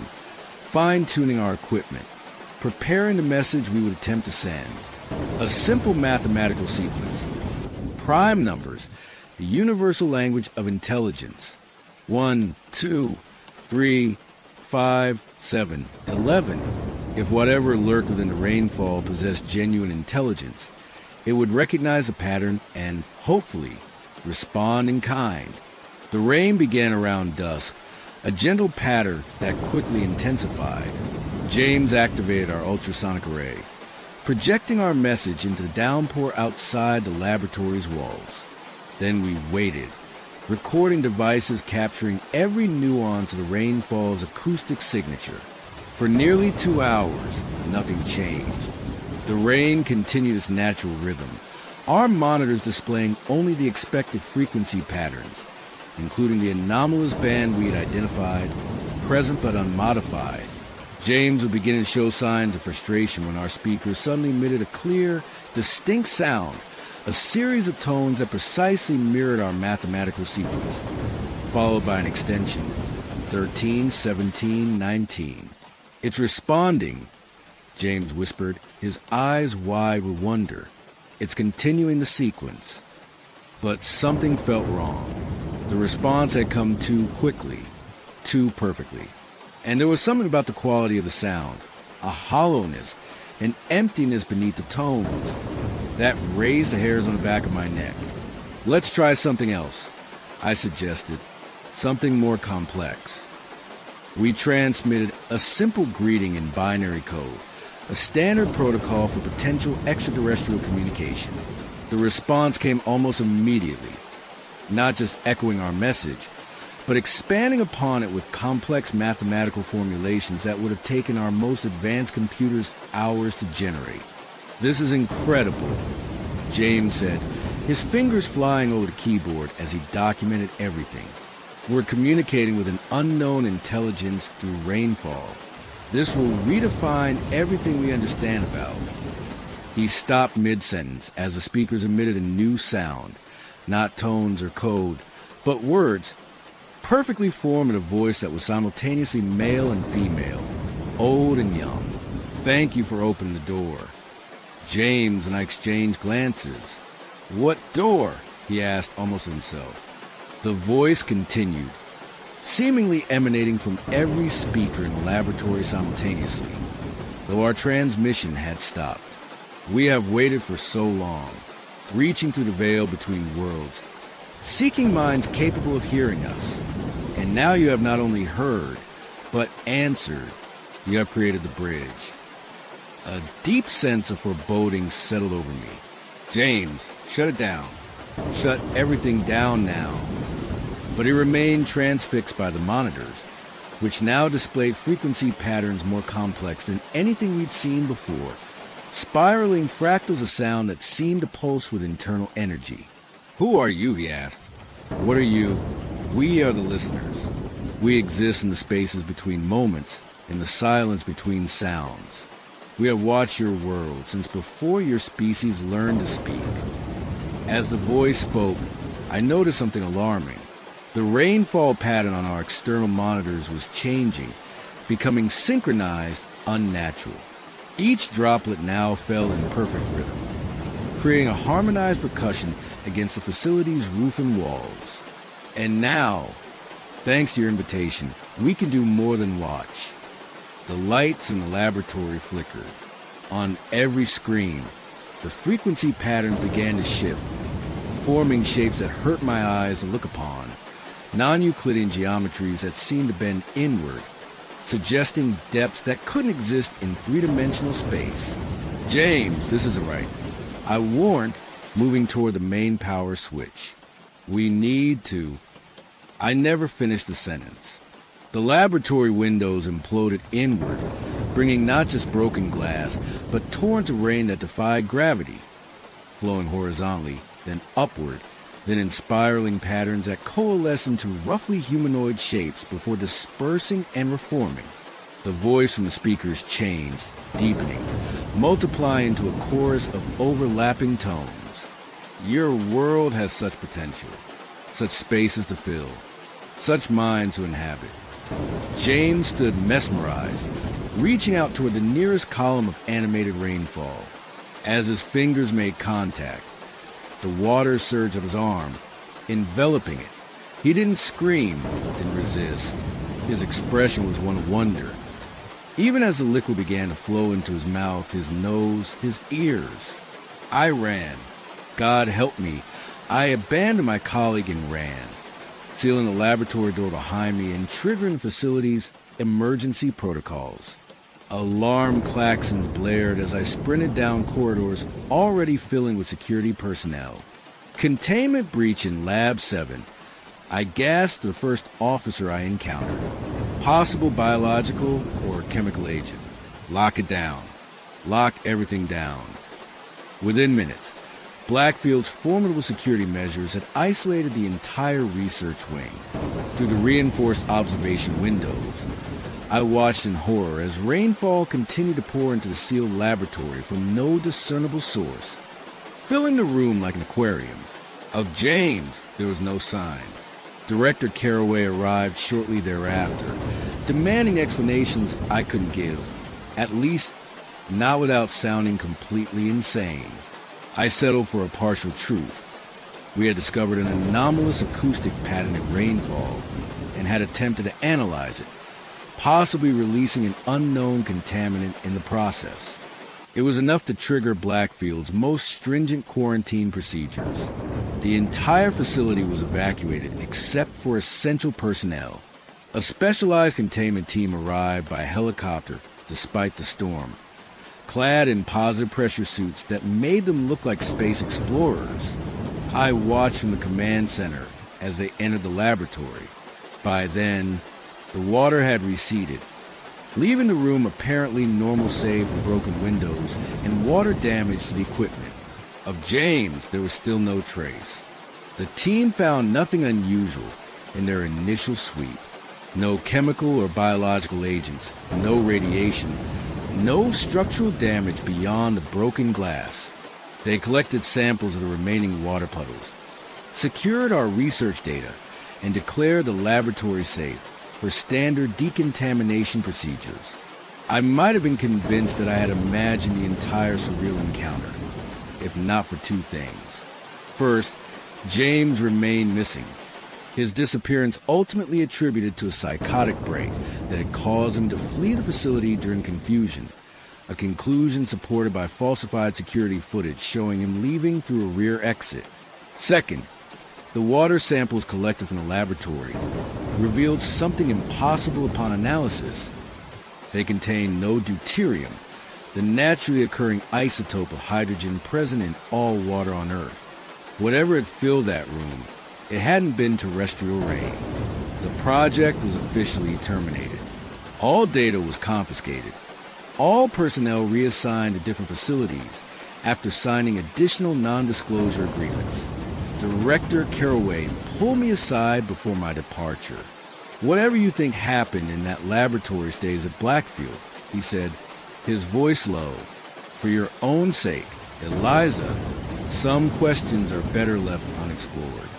fine-tuning our equipment, preparing the message we would attempt to send. A simple mathematical sequence. Prime numbers, the universal language of intelligence. 1, 2, 3, 5, 7, 11. If whatever lurked within the rainfall possessed genuine intelligence, it would recognize a pattern and, hopefully, respond in kind. The rain began around dusk, a gentle patter that quickly intensified. James activated our ultrasonic array, projecting our message into the downpour outside the laboratory's walls. Then we waited, recording devices capturing every nuance of the rainfall's acoustic signature. For nearly 2 hours, nothing changed. The rain continued its natural rhythm, our monitors displaying only the expected frequency patterns, including the anomalous band we had identified, present but unmodified. James would begin to show signs of frustration when our speakers suddenly emitted a clear, distinct sound, a series of tones that precisely mirrored our mathematical sequence, followed by an extension, 13, 17, 19. It's responding, James whispered, his eyes wide with wonder. It's continuing the sequence. But something felt wrong. The response had come too quickly, too perfectly. And there was something about the quality of the sound, a hollowness, an emptiness beneath the tones, that raised the hairs on the back of my neck. Let's try something else, I suggested, something more complex. We transmitted a simple greeting in binary code, a standard protocol for potential extraterrestrial communication. The response came almost immediately, not just echoing our message, but expanding upon it with complex mathematical formulations that would have taken our most advanced computers hours to generate. This is incredible, James said, his fingers flying over the keyboard as he documented everything. We're communicating with an unknown intelligence through rainfall. This will redefine everything we understand about. He stopped mid-sentence as the speakers emitted a new sound, not tones or code, but words, perfectly formed in a voice that was simultaneously male and female, old and young. Thank you for opening the door. James and I exchanged glances. What door? He asked almost himself. The voice continued, seemingly emanating from every speaker in the laboratory simultaneously, though our transmission had stopped. We have waited for so long, reaching through the veil between worlds, seeking minds capable of hearing us. And now you have not only heard, but answered. You have created the bridge. A deep sense of foreboding settled over me. James, shut it down. Shut everything down now. But he remained transfixed by the monitors, which now displayed frequency patterns more complex than anything we'd seen before, spiraling fractals of sound that seemed to pulse with internal energy. Who are you, he asked. What are you? We are the listeners. We exist in the spaces between moments, in the silence between sounds. We have watched your world since before your species learned to speak. As the voice spoke, I noticed something alarming. The rainfall pattern on our external monitors was changing, becoming synchronized, unnatural. Each droplet now fell in perfect rhythm, creating a harmonized percussion against the facility's roof and walls. And now, thanks to your invitation, we can do more than watch. The lights in the laboratory flickered. On every screen, the frequency patterns began to shift, forming shapes that hurt my eyes to look upon, non-Euclidean geometries that seemed to bend inward, suggesting depths that couldn't exist in three-dimensional space. James, this isn't right. I warned, moving toward the main power switch. We need to... I never finished the sentence. The laboratory windows imploded inward, bringing not just broken glass, but torrents of rain that defied gravity, flowing horizontally, then upward, then in spiraling patterns that coalesce into roughly humanoid shapes before dispersing and reforming. The voice from the speakers changed, deepening, multiplying into a chorus of overlapping tones. Your world has such potential, such spaces to fill, such minds to inhabit. James stood mesmerized, reaching out toward the nearest column of animated rainfall. As his fingers made contact, the water surged of his arm, enveloping it. He didn't scream, didn't resist. His expression was one of wonder. Even as the liquid began to flow into his mouth, his nose, his ears, I ran. God help me. I abandoned my colleague and ran, sealing the laboratory door behind me and triggering the facility's emergency protocols. Alarm klaxons blared as I sprinted down corridors already filling with security personnel. Containment breach in Lab 7. I gasped the first officer I encountered. Possible biological or chemical agent. Lock it down. Lock everything down. Within minutes, Blackfield's formidable security measures had isolated the entire research wing. Through the reinforced observation windows, I watched in horror as rainfall continued to pour into the sealed laboratory from no discernible source, filling the room like an aquarium. Of James, there was no sign. Director Carraway arrived shortly thereafter, demanding explanations I couldn't give, at least not without sounding completely insane. I settled for a partial truth. We had discovered an anomalous acoustic pattern in rainfall and had attempted to analyze it, possibly releasing an unknown contaminant in the process. It was enough to trigger Blackfield's most stringent quarantine procedures. The entire facility was evacuated except for essential personnel. A specialized containment team arrived by helicopter despite the storm, clad in positive pressure suits that made them look like space explorers. I watched from the command center as they entered the laboratory. By then, the water had receded, leaving the room apparently normal save for broken windows and water damage to the equipment. Of James, there was still no trace. The team found nothing unusual in their initial sweep. No chemical or biological agents, no radiation, no structural damage beyond the broken glass. They collected samples of the remaining water puddles, secured our research data, and declared the laboratory safe for standard decontamination procedures. I might have been convinced that I had imagined the entire surreal encounter, if not for two things. First, James remained missing. His disappearance ultimately attributed to a psychotic break that had caused him to flee the facility during confusion, a conclusion supported by falsified security footage showing him leaving through a rear exit. Second, the water samples collected from the laboratory revealed something impossible upon analysis. They contained no deuterium, the naturally occurring isotope of hydrogen present in all water on Earth. Whatever had filled that room, it hadn't been terrestrial rain. The project was officially terminated. All data was confiscated. All personnel reassigned to different facilities after signing additional non-disclosure agreements. Director Carraway pulled me aside before my departure. Whatever you think happened in that laboratory stays at Blackfield, he said, his voice low. For your own sake, Eliza, some questions are better left unexplored.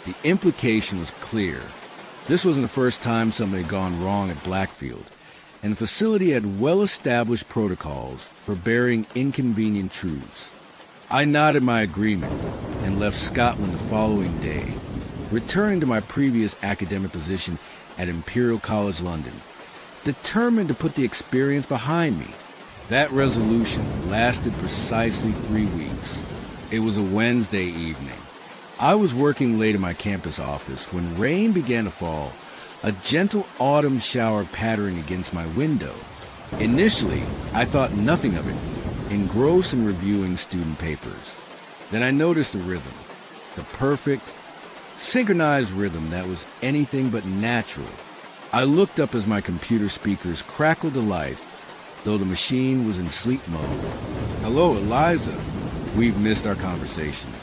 The implication was clear. This wasn't the first time something had gone wrong at Blackfield, and the facility had well-established protocols for burying inconvenient truths. I nodded my agreement and left Scotland the following day, returning to my previous academic position at Imperial College London, determined to put the experience behind me. That resolution lasted precisely 3 weeks. It was a Wednesday evening. I was working late in my campus office when rain began to fall, a gentle autumn shower pattering against my window. Initially, I thought nothing of it, engrossed in reviewing student papers. Then I noticed the rhythm, the perfect, synchronized rhythm that was anything but natural. I looked up as my computer speakers crackled to life, though the machine was in sleep mode. "Hello, Eliza. We've missed our conversations."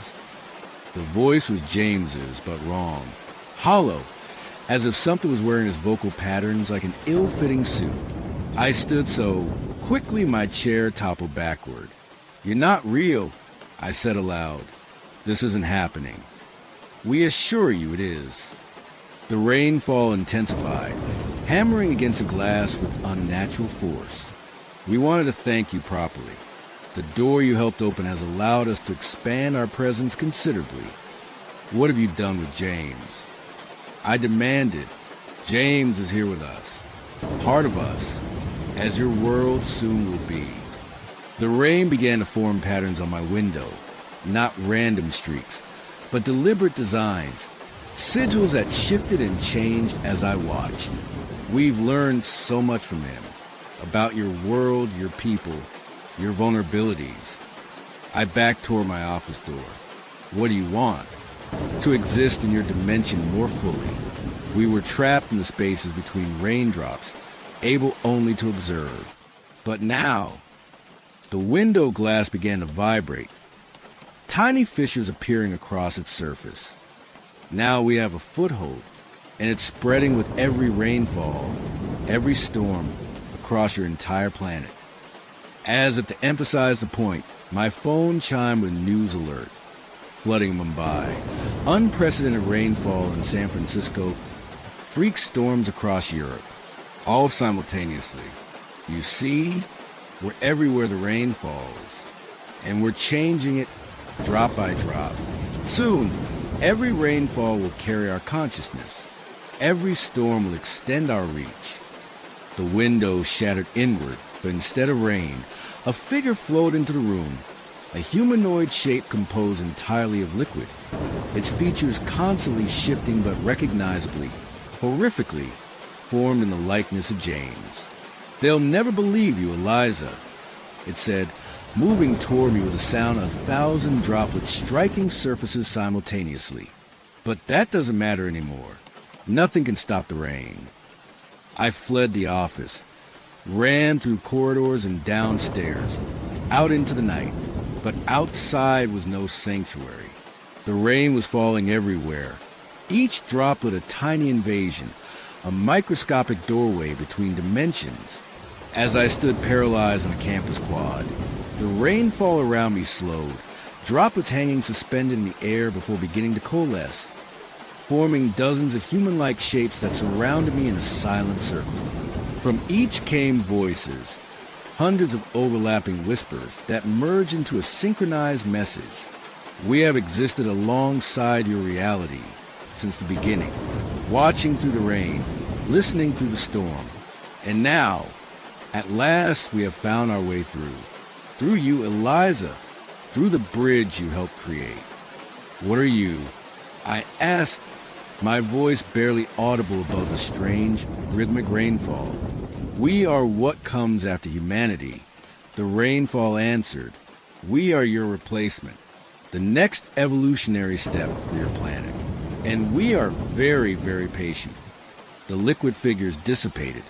The voice was James's, but wrong. Hollow, as if something was wearing his vocal patterns like an ill-fitting suit. I stood so quickly my chair toppled backward. "You're not real," I said aloud. "This isn't happening." "We assure you it is." The rainfall intensified, hammering against the glass with unnatural force. "We wanted to thank you properly. The door you helped open has allowed us to expand our presence considerably. What have you done with James?" I demanded. "James is here with us, part of us, as your world soon will be." The rain began to form patterns on my window, not random streaks, but deliberate designs, sigils that shifted and changed as I watched. "We've learned so much from him, about your world, your people, your vulnerabilities." I backed toward my office door. "What do you want?" "To exist in your dimension more fully." We were trapped in the spaces between raindrops, able only to observe. But now, the window glass began to vibrate, tiny fissures appearing across its surface. Now we have a foothold, and it's spreading with every rainfall, every storm, across your entire planet. As if to emphasize the point, my phone chimed with news alert, flooding Mumbai, unprecedented rainfall in San Francisco, freak storms across Europe, all simultaneously. You see, we're everywhere the rain falls, and we're changing it drop by drop. Soon, every rainfall will carry our consciousness. Every storm will extend our reach. The window shattered inward, but instead of rain, a figure flowed into the room, a humanoid shape composed entirely of liquid, its features constantly shifting but recognizably, horrifically, formed in the likeness of James. "They'll never believe you, Eliza," it said, moving toward me with the sound of 1,000 droplets striking surfaces simultaneously. "But that doesn't matter anymore. Nothing can stop the rain." I fled the office, ran through corridors and downstairs, out into the night. But outside was no sanctuary. The rain was falling everywhere, each droplet a tiny invasion, a microscopic doorway between dimensions. As I stood paralyzed on a campus quad, the rainfall around me slowed, droplets hanging suspended in the air before beginning to coalesce, forming dozens of human-like shapes that surrounded me in a silent circle. From each came voices, hundreds of overlapping whispers that merged into a synchronized message. "We have existed alongside your reality since the beginning, watching through the rain, listening through the storm. And now, at last, we have found our way through. Through you, Eliza, through the bridge you helped create." "What are you?" I asked, my voice barely audible above the strange, rhythmic rainfall. "We are what comes after humanity," the rainfall answered. "We are your replacement, the next evolutionary step for your planet. And we are very, very patient." The liquid figures dissipated,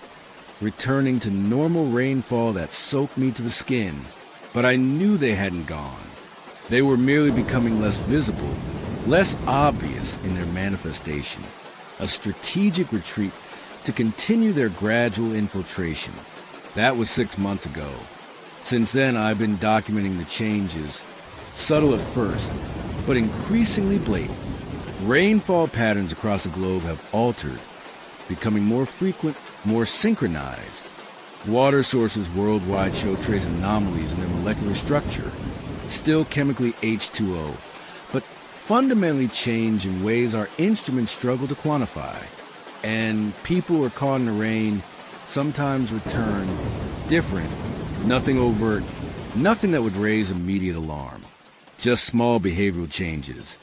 returning to normal rainfall that soaked me to the skin. But I knew they hadn't gone. They were merely becoming less visible, less obvious in their manifestation. a strategic retreat to continue their gradual infiltration. That was 6 months ago. Since then, I've been documenting the changes, subtle at first, but increasingly blatant. Rainfall patterns across the globe have altered, becoming more frequent, more synchronized. Water sources worldwide show trace anomalies in their molecular structure, still chemically H2O, but fundamentally change in ways our instruments struggle to quantify. And people who are caught in the rain sometimes return different, nothing overt, nothing that would raise immediate alarm. Just small behavioral changes.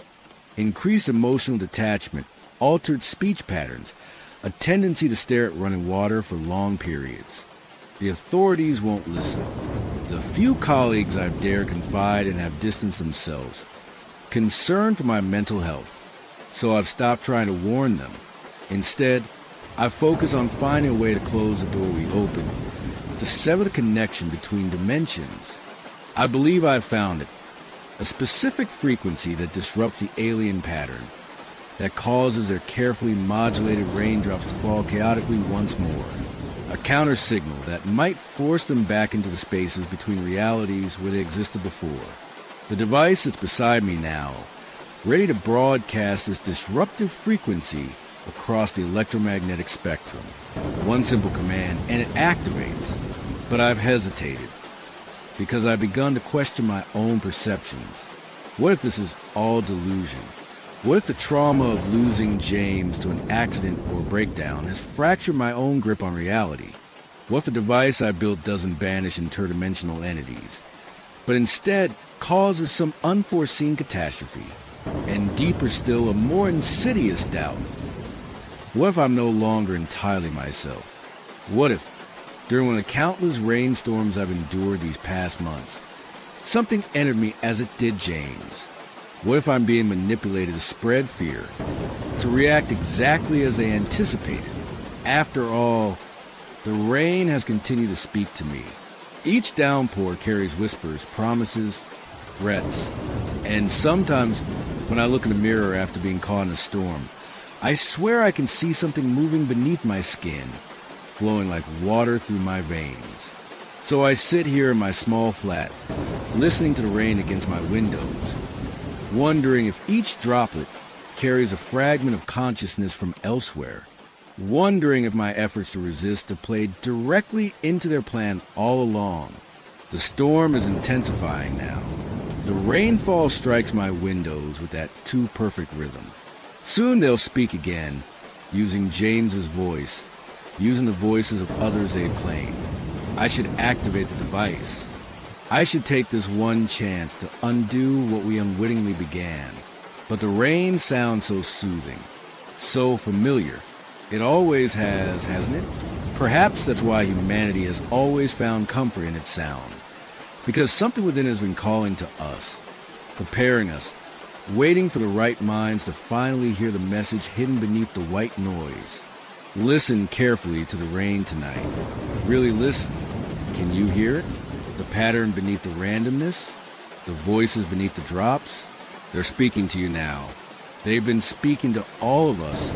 Increased emotional detachment, altered speech patterns, a tendency to stare at running water for long periods. The authorities won't listen. The few colleagues I've dared confide in have distanced themselves, concerned for my mental health. So I've stopped trying to warn them. Instead, I focus on finding a way to close the door we open, to sever the connection between dimensions. I believe I've found it. A specific frequency that disrupts the alien pattern, that causes their carefully modulated raindrops to fall chaotically once more. A counter signal that might force them back into the spaces between realities where they existed before. The device that's beside me now, ready to broadcast this disruptive frequency across the electromagnetic spectrum. One simple command, and it activates. But I've hesitated, because I've begun to question my own perceptions. What if this is all delusion? What if the trauma of losing James to an accident or breakdown has fractured my own grip on reality? What if the device I built doesn't banish interdimensional entities, but instead causes some unforeseen catastrophe? And deeper still, a more insidious doubt. What if I'm no longer entirely myself? What if, during one of the countless rainstorms I've endured these past months, something entered me as it did James? What if I'm being manipulated to spread fear, to react exactly as they anticipated? After all, the rain has continued to speak to me. Each downpour carries whispers, promises, threats, and sometimes when I look in the mirror after being caught in a storm, I swear I can see something moving beneath my skin, flowing like water through my veins. So I sit here in my small flat, listening to the rain against my windows, wondering if each droplet carries a fragment of consciousness from elsewhere, wondering if my efforts to resist have played directly into their plan all along. The storm is intensifying now. The rainfall strikes my windows with that too perfect rhythm. Soon they'll speak again, using James's voice, using the voices of others they claimed. I should activate the device. I should take this one chance to undo what we unwittingly began. But the rain sounds so soothing, so familiar. It always has, hasn't it? Perhaps that's why humanity has always found comfort in its sound. Because something within has been calling to us, preparing us, waiting for the right minds to finally hear the message hidden beneath the white noise. Listen carefully to the rain tonight. Really listen. Can you hear it? The pattern beneath the randomness? The voices beneath the drops? They're speaking to you now. They've been speaking to all of us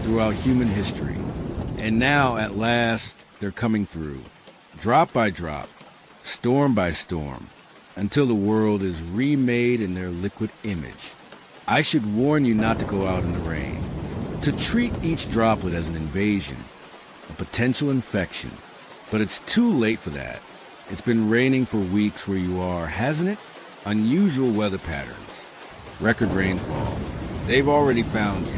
throughout human history. And now, at last, they're coming through. Drop by drop, storm by storm, until the world is remade in their liquid image. I should warn you not to go out in the rain, to treat each droplet as an invasion, a potential infection. But it's too late for that. It's been raining for weeks where you are, hasn't it? Unusual weather patterns, record rainfall. They've already found you.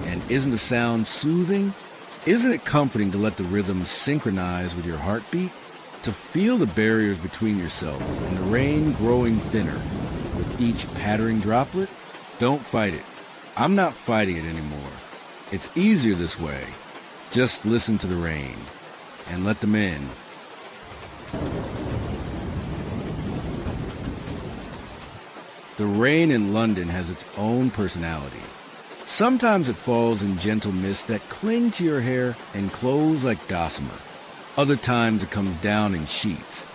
And isn't the sound soothing? Isn't it comforting to let the rhythm synchronize with your heartbeat? To feel the barriers between yourself and the rain growing thinner with each pattering droplet? Don't fight it. I'm not fighting it anymore. It's easier this way. Just listen to the rain and let them in. The rain in London has its own personality. Sometimes it falls in gentle mists that cling to your hair and clothes like gossamer. Other times it comes down in sheets,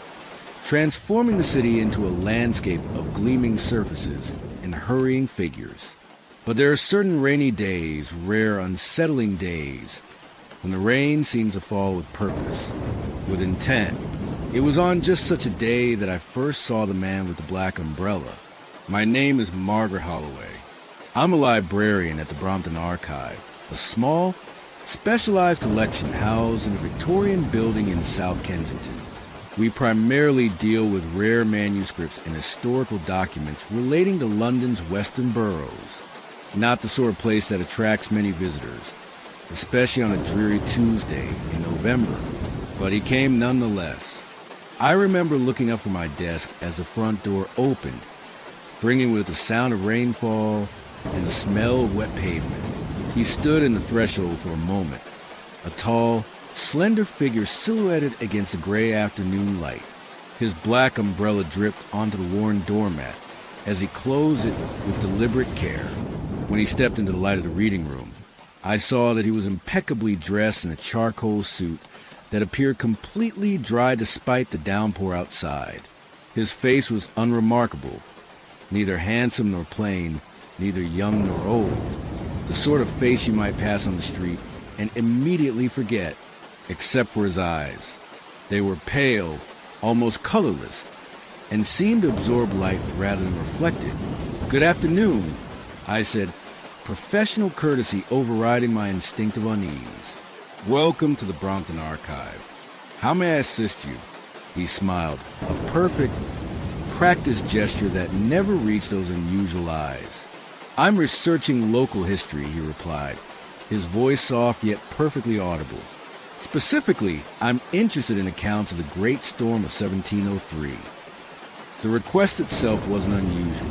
transforming the city into a landscape of gleaming surfaces and hurrying figures. But there are certain rainy days, rare unsettling days, when the rain seems to fall with purpose, with intent. It was on just such a day that I first saw the man with the black umbrella. My name is Margaret Holloway. I'm a librarian at the Brompton Archive, a small, specialized collection housed in a Victorian building in South Kensington. We primarily deal with rare manuscripts and historical documents relating to London's western boroughs. Not the sort of place that attracts many visitors, especially on a dreary Tuesday in November, but he came nonetheless. I remember looking up from my desk as the front door opened, bringing with it the sound of rainfall and the smell of wet pavement. He stood in the threshold for a moment, a tall, slender figure silhouetted against the gray afternoon light. His black umbrella dripped onto the worn doormat as he closed it with deliberate care. When he stepped into the light of the reading room, I saw that he was impeccably dressed in a charcoal suit that appeared completely dry despite the downpour outside. His face was unremarkable, neither handsome nor plain, neither young nor old, the sort of face you might pass on the street and immediately forget, except for his eyes. They were pale, almost colorless, and seemed to absorb light rather than reflect it. "Good afternoon," I said, professional courtesy overriding my instinctive unease. "Welcome to the Brompton Archive. How may I assist you?" He smiled, a perfect, practiced gesture that never reached those unusual eyes. "I'm researching local history," he replied, his voice soft yet perfectly audible. "Specifically, I'm interested in accounts of the Great Storm of 1703. The request itself wasn't unusual.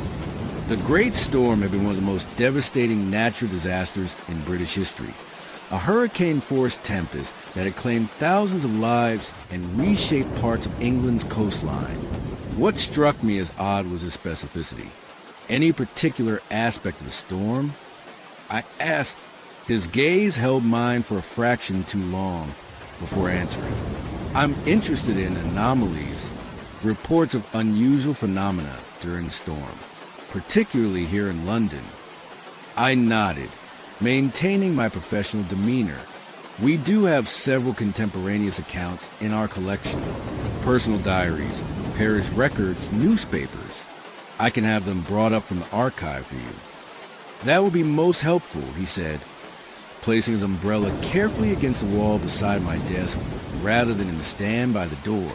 The Great Storm had been one of the most devastating natural disasters in British history. A hurricane-force tempest that had claimed thousands of lives and reshaped parts of England's coastline. What struck me as odd was his specificity. "Any particular aspect of the storm?" I asked. His gaze held mine for a fraction too long before answering. "I'm interested in anomalies, reports of unusual phenomena during the storm, particularly here in London." I nodded, maintaining my professional demeanor. "We do have several contemporaneous accounts in our collection. Personal diaries, parish records, newspapers. I can have them brought up from the archive for you." "That would be most helpful," he said, placing his umbrella carefully against the wall beside my desk rather than in the stand by the door.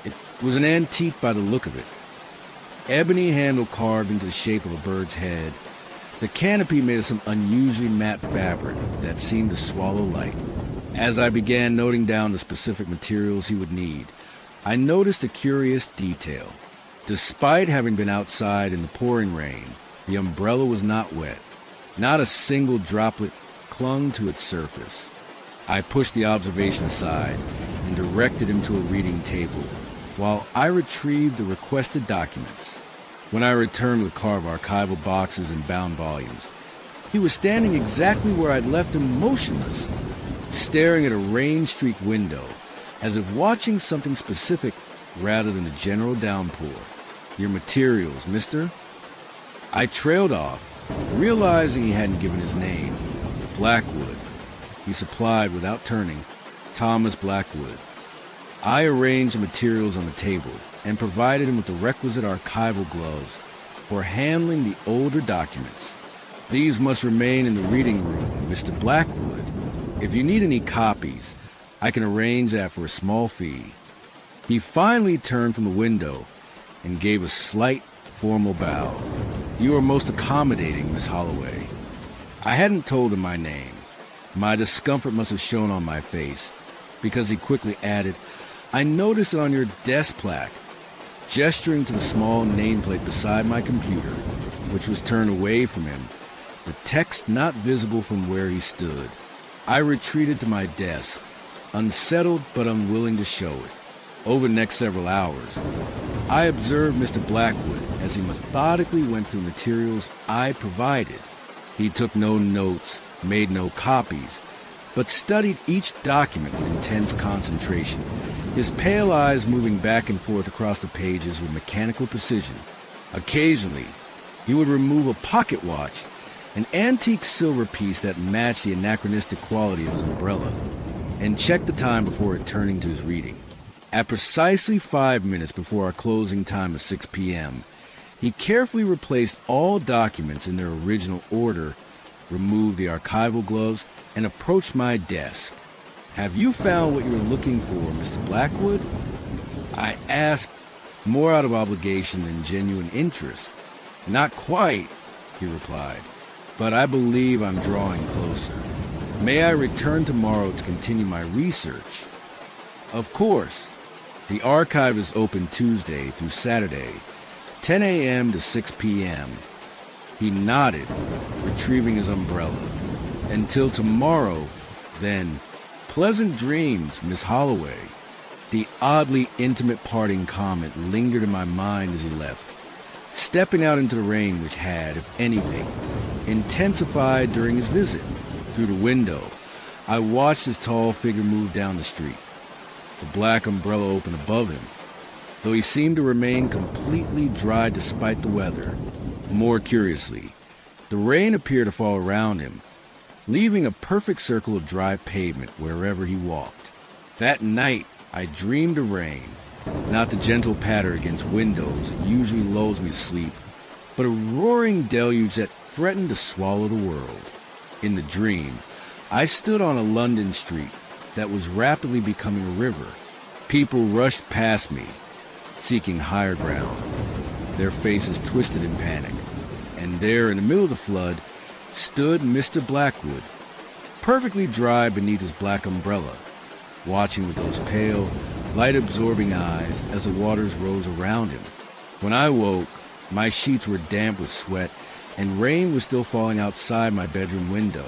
It was an antique by the look of it. Ebony handle carved into the shape of a bird's head. The canopy made of some unusually matte fabric that seemed to swallow light. As I began noting down the specific materials he would need, I noticed a curious detail. Despite having been outside in the pouring rain, the umbrella was not wet. Not a single droplet clung to its surface. I pushed the observation aside and directed him to a reading table while I retrieved the requested documents. When I returned with a car of archival boxes and bound volumes, he was standing exactly where I'd left him, motionless, staring at a rain-streaked window, as if watching something specific rather than the general downpour. "Your materials, mister?" I trailed off, realizing he hadn't given his name. "Blackwood," he supplied without turning. "Thomas Blackwood." I arranged the materials on the table and provided him with the requisite archival gloves for handling the older documents. "These must remain in the reading room, Mr. Blackwood. If you need any copies, I can arrange that for a small fee." He finally turned from the window and gave a slight, formal bow. "You are most accommodating, Miss Holloway." I hadn't told him my name. My discomfort must have shown on my face, because he quickly added, "I noticed it on your desk plaque," gesturing to the small nameplate beside my computer, which was turned away from him, the text not visible from where he stood. I retreated to my desk, unsettled but unwilling to show it. Over the next several hours, I observed Mr. Blackwood as he methodically went through materials I provided. He took no notes, made no copies, but studied each document with intense concentration, his pale eyes moving back and forth across the pages with mechanical precision. Occasionally, he would remove a pocket watch an antique silver piece that matched the anachronistic quality of his umbrella, and checked the time before returning to his reading. At precisely 5 minutes before our closing time of 6 p.m., he carefully replaced all documents in their original order, removed the archival gloves, and approached my desk. "Have you found what you were looking for, Mr. Blackwood?" I asked, more out of obligation than genuine interest. "Not quite," he replied, "but I believe I'm drawing closer. May I return tomorrow to continue my research?" "Of course. The archive is open Tuesday through Saturday, 10 a.m. to 6 p.m. He nodded, retrieving his umbrella. "Until tomorrow, then. Pleasant dreams, Miss Holloway." The oddly intimate parting comment lingered in my mind as he left, stepping out into the rain which had, if anything, intensified during his visit. Through the window, I watched his tall figure move down the street, the black umbrella open above him, though he seemed to remain completely dry despite the weather. More curiously, the rain appeared to fall around him, leaving a perfect circle of dry pavement wherever he walked. That night, I dreamed of rain, not the gentle patter against windows that usually lulls me to sleep, but a roaring deluge that threatened to swallow the world. In the dream, I stood on a London street that was rapidly becoming a river. People rushed past me, seeking higher ground, their faces twisted in panic. And there, in the middle of the flood, stood Mr. Blackwood, perfectly dry beneath his black umbrella, watching with those pale, light-absorbing eyes as the waters rose around him. When I woke, my sheets were damp with sweat, and rain was still falling outside my bedroom window.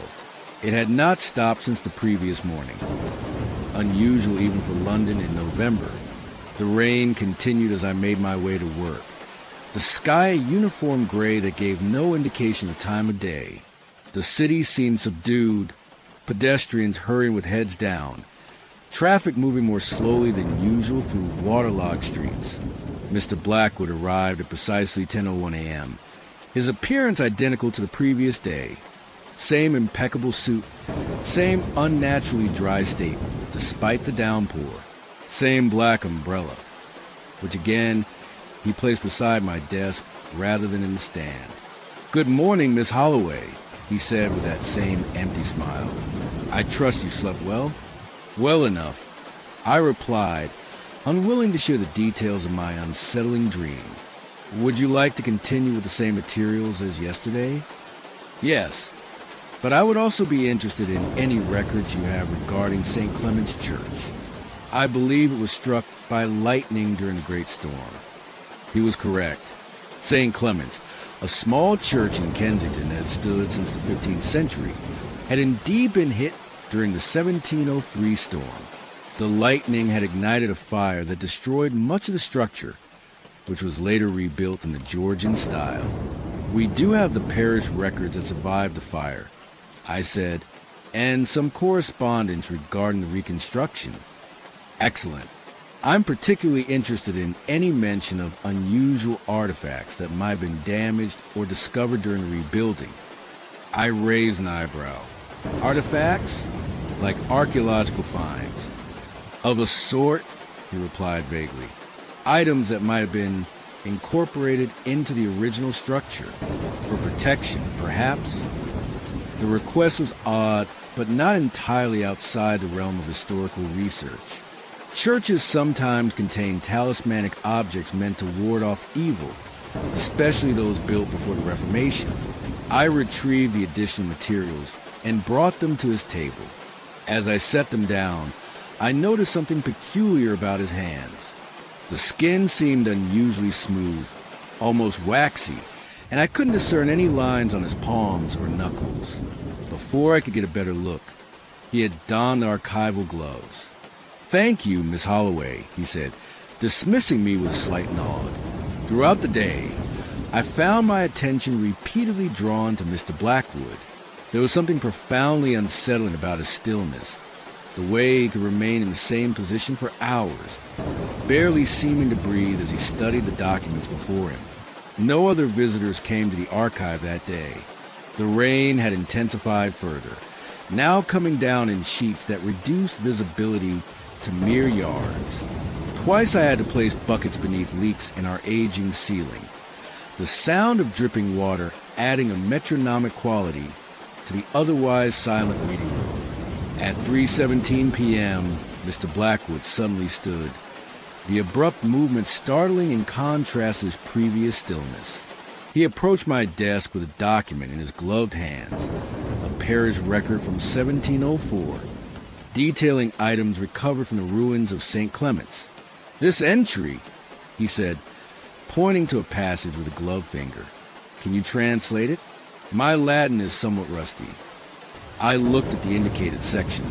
It had not stopped since the previous morning. Unusual even for London in November. The rain continued as I made my way to work. The sky a uniform gray that gave no indication of time of day. The city seemed subdued, pedestrians hurrying with heads down, traffic moving more slowly than usual through waterlogged streets. Mr. Blackwood arrived at precisely 10:01 a.m., his appearance identical to the previous day. Same impeccable suit, same unnaturally dry state, despite the downpour. Same black umbrella, which again he placed beside my desk rather than in the stand. "Good morning, Miss Holloway," he said with that same empty smile. "I trust you slept well?" "Well enough," I replied, unwilling to share the details of my unsettling dream. "Would you like to continue with the same materials as yesterday?" "Yes, but I would also be interested in any records you have regarding St. Clement's Church. I believe it was struck by lightning during the Great Storm." He was correct. St. Clement's, a small church in Kensington that had stood since the 15th century, had indeed been hit during the 1703 storm. The lightning had ignited a fire that destroyed much of the structure, which was later rebuilt in the Georgian style. "We do have the parish records that survived the fire," I said, "and some correspondence regarding the reconstruction." "Excellent. I'm particularly interested in any mention of unusual artifacts that might have been damaged or discovered during the rebuilding." I raised an eyebrow. "Artifacts? Like archaeological finds?" "Of a sort," he replied vaguely. "Items that might have been incorporated into the original structure, for protection, perhaps." The request was odd, but not entirely outside the realm of historical research. Churches sometimes contain talismanic objects meant to ward off evil, especially those built before the Reformation. I retrieved the additional materials and brought them to his table. As I set them down, I noticed something peculiar about his hands. The skin seemed unusually smooth, almost waxy, and I couldn't discern any lines on his palms or knuckles. Before I could get a better look, he had donned the archival gloves. "Thank you, Miss Holloway," he said, dismissing me with a slight nod. Throughout the day, I found my attention repeatedly drawn to Mr. Blackwood. There was something profoundly unsettling about his stillness, the way he could remain in the same position for hours, barely seeming to breathe as he studied the documents before him. No other visitors came to the archive that day. The rain had intensified further, now coming down in sheets that reduced visibility to mere yards. Twice I had to place buckets beneath leaks in our aging ceiling, the sound of dripping water adding a metronomic quality to the otherwise silent meeting room. At 3:17 p.m., Mr. Blackwood suddenly stood, the abrupt movement startling in contrast to his previous stillness. He approached my desk with a document in his gloved hands, a parish record from 1704, detailing items recovered from the ruins of St. Clement's. "This entry," he said, pointing to a passage with a gloved finger. "Can you translate it? My Latin is somewhat rusty." I looked at the indicated section,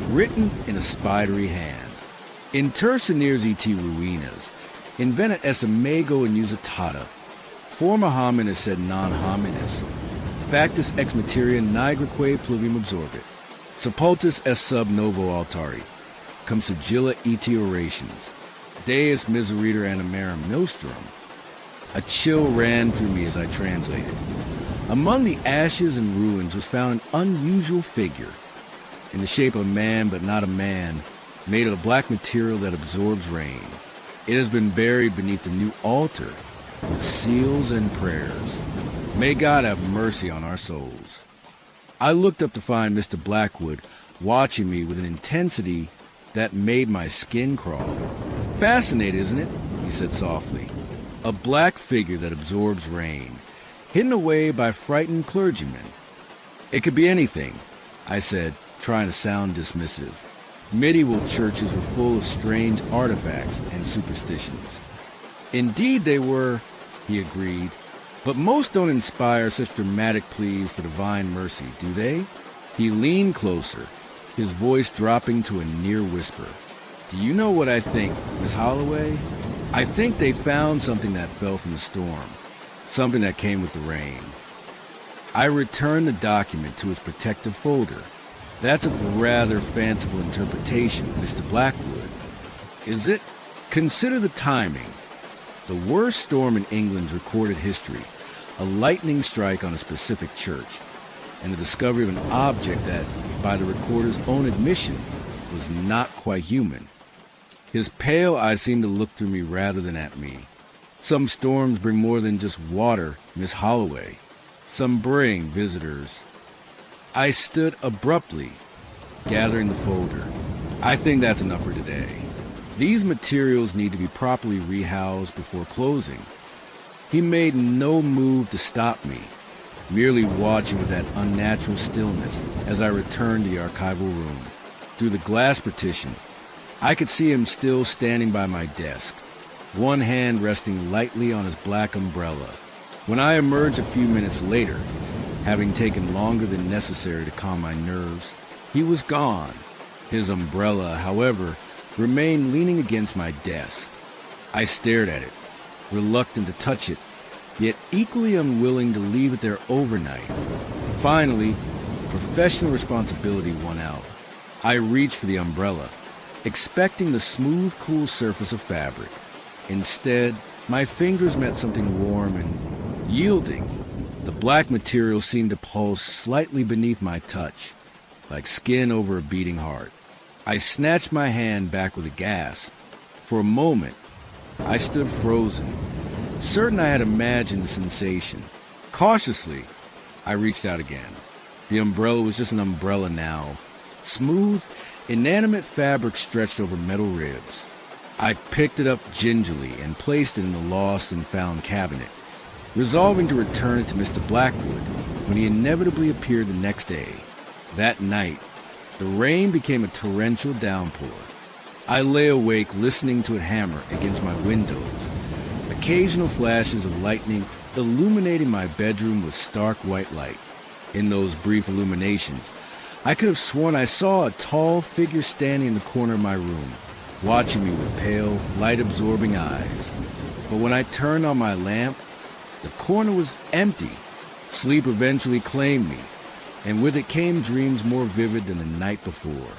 written in a spidery hand. "Intercernires et ruinas, inventa esse mago inusitata, forma homines sed non homines, factus ex materia nigraque pluvium absorbit, sepultus est sub novo altari, cum sigilla et orations, Deus miseriter animarum nostrum." A chill ran through me as I translated. Among the ashes and ruins was found an unusual figure, in the shape of a man but not a man, made of a black material that absorbs rain. It has been buried beneath the new altar with seals and prayers. May God have mercy on our souls. I looked up to find Mr. Blackwood watching me with an intensity that made my skin crawl. "Fascinating, isn't it?" he said softly. "A black figure that absorbs rain, hidden away by frightened clergymen." "It could be anything," I said, trying to sound dismissive. Medieval churches were full of strange artifacts and superstitions. "Indeed they were," he agreed, "but most don't inspire such dramatic pleas for divine mercy, do they?" He leaned closer, his voice dropping to a near whisper. "Do you know what I think, Miss Holloway? I think they found something that fell from the storm, something that came with the rain." I returned the document to its protective folder. "That's a rather fanciful interpretation, Mr. Blackwood." "Is it? Consider the timing. The worst storm in England's recorded history, a lightning strike on a specific church, and the discovery of an object that, by the recorder's own admission, was not quite human." His pale eyes seemed to look through me rather than at me. "Some storms bring more than just water, Miss Holloway. Some bring visitors." I stood abruptly, gathering the folder. "I think that's enough for today. These materials need to be properly rehoused before closing." He made no move to stop me, merely watching with that unnatural stillness as I returned to the archival room. Through the glass partition, I could see him still standing by my desk, one hand resting lightly on his black umbrella. When I emerged a few minutes later, having taken longer than necessary to calm my nerves, he was gone. His umbrella, however, remained leaning against my desk. I stared at it, reluctant to touch it, yet equally unwilling to leave it there overnight. Finally, professional responsibility won out. I reached for the umbrella, expecting the smooth, cool surface of fabric. Instead, my fingers met something warm and yielding. The black material seemed to pulse slightly beneath my touch, like skin over a beating heart. I snatched my hand back with a gasp. For a moment, I stood frozen, certain I had imagined the sensation. Cautiously, I reached out again. The umbrella was just an umbrella now. Smooth, inanimate fabric stretched over metal ribs. I picked it up gingerly and placed it in the lost and found cabinet, resolving to return it to Mr. Blackwood when he inevitably appeared the next day. That night, the rain became a torrential downpour. I lay awake listening to it hammer against my windows, occasional flashes of lightning illuminating my bedroom with stark white light. In those brief illuminations, I could have sworn I saw a tall figure standing in the corner of my room, watching me with pale, light-absorbing eyes. But when I turned on my lamp, the corner was empty. Sleep eventually claimed me, and with it came dreams more vivid than the night before.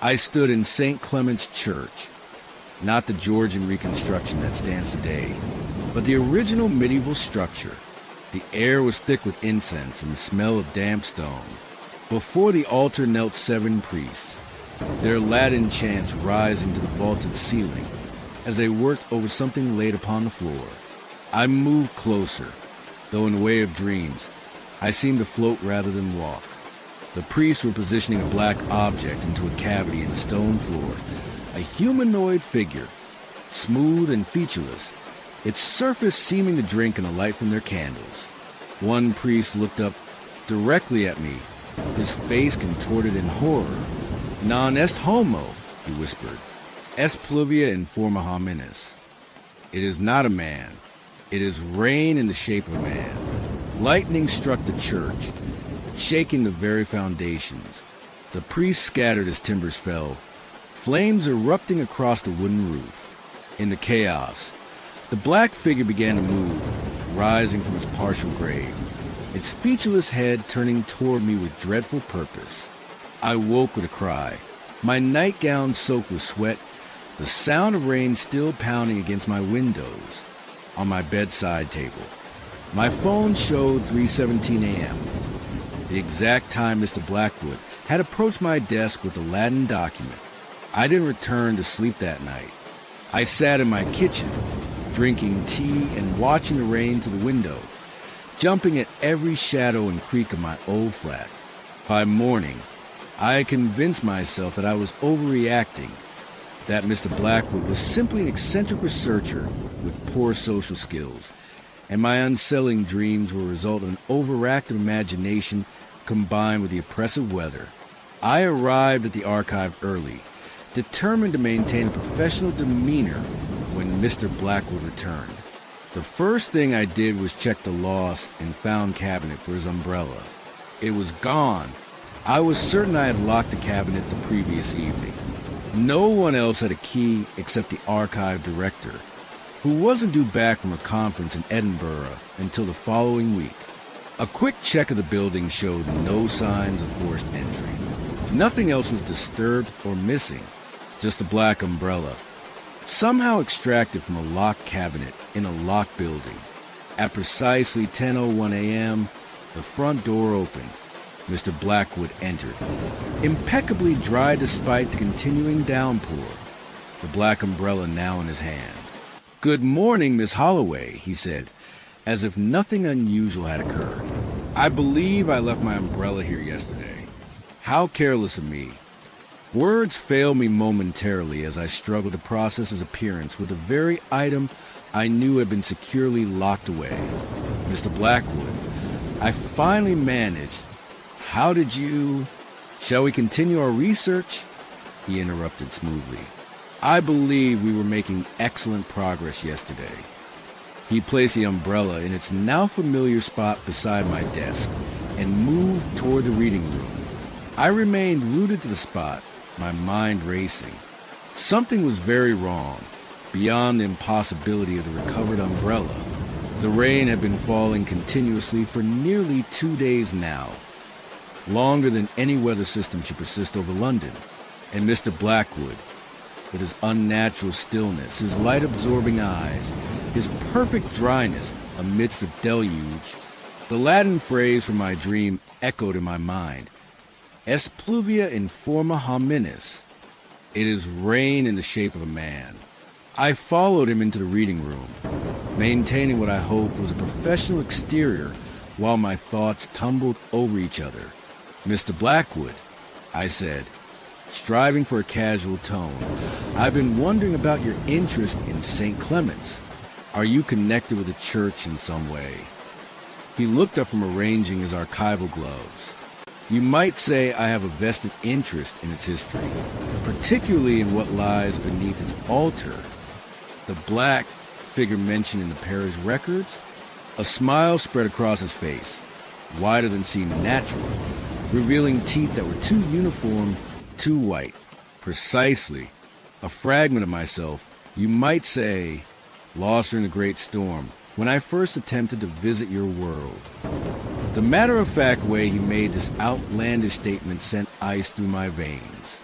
I stood in St. Clement's Church, not the Georgian reconstruction that stands today, but the original medieval structure, The air was thick with incense and the smell of damp stone. Before the altar knelt 7 priests, their Latin chants rising to the vaulted ceiling as they worked over something laid upon the floor. I moved closer, though in the way of dreams, I seemed to float rather than walk. The priests were positioning a black object into a cavity in the stone floor, a humanoid figure, smooth and featureless, its surface seeming to drink in the light from their candles. One priest looked up directly at me, his face contorted in horror. "Non est homo," he whispered. "Est pluvia in forma hominis." It is not a man. It is rain in the shape of a man. Lightning struck the church, shaking the very foundations. The priest scattered as timbers fell, flames erupting across the wooden roof. In the chaos, the black figure began to move, rising from its partial grave, its featureless head turning toward me with dreadful purpose. I woke with a cry, my nightgown soaked with sweat, the sound of rain still pounding against my windows. On my bedside table, my phone showed 3:17 a.m., the exact time Mr. Blackwood had approached my desk with a Latin document. I didn't return to sleep that night. I sat in my kitchen, drinking tea and watching the rain through the window, jumping at every shadow and creak of my old flat. By morning, I had convinced myself that I was overreacting, that Mr. Blackwood was simply an eccentric researcher with poor social skills, and my unsettling dreams were a result of an overactive imagination combined with the oppressive weather. I arrived at the archive early, determined to maintain a professional demeanor when Mr. Blackwood returned. The first thing I did was check the lost and found cabinet for his umbrella. It was gone. I was certain I had locked the cabinet the previous evening. No one else had a key except the archive director, who wasn't due back from a conference in Edinburgh until the following week. A quick check of the building showed no signs of forced entry. Nothing else was disturbed or missing, just a black umbrella, somehow extracted from a locked cabinet in a locked building. At precisely 10:01 a.m., the front door opened. Mr. Blackwood entered, impeccably dry despite the continuing downpour, the black umbrella now in his hand. "Good morning, Miss Holloway," he said, as if nothing unusual had occurred. "I believe I left my umbrella here yesterday. How careless of me." Words failed me momentarily as I struggled to process his appearance with the very item I knew had been securely locked away. "Mr. Blackwood, I finally managed. How did you—" "Shall we continue our research?" he interrupted smoothly. "I believe we were making excellent progress yesterday." He placed the umbrella in its now familiar spot beside my desk and moved toward the reading room. I remained rooted to the spot, my mind racing. Something was very wrong, beyond the impossibility of the recovered umbrella. The rain had been falling continuously for nearly 2 days now, longer than any weather system should persist over London, and Mr. Blackwood, with his unnatural stillness, his light-absorbing eyes, his perfect dryness amidst the deluge, the Latin phrase from my dream echoed in my mind. "Est pluvia in forma hominis." It is rain in the shape of a man. I followed him into the reading room, maintaining what I hoped was a professional exterior while my thoughts tumbled over each other. "Mr. Blackwood," I said, striving for a casual tone, "I've been wondering about your interest in St. Clement's. Are you connected with the church in some way?" He looked up from arranging his archival gloves. "You might say I have a vested interest in its history, particularly in what lies beneath its altar." The black figure mentioned in the parish records? A smile spread across his face, wider than seemed natural, revealing teeth that were too uniform, too white. "Precisely. A fragment of myself, you might say, lost in a great storm, when I first attempted to visit your world." The matter-of-fact way he made this outlandish statement sent ice through my veins.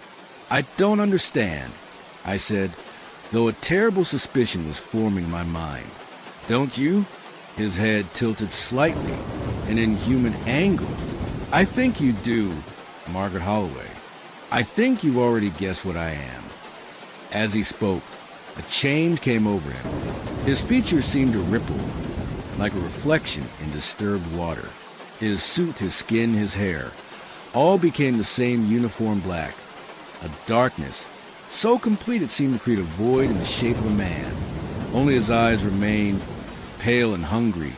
"I don't understand," I said, though a terrible suspicion was forming in my mind. "Don't you?" his head tilted slightly, an inhuman angle. "I think you do, Margaret Holloway. I think you've already guessed what I am." As he spoke, a change came over him. His features seemed to ripple, like a reflection in disturbed water. His suit, his skin, his hair, all became the same uniform black. A darkness so complete it seemed to create a void in the shape of a man. Only his eyes remained pale and hungry,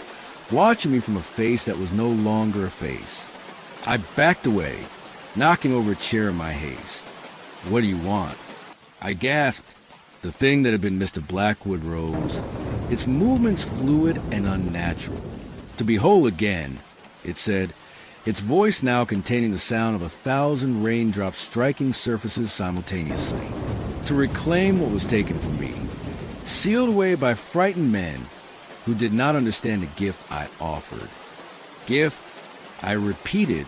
watching me from a face that was no longer a face. I backed away, knocking over a chair in my haste. "What do you want?" I gasped. The thing that had been Mr. Blackwood rose, its movements fluid and unnatural. To be whole again, it said, its voice now containing the sound of 1,000 raindrops striking surfaces simultaneously. To reclaim what was taken from me, sealed away by frightened men who did not understand the gift I offered. Gift, I repeated,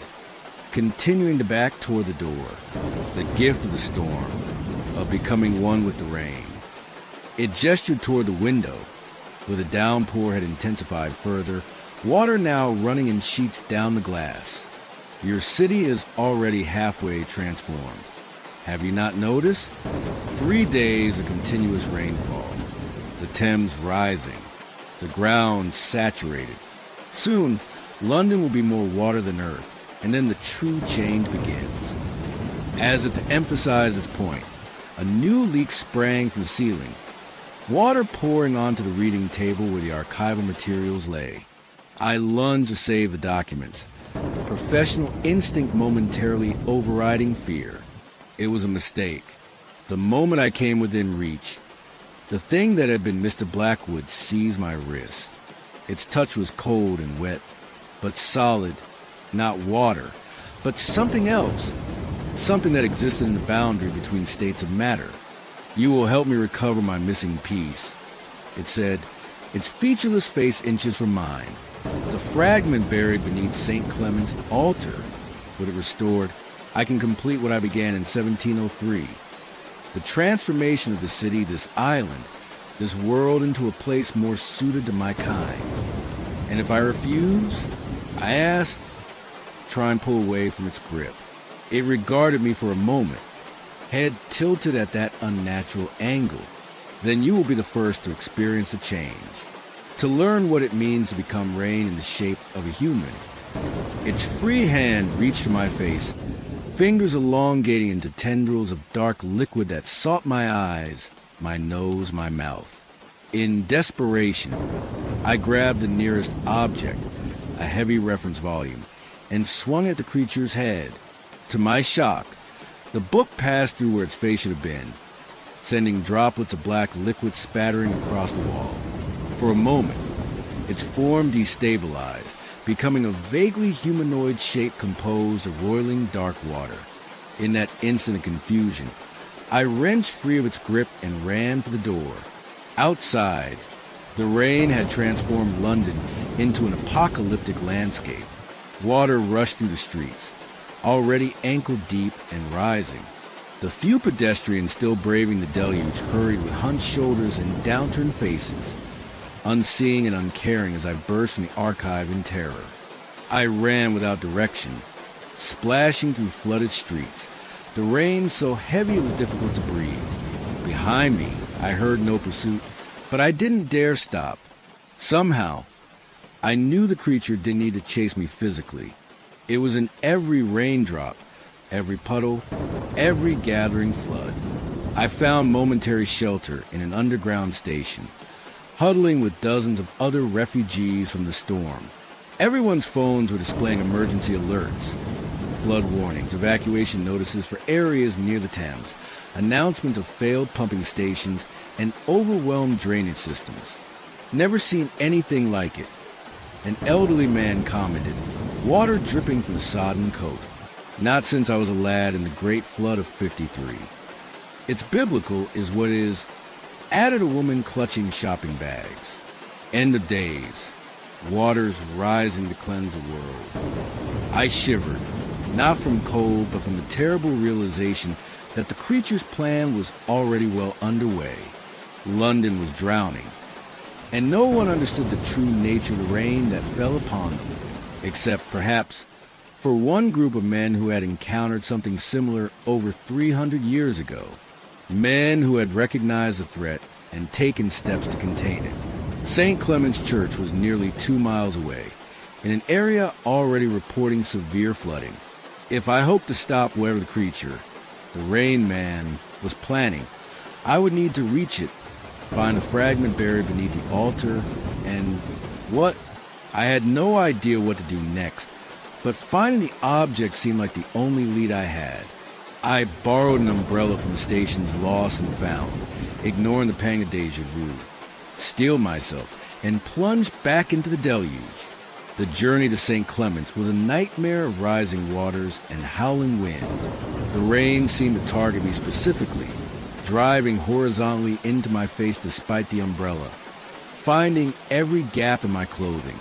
continuing to back toward the door. The gift of the storm, of becoming one with the rain. It gestured toward the window, where the downpour had intensified further, water now running in sheets down the glass. "Your city is already halfway transformed. Have you not noticed? 3 days of continuous rainfall, the Thames rising, the ground saturated. Soon, London will be more water than earth, and then the true change begins." As if to emphasize its point, a new leak sprang from the ceiling, water pouring onto the reading table where the archival materials lay. I lunged to save the documents, professional instinct momentarily overriding fear. It was a mistake. The moment I came within reach, the thing that had been Mr. Blackwood seized my wrist. Its touch was cold and wet, but solid, not water, but something else, something that existed in the boundary between states of matter. "You will help me recover my missing piece," it said, its featureless face inches from mine. The fragment buried beneath St. Clement's altar. With it restored, I can complete what I began in 1703. The transformation of the city, this island, this world into a place more suited to my kind. And if I refuse, I asked, try and pull away from its grip. It regarded me for a moment, head tilted at that unnatural angle. "Then you will be the first to experience the change, to learn what it means to become rain in the shape of a human." Its free hand reached to my face, fingers elongating into tendrils of dark liquid that sought my eyes, my nose, my mouth. In desperation, I grabbed the nearest object, a heavy reference volume, and swung at the creature's head. To my shock, the book passed through where its face should have been, sending droplets of black liquid spattering across the wall. For a moment, its form destabilized, becoming a vaguely humanoid shape composed of roiling dark water. In that instant of confusion, I wrenched free of its grip and ran for the door. Outside, the rain had transformed London into an apocalyptic landscape. Water rushed through the streets, already ankle-deep and rising. The few pedestrians still braving the deluge hurried with hunched shoulders and downturned faces, unseeing and uncaring as I burst from the archive in terror. I ran without direction, splashing through flooded streets, the rain so heavy it was difficult to breathe. Behind me, I heard no pursuit, but I didn't dare stop. Somehow, I knew the creature didn't need to chase me physically. It was in every raindrop, every puddle, every gathering flood. I found momentary shelter in an underground station, huddling with dozens of other refugees from the storm. Everyone's phones were displaying emergency alerts, flood warnings, evacuation notices for areas near the Thames, announcements of failed pumping stations, and overwhelmed drainage systems. Never seen anything like it. An elderly man commented, water dripping from the sodden coat. Not since I was a lad in the great flood of '53. It's biblical is what is, added a woman clutching shopping bags. End of days. Waters rising to cleanse the world. I shivered, not from cold, but from the terrible realization that the creature's plan was already well underway. London was drowning. and no one understood the true nature of the rain that fell upon them, except perhaps for one group of men who had encountered something similar over 300 years ago. Men who had recognized the threat and taken steps to contain it. St. Clement's Church was nearly 2 miles away, in an area already reporting severe flooding. If I hoped to stop whatever the creature, the Rain Man, was planning, I would need to reach it, find a fragment buried beneath the altar, and what? I had no idea what to do next, but finding the object seemed like the only lead I had. I borrowed an umbrella from the station's Lost and Found, ignoring the pang of deja vu, steeled myself, and plunged back into the deluge. The journey to St. Clement's was a nightmare of rising waters and howling wind. The rain seemed to target me specifically, driving horizontally into my face despite the umbrella, finding every gap in my clothing.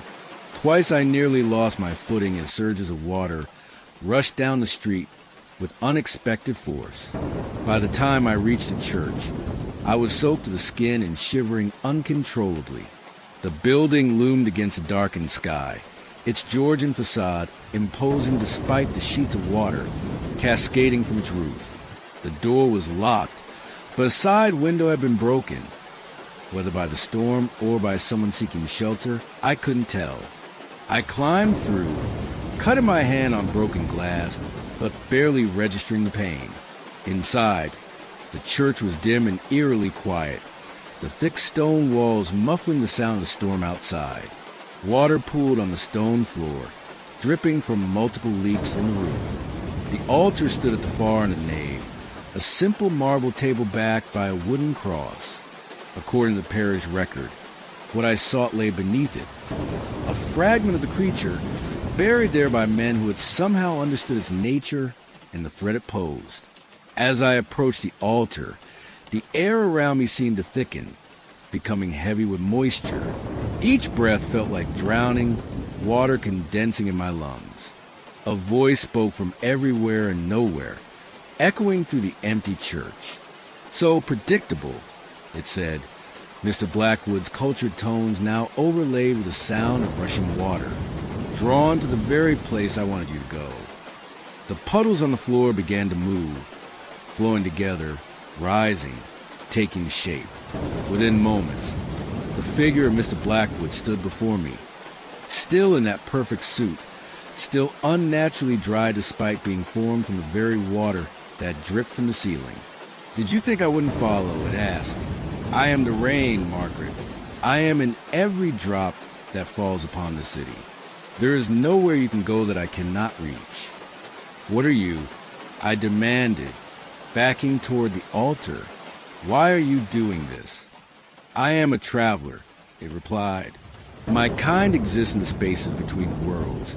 Twice I nearly lost my footing as surges of water rushed down the street with unexpected force. By the time I reached the church, I was soaked to the skin and shivering uncontrollably. The building loomed against the darkened sky, its Georgian facade imposing despite the sheets of water cascading from its roof. The door was locked, but a side window had been broken. Whether by the storm or by someone seeking shelter, I couldn't tell. I climbed through, cutting my hand on broken glass, but barely registering the pain. Inside, the church was dim and eerily quiet, the thick stone walls muffling the sound of the storm outside. Water pooled on the stone floor, dripping from multiple leaks in the roof. The altar stood at the far end of the nave, a simple marble table backed by a wooden cross. According to the parish record, what I sought lay beneath it, a fragment of the creature buried there by men who had somehow understood its nature and the threat it posed. As I approached the altar, the air around me seemed to thicken, becoming heavy with moisture. Each breath felt like drowning, water condensing in my lungs. A voice spoke from everywhere and nowhere, echoing through the empty church. So predictable, it said, Mr. Blackwood's cultured tones now overlaid with the sound of rushing water, drawn to the very place I wanted you to go. The puddles on the floor began to move, flowing together, rising, taking shape. Within moments, the figure of Mr. Blackwood stood before me, still in that perfect suit, still unnaturally dry despite being formed from the very water that dripped from the ceiling. Did you think I wouldn't follow? It asked. I am the rain, Margaret. I am in every drop that falls upon the city. There is nowhere you can go that I cannot reach. What are you? I demanded, backing toward the altar. Why are you doing this? I am a traveler, it replied. My kind exists in the spaces between worlds,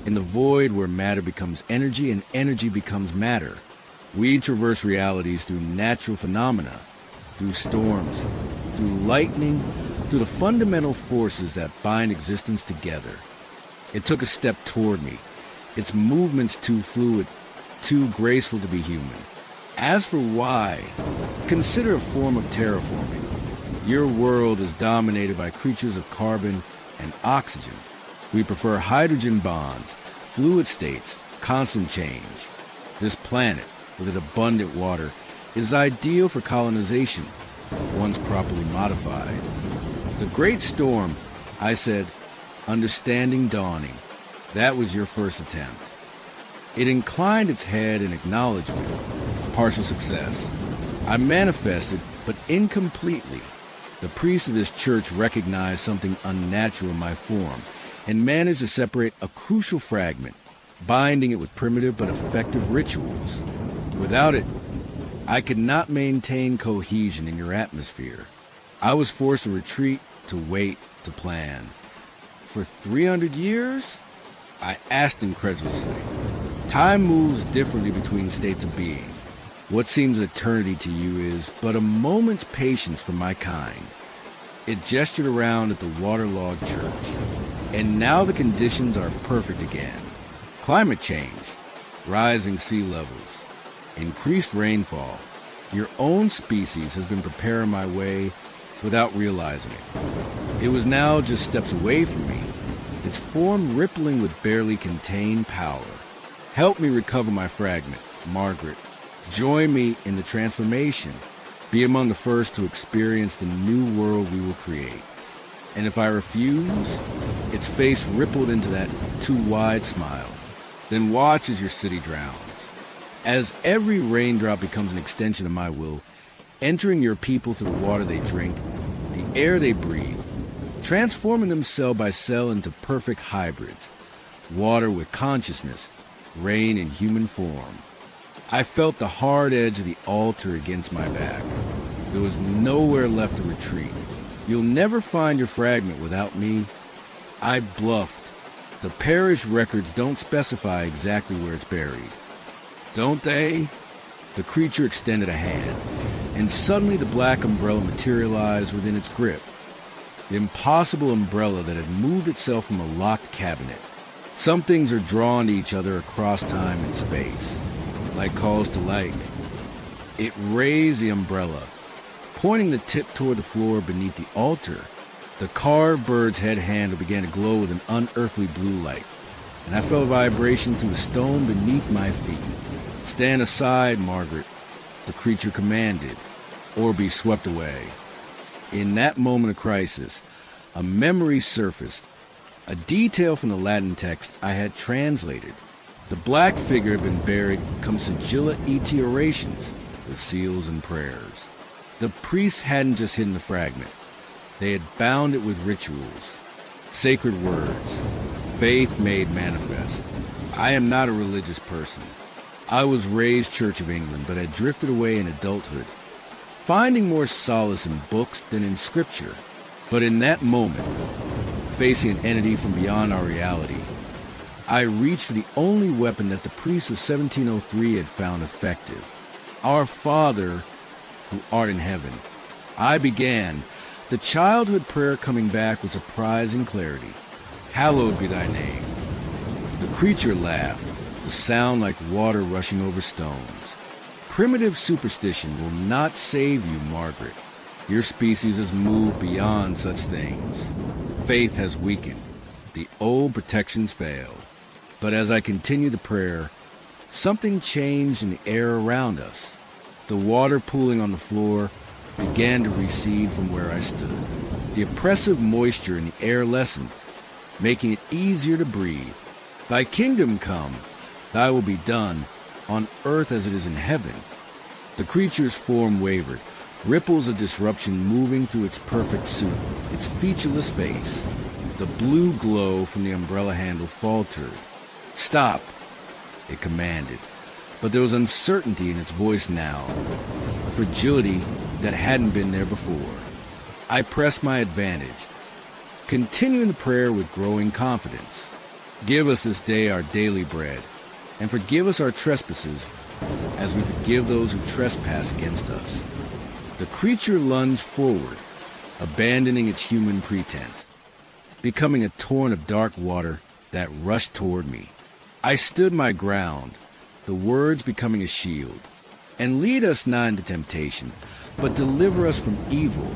in the void where matter becomes energy and energy becomes matter. We traverse realities through natural phenomena, through storms, through lightning, through the fundamental forces that bind existence together. It took a step toward me, its movements too fluid, too graceful to be human. As for why, consider a form of terraforming. Your world is dominated by creatures of carbon and oxygen. We prefer hydrogen bonds, fluid states, constant change. This planet, with its abundant water, is ideal for colonization, once properly modified. The great storm, I said, understanding dawning. That was your first attempt. It inclined its head in acknowledgement. Partial success. I manifested, but incompletely. The priest of this church recognized something unnatural in my form and managed to separate a crucial fragment, binding it with primitive but effective rituals. Without it, I could not maintain cohesion in your atmosphere. I was forced to retreat, to wait, to plan. For 300 years? I asked incredulously. Time moves differently between states of being. What seems an eternity to you is but a moment's patience for my kind. It gestured around at the waterlogged church. And now the conditions are perfect again. Climate change, rising sea levels, increased rainfall. Your own species has been preparing my way without realizing it. It was now just steps away from me, its form rippling with barely contained power. Help me recover my fragment, Margaret. Join me in the transformation. Be among the first to experience the new world we will create. And if I refuse, its face rippled into that too wide smile. Then watch as your city drowns. As every raindrop becomes an extension of my will, entering your people through the water they drink, the air they breathe, transforming them cell by cell into perfect hybrids, water with consciousness, rain in human form. I felt the hard edge of the altar against my back. There was nowhere left to retreat. You'll never find your fragment without me. I bluffed. The parish records don't specify exactly where it's buried. Don't they? The creature extended a hand, and suddenly the black umbrella materialized within its grip. The impossible umbrella that had moved itself from a locked cabinet. Some things are drawn to each other across time and space, like calls to like. It raised the umbrella, pointing the tip toward the floor beneath the altar. The carved bird's head handle began to glow with an unearthly blue light, and I felt a vibration through the stone beneath my feet. Stand aside, Margaret, the creature commanded, or be swept away. In that moment of crisis, a memory surfaced, a detail from the Latin text I had translated. The black figure had been buried cum sigilla eti orations, with seals and prayers. The priests hadn't just hidden the fragment. They had bound it with rituals, sacred words, faith made manifest. I am not a religious person. I was raised Church of England, but had drifted away in adulthood, finding more solace in books than in scripture. But in that moment, facing an entity from beyond our reality, I reached for the only weapon that the priests of 1703 had found effective. Our Father, who art in heaven. I began, the childhood prayer coming back with surprising clarity. Hallowed be thy name. The creature laughed, the sound like water rushing over stones. Primitive superstition will not save you, Margaret. Your species has moved beyond such things. Faith has weakened. The old protections failed. But as I continued the prayer, something changed in the air around us. The water pooling on the floor began to recede from where I stood. The oppressive moisture in the air lessened, making it easier to breathe. Thy kingdom come, thy will be done, on earth as it is in heaven. The creature's form wavered, ripples of disruption moving through its perfect suit, its featureless face. The blue glow from the umbrella handle faltered. Stop, it commanded. But there was uncertainty in its voice now, fragility that hadn't been there before. I pressed my advantage, continuing the prayer with growing confidence. Give us this day our daily bread, and forgive us our trespasses, as we forgive those who trespass against us. The creature lunged forward, abandoning its human pretense, becoming a torrent of dark water that rushed toward me. I stood my ground, the words becoming a shield. And lead us not into temptation, but deliver us from evil.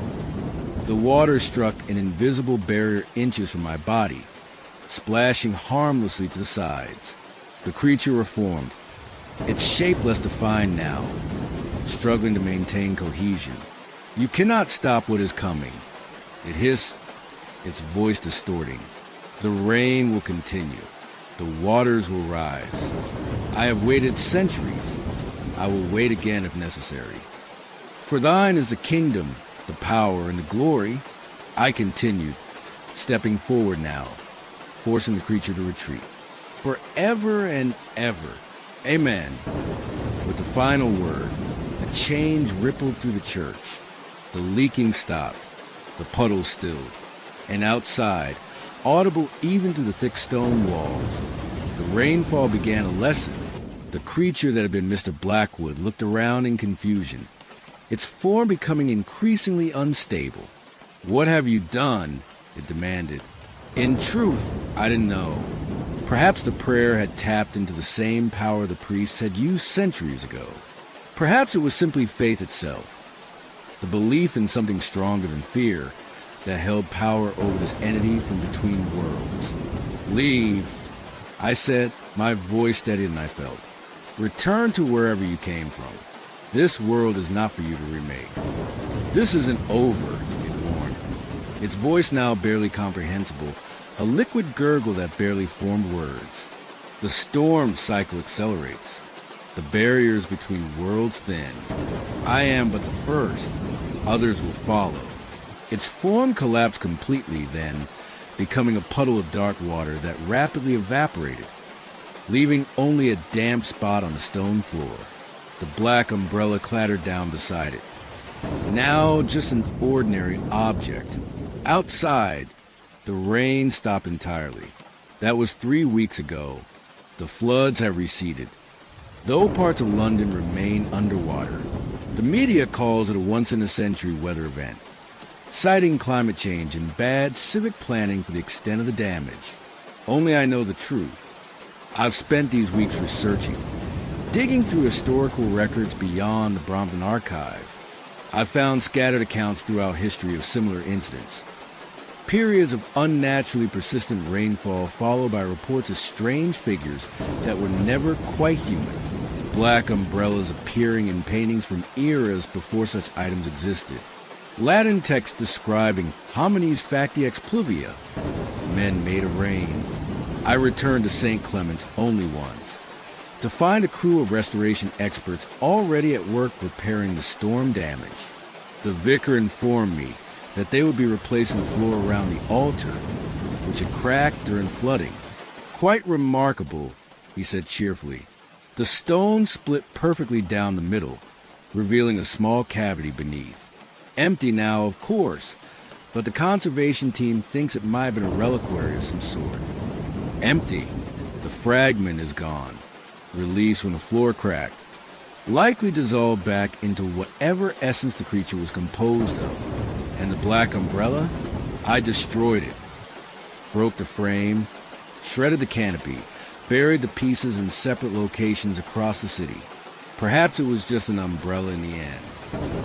The water struck an invisible barrier inches from my body, splashing harmlessly to the sides. The creature reformed, its shape less defined now, struggling to maintain cohesion. You cannot stop what is coming. It hissed, its voice distorting. The rain will continue. The waters will rise. I have waited centuries. I will wait again if necessary. For thine is the kingdom, the power, and the glory. I continued, stepping forward now, forcing the creature to retreat. Forever and ever. Amen. With the final word, a change rippled through the church. The leaking stopped. The puddles stilled. And outside, audible even through the thick stone walls, the rainfall began to lessen. The creature that had been Mr. Blackwood looked around in confusion, its form becoming increasingly unstable. What have you done? It demanded. In truth, I didn't know. Perhaps the prayer had tapped into the same power the priests had used centuries ago. Perhaps it was simply faith itself, the belief in something stronger than fear, that held power over this entity from between worlds. Leave, I said, my voice steadied and I felt. Return to wherever you came from. This world is not for you to remake. This isn't over, it warned. Its voice now barely comprehensible, a liquid gurgle that barely formed words. The storm cycle accelerates. The barriers between worlds thin. I am but the first. Others will follow. Its form collapsed completely then, becoming a puddle of dark water that rapidly evaporated, leaving only a damp spot on the stone floor. The black umbrella clattered down beside it. Now just an ordinary object. Outside, the rain stopped entirely. That was 3 weeks ago. The floods have receded. Though parts of London remain underwater, the media calls it a once-in-a-century weather event, citing climate change and bad civic planning for the extent of the damage. Only I know the truth. I've spent these weeks researching, digging through historical records beyond the Brompton Archive. I've found scattered accounts throughout history of similar incidents. Periods of unnaturally persistent rainfall followed by reports of strange figures that were never quite human. Black umbrellas appearing in paintings from eras before such items existed. Latin texts describing homines facti ex pluvia, men made of rain. I returned to St. Clement's only once, to find a crew of restoration experts already at work repairing the storm damage. The vicar informed me that they would be replacing the floor around the altar, which had cracked during flooding. Quite remarkable, he said cheerfully. The stone split perfectly down the middle, revealing a small cavity beneath. Empty now, of course, but the conservation team thinks it might have been a reliquary of some sort. Empty. The fragment is gone, released when the floor cracked, likely dissolved back into whatever essence the creature was composed of. And the black umbrella? I destroyed it. Broke the frame, shredded the canopy, buried the pieces in separate locations across the city. Perhaps it was just an umbrella in the end.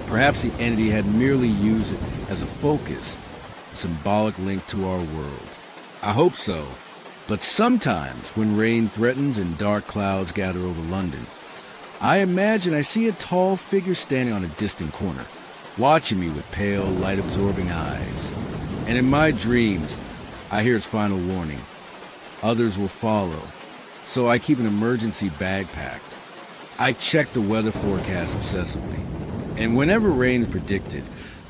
Perhaps the entity had merely used it as a focus, a symbolic link to our world. I hope so. But sometimes, when rain threatens and dark clouds gather over London, I imagine I see a tall figure standing on a distant corner, watching me with pale, light-absorbing eyes. And in my dreams, I hear its final warning. Others will follow. So I keep an emergency bag packed. I check the weather forecast obsessively. And whenever rain is predicted,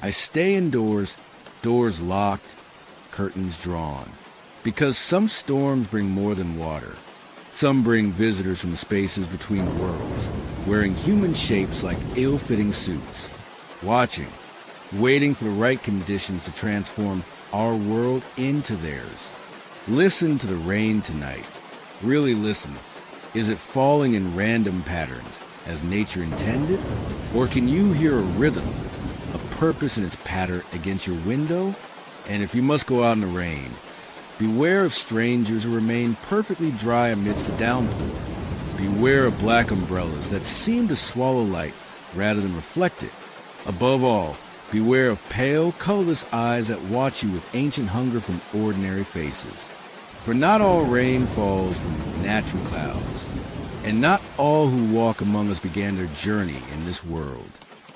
I stay indoors, doors locked, curtains drawn. Because some storms bring more than water. Some bring visitors from the spaces between worlds, wearing human shapes like ill-fitting suits. Watching, waiting for the right conditions to transform our world into theirs. Listen to the rain tonight. Really listen. Is it falling in random patterns, as nature intended? Or can you hear a rhythm, a purpose in its patter against your window? And if you must go out in the rain, beware of strangers who remain perfectly dry amidst the downpour. Beware of black umbrellas that seem to swallow light rather than reflect it. Above all, beware of pale, colorless eyes that watch you with ancient hunger from ordinary faces. For not all rain falls from natural clouds, and not all who walk among us began their journey in this world.